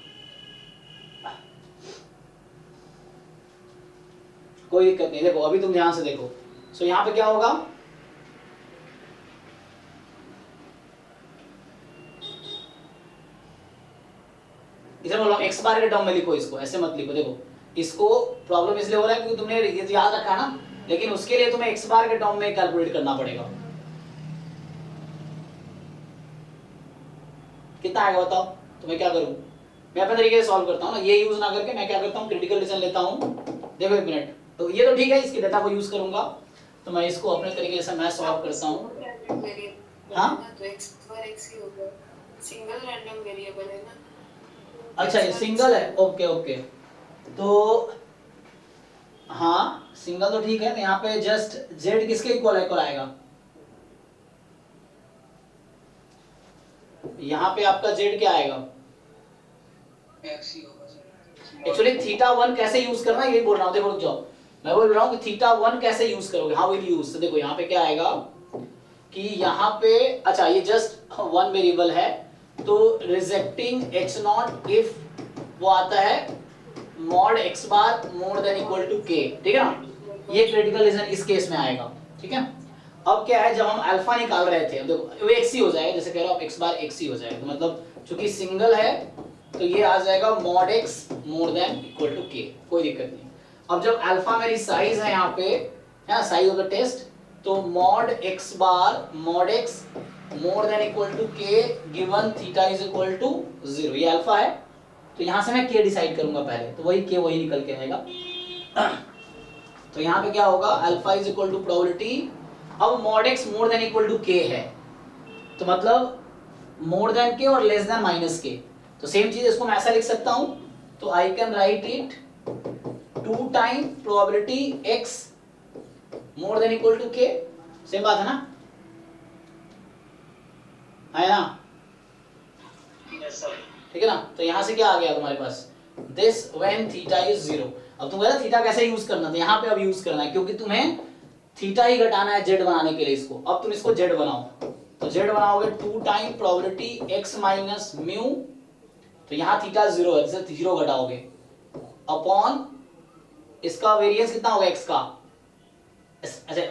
कोई दिक्कत नहीं, देखो अभी तुम ध्यान से देखो। सो यहाँ पे क्या होगा, इसे बोलो एक्स बार के टर्म में लिखो, इसको ऐसे मत लिखो। देखो इसको प्रॉब्लम इसलिए हो रहा है क्योंकि तुमने ये तो याद रखा ना, लेकिन उसके लिए तुम्हें एक्स बार के टर्म में कैलकुलेट करना पड़ेगा। कितना आएगा बताओ, तो मैं क्या करूं, मैं अपने तरीके से सॉल्व करता हूं ना, ये यूज ना करके मैं क्या करता हूं, क्रिटिकल डिसीजन लेता हूं। देखो एक मिनट, तो ये तो ठीक है, इसकी डेटा को यूज करूंगा, तो मैं इसको अपने तरीके से मैं सॉल्व करता हूं। हाँ तो x बार x ही होगा, सिंगल रैंडम वेरिएबल है ना। अच्छा ये सिंगल है, ओके ओके, तो हाँ सिंगल तो ठीक है, तो यहाँ पे जस्ट z किसके इक्वल आएगा, यहाँ पे आपका z क्या आएगा, x ही होगा सर। एक्चुअली थीटा 1 कैसे यूज करना है, यही बोल रहा हूँ। देखो रुक जाओ, मैं बोल रहा हूँ कि थीटा 1 कैसे यूज करोगे, हाउ विल यूज। तो देखो यहाँ पे क्या आएगा कि यहाँ पे, अच्छा ये जस्ट वन वेरिएबल है, तो रिजेक्टिंग h नॉट इफ वो आता है mod x bar more than equal to k, ठीक है ना, ये क्रिटिकल रीजन इस केस में आएगा, ठीक है। अब क्या है, जब हम अल्फा निकाल रहे थे, देखो वो x ही हो जाएगा, जैसे कह रहा हूँ x बार x ही हो जाएगा, तो मतलब चूंकि सिंगल है तो ये आ जाएगा mod x more than equal to k, कोई दिक्कत नहीं। अब जब अल्फा मेरी साइज है यहाँ पे, है साइज ऑफ द टेस्ट, तो mod x bar mod x more than equal to k given theta is equal to 0, ये अल्फा है, तो यहाँ से मैं k डिसाइड करूंगा पहले, तो वही k वही निकल के आएगा। तो यहाँ पे क्या होगा, alpha is equal to probability, अब mod x more than equal to k है, तो मतलब मोर देन k और लेस देन माइनस k, तो सेम चीज इसको मैं ऐसा लिख सकता हूं, तो I can write it 2 time probability x more than equal to k, same बात है ना, है ना, यस सर। ठीक है ना। तो यहां से क्या आ गया तुम्हारे पास, दिस व्हेन थीटा इज 0। अब तुम कह रहे थीटा कैसे यूज करना, तो यहाँ पे अब यूज करना है, क्योंकि तुम्हें थीटा ही घटाना है z बनाने के लिए इसको। अब तुम इसको z बनाओ, तो z बनाओगे 2 time probability x minus mu, तो यहाँ थीटा 0 है, जैसे 0 घटाओगे अपॉन इसका वेरिएंस कितना होगा x का, अच्छा है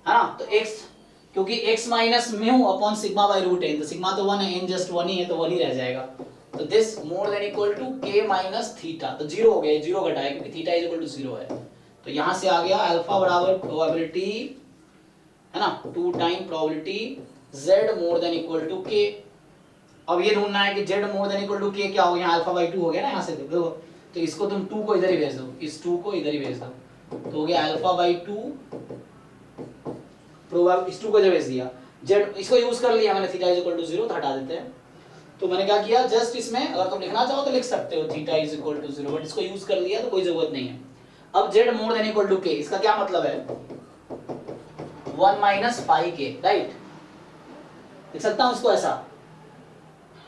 ना, तो x, क्योंकि x minus mu upon sigma by root n, तो सिग्मा तो 1 है, n जस्ट 1 ही है, तो 1 ही रह जाएगा, तो this more than equal to k minus theta, तो 0 हो गया, 0 घटाया क्योंकि थीटा इज इक्वल टू 0 है, तो यहां से आ गया अल्फा बराबर प्रोबेबिलिटी, है ना, 2 time probability z more than equal to k। अब ये ढूंढना है कि z more than equal to k क्या हो गया, अल्फा बाय 2 हो गया ना, यहां से देखो, तो इसको तुम 2 को इधर ही भेज दो, इस 2 को इधर ही भेज दो, तो हो गया अल्फा बाय 2 प्रोबेबिलिटी, इस 2 को इधर भेज दिया, z इसको यूज कर लिया मैंने, थीटा इज इक्वल टू 0, तो हटा देते हैं। तो मैंने क्या किया, जस्ट इसमें अगर तुम लिखना चाहो तो लिख सकते हो theta is equal to 0, but इसको यूज कर लिया तो कोई जरूरत नहीं है। अब z more than equal to k, इसका क्या मतलब है, 1 माइनस पाई के, राइट, लिख सकता हूं इसको ऐसा,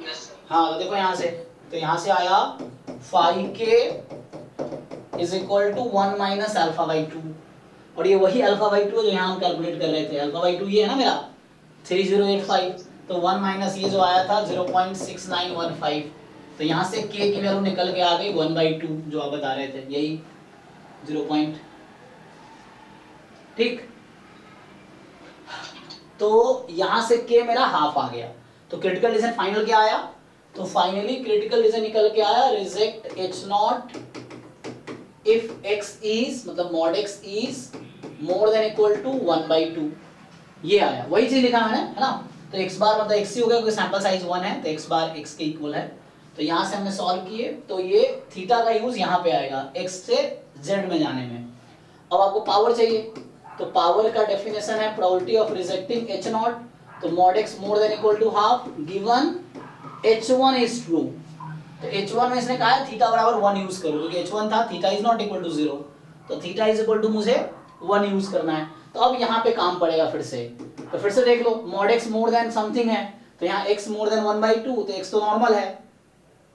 यस सर। हाँ तो देखो यहाँ से, तो यहाँ से आया phi K is equal to 1 minus alpha by 2, और ये वही अल्फा बाई 2 जो यहाँ हम कैलकुलेट कर रहे थे, अल्फा बाई 2 ये है ना मेरा 3085, तो 1 माइनस ये जो आया था 0.6915, तो यहाँ से k की वैल्यू निकल के आ गई 1/2, जो आप बता रहे थे, यही 0. ठीक, तो यहाँ से k मेरा हाफ आ गया, तो क्रिटिकल डिसीजन फाइनल क्या आया, तो फाइनली क्रिटिकल डिसीजन निकल के आया reject h not if x is, मतलब mod x is more than equal to 1/2, ये आया, वही चीज लिखा मैंने, है ना, तो x बार मतलब x ही हो गया क्योंकि सैंपल साइज 1 है, तो x बार x के इक्वल है, तो यहाँ से हमने सॉल्व किए, तो ये थीटा का यूज यहाँ पे आएगा x से z में जाने में। अब आपको पावर चाहिए, तो पावर का डेफिनेशन है probability of rejecting h not, तो mod x more than equal to half given h1 is true, तो h1 में इसने कहा है थीटा बराबर 1 यूज करो, क्योंकि h1 था, theta is not equal to 0, तो थीटा इज इक्वल टू मुझे 1 यूज करना है। तो अब यहाँ पे काम पड़ेगा फिर से, तो फिर से देख लो, mod x more than something है, तो यहाँ x मोर देन 1/2, तो x तो नॉर्मल है,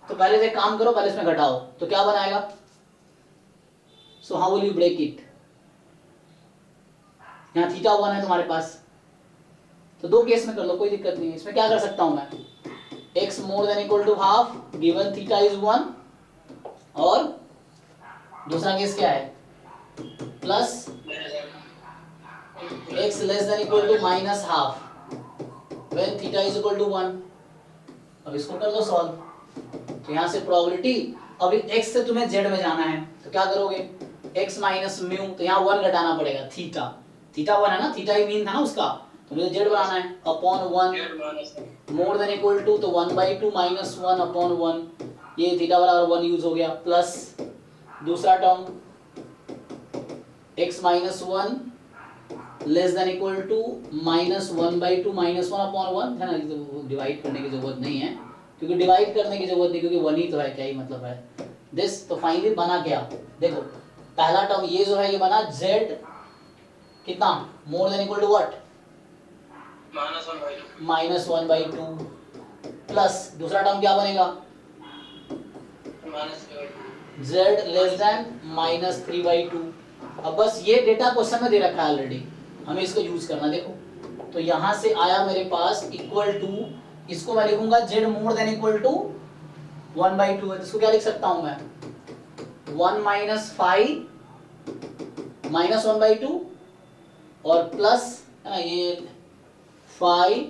तो पहले से काम करो, पहले इसमें घटाओ, तो क्या बनाएगा? So how will you break it? यहाँ थीटा 1 है तुम्हारे पास, तो दो केस में कर लो, कोई दिक्कत नहीं है। इसमें क्या कर सकता हूं मैं? x more than equal to half given theta is 1, और दूसरा केस क्या है? Plus x less than equal to minus half when theta is equal to 1। अब इसको कर लो सॉल्व, तो यहाँ से प्रोबेबिलिटी, अभी x से तुम्हें z में जाना है, तो क्या करोगे? x माइनस म्यू, तो यहाँ 1 घटाना पड़ेगा, थीटा 1 है ना, थीटा ही मीन था ना उसका, तो मुझे z बनाना है, upon 1 more than equal to, तो 1/2 माइनस 1 अपॉन 1, ये थीटा बराबर 1 यूज हो गया, प्लस दूसरा term x minus 1 less than equal to minus 1/2 minus 1 upon 1 है ना, तो डिवाइड करने की जरूरत नहीं है, क्योंकि डिवाइड करने की जरूरत नहीं, क्योंकि 1 ही तो है, क्या ही मतलब है दिस। तो फाइनली बना क्या? देखो पहला टर्म ये जो है ये बना z कितना more than equal to what? Minus 1/2, plus दूसरा टर्म क्या बनेगा? z less than minus 3/2। अब बस ये डेटा क्वेश्चन में दे रखा है ऑलरेडी, हमें इसको यूज करना। देखो तो यहां से आया मेरे पास इक्वल टू, इसको मैं लिखूंगा z more than equal to 1/2 है, तो इसको क्या लिख सकता हूं मैं? 1 माइनस 5 माइनस 1/2 और प्लस है ना ये 5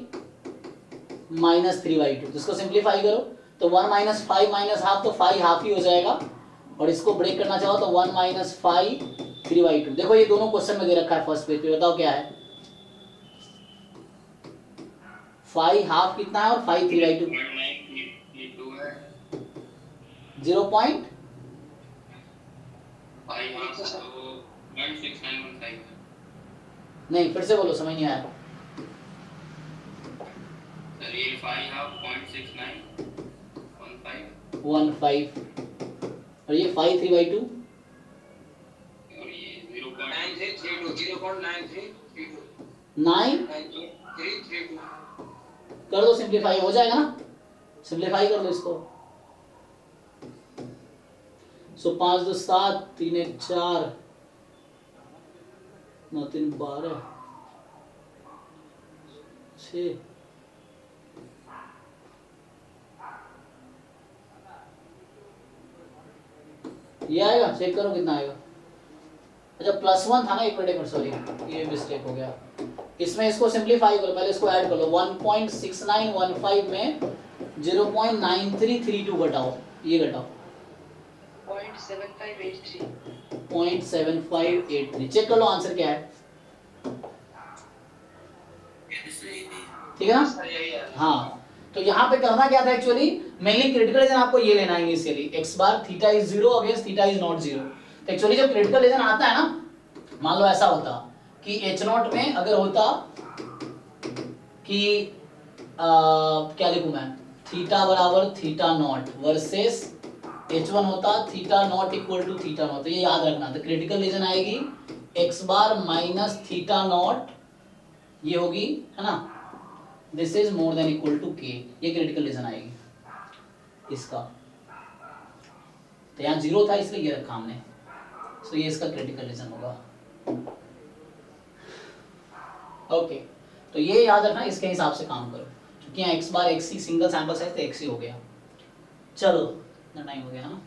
माइनस 3/2, इसको सिंप्लीफाई करो तो 1 माइनस 5 माइनस हाफ, तो 5 हाफ ही हो जाएगा, और इसको ब्रेक करना चाहो तो 1 माइनस 5 3/2। देखो ये दोनों क्वेश्चन में दे रखा है फर्स्ट पेज पे, बताओ क्या है? 5 हाफ कितना है और 5 3/2 0. नहीं फिर से बोलो, समझ नहीं आया। सर ये 5 हाफ 0.69 15 और ये 5 3/2 और ये 0.9332 कर दो, सिंप्लीफाई हो जाएगा ना, सिंप्लीफाई कर दो इसको। सो 5 2 7 3 1 4 9 3 12 6 ये आएगा, चेक करो कितना आएगा। अच्छा +1 था ना, एक मिनट सॉरी ये मिस्टेक हो गया, इसमें इसको सिंप्लीफाई करो, पहले इसको ऐड कर लो। 1.6915 में 0.9332 घटाओ, ये घटाओ 0.7583 चेक कर लो आंसर क्या है, ठीक है ना? हाँ तो यहाँ पे करना क्या था एक्चुअली, मेनली क्रिटिकल रीजन आपको ये लेना है initially, x bar theta is 0 against theta is not 0। तो एक्चुअली जब क्रिटिकल रीजन आता है ना, मान लो ऐसा होता कि h0 में अगर होता कि क्या लिखूं मैं, थीटा बराबर थीटा नॉट वर्सेस h1 होता theta not equal to theta not, तो ये याद रखना। तो क्रिटिकल रीजन आएगी x bar minus theta not, ये होगी है ना, this is more than equal to k, ये क्रिटिकल रीजन आएगी इसका। तो यहाँ 0 था इसलिए ये रखा हमने, तो ये इसका क्रिटिकल रीजन होगा। ओके तो ये याद रखना, इसके हिसाब से काम करो, क्योंकि यहाँ x बार x ही सिंगल सैंपल साइज तो x ही हो गया। चलो इतना टाइम हो गया ना,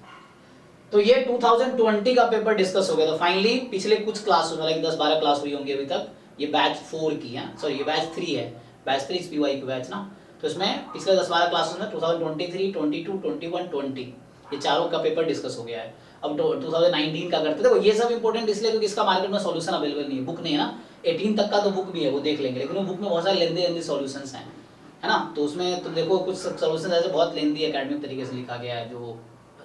तो ये 2020 का पेपर डिस्कस हो गया। तो फाइनली पिछले कुछ क्लास लाइक 10-12 क्लास हुई होंगी अभी तक, ये बैच 4 की है, सॉरी ये बैच 3 है, बैच 3 पीवाई की बैच ना। तो इसमें पिछले 10-12 क्लासेस में 2023, 22, 21, 20 ये चारों का पेपर डिस्कस हो गया है। अब 2019 का करते थे, ये सब इंपॉर्टेंट इसलिए क्योंकि इसका मार्केट में सॉल्यूशन अवेलेबल नहीं है, बुक नहीं है ना। 18 तक का तो बुक भी है, वो देख लेंगे, लेकिन वो बुक में बहुत सारे लेंदी सॉल्यूशंस हैं, है ना। तो उसमें तो देखो कुछ सॉल्यूशन ऐसे बहुत लेंदी एकेडमिक तरीके से लिखा गया है जो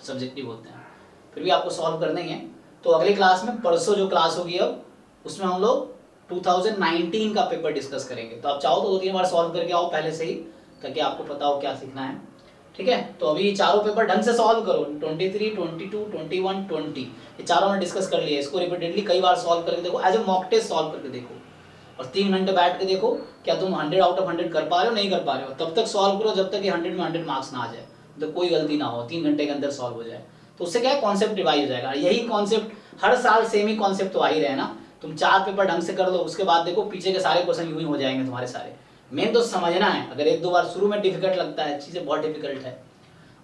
सब्जेक्टिव होते हैं, फिर भी आपको सॉल्व करने ही है। तो अगली क्लास में, परसों जो क्लास होगी अब, उसमें हम लोग 2019 का पेपर डिस्कस करेंगे। तो आप चाहो तो 2-3 बार सॉल्व करके आओ पहले से ही, ताकि आपको पता हो क्या सीखना है, ठीक है। तो अभी चारों पेपर ढंग से सॉल्व करो, 23, 22, 21, 20 ये चारों में डिस्कस कर लिया। इसको रिपीटेडली कई बार सॉल्व करके देखो, as a mock test solve करके देखो, और 3 घंटे बैठ के देखो क्या तुम 100 आउट ऑफ 100 कर पा रहे हो, नहीं कर पा रहे हो, तब तक सॉल्व करो जब तक कि 100 में 100 मार्क्स ना आ जाए, तो कोई गलती ना हो, 3 घंटे के अंदर सॉल्व हो जाए। तो उससे क्या है, कॉन्सेप्ट रिवाइज हो जाएगा। यही कॉन्सेप्ट हर साल सेम ही कॉन्सेप्ट तो आ ही रहे ना, तुम 4 पेपर ढंग से कर लो, उसके बाद देखो पीछे के सारे क्वेश्चन यूं ही हो जाएंगे तुम्हारे सारे। मेन तो समझना है, अगर 1-2 बार शुरू में डिफिकल्ट लगता है, चीज़ें बहुत डिफिकल्ट है,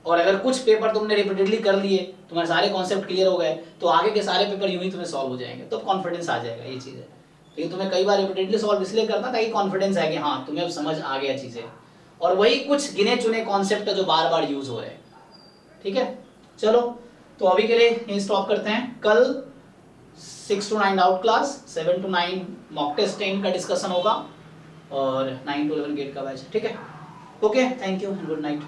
और अगर कुछ पेपर तुमने रिपीटेडली कर लिए, तुम्हारे सारे कॉन्सेप्ट क्लियर हो गए, तो आगे के सारे पेपर यूं ही तुम्हें सॉल्व हो जाएंगे, तो कॉन्फिडेंस आ जाएगा, ये चीज़ है। लेकिन तुम्हें कई बार रिपीटेडली सॉल्व इसलिए करना ताकि कॉन्फिडेंस है कि हाँ तुम्हें अब समझ आ गया चीज़ें, और वही कुछ गिने चुने कॉन्सेप्ट जो बार बार यूज हो रहे हैं। ठीक है, चलो तो अभी के लिए यहीं स्टॉप करते हैं। कल 6 to 9 out class, 7 to 9 mock test 10 का डिस्कशन होगा, और 9 to 11 गेट का बैच। ठीक है, okay, thank you and good night.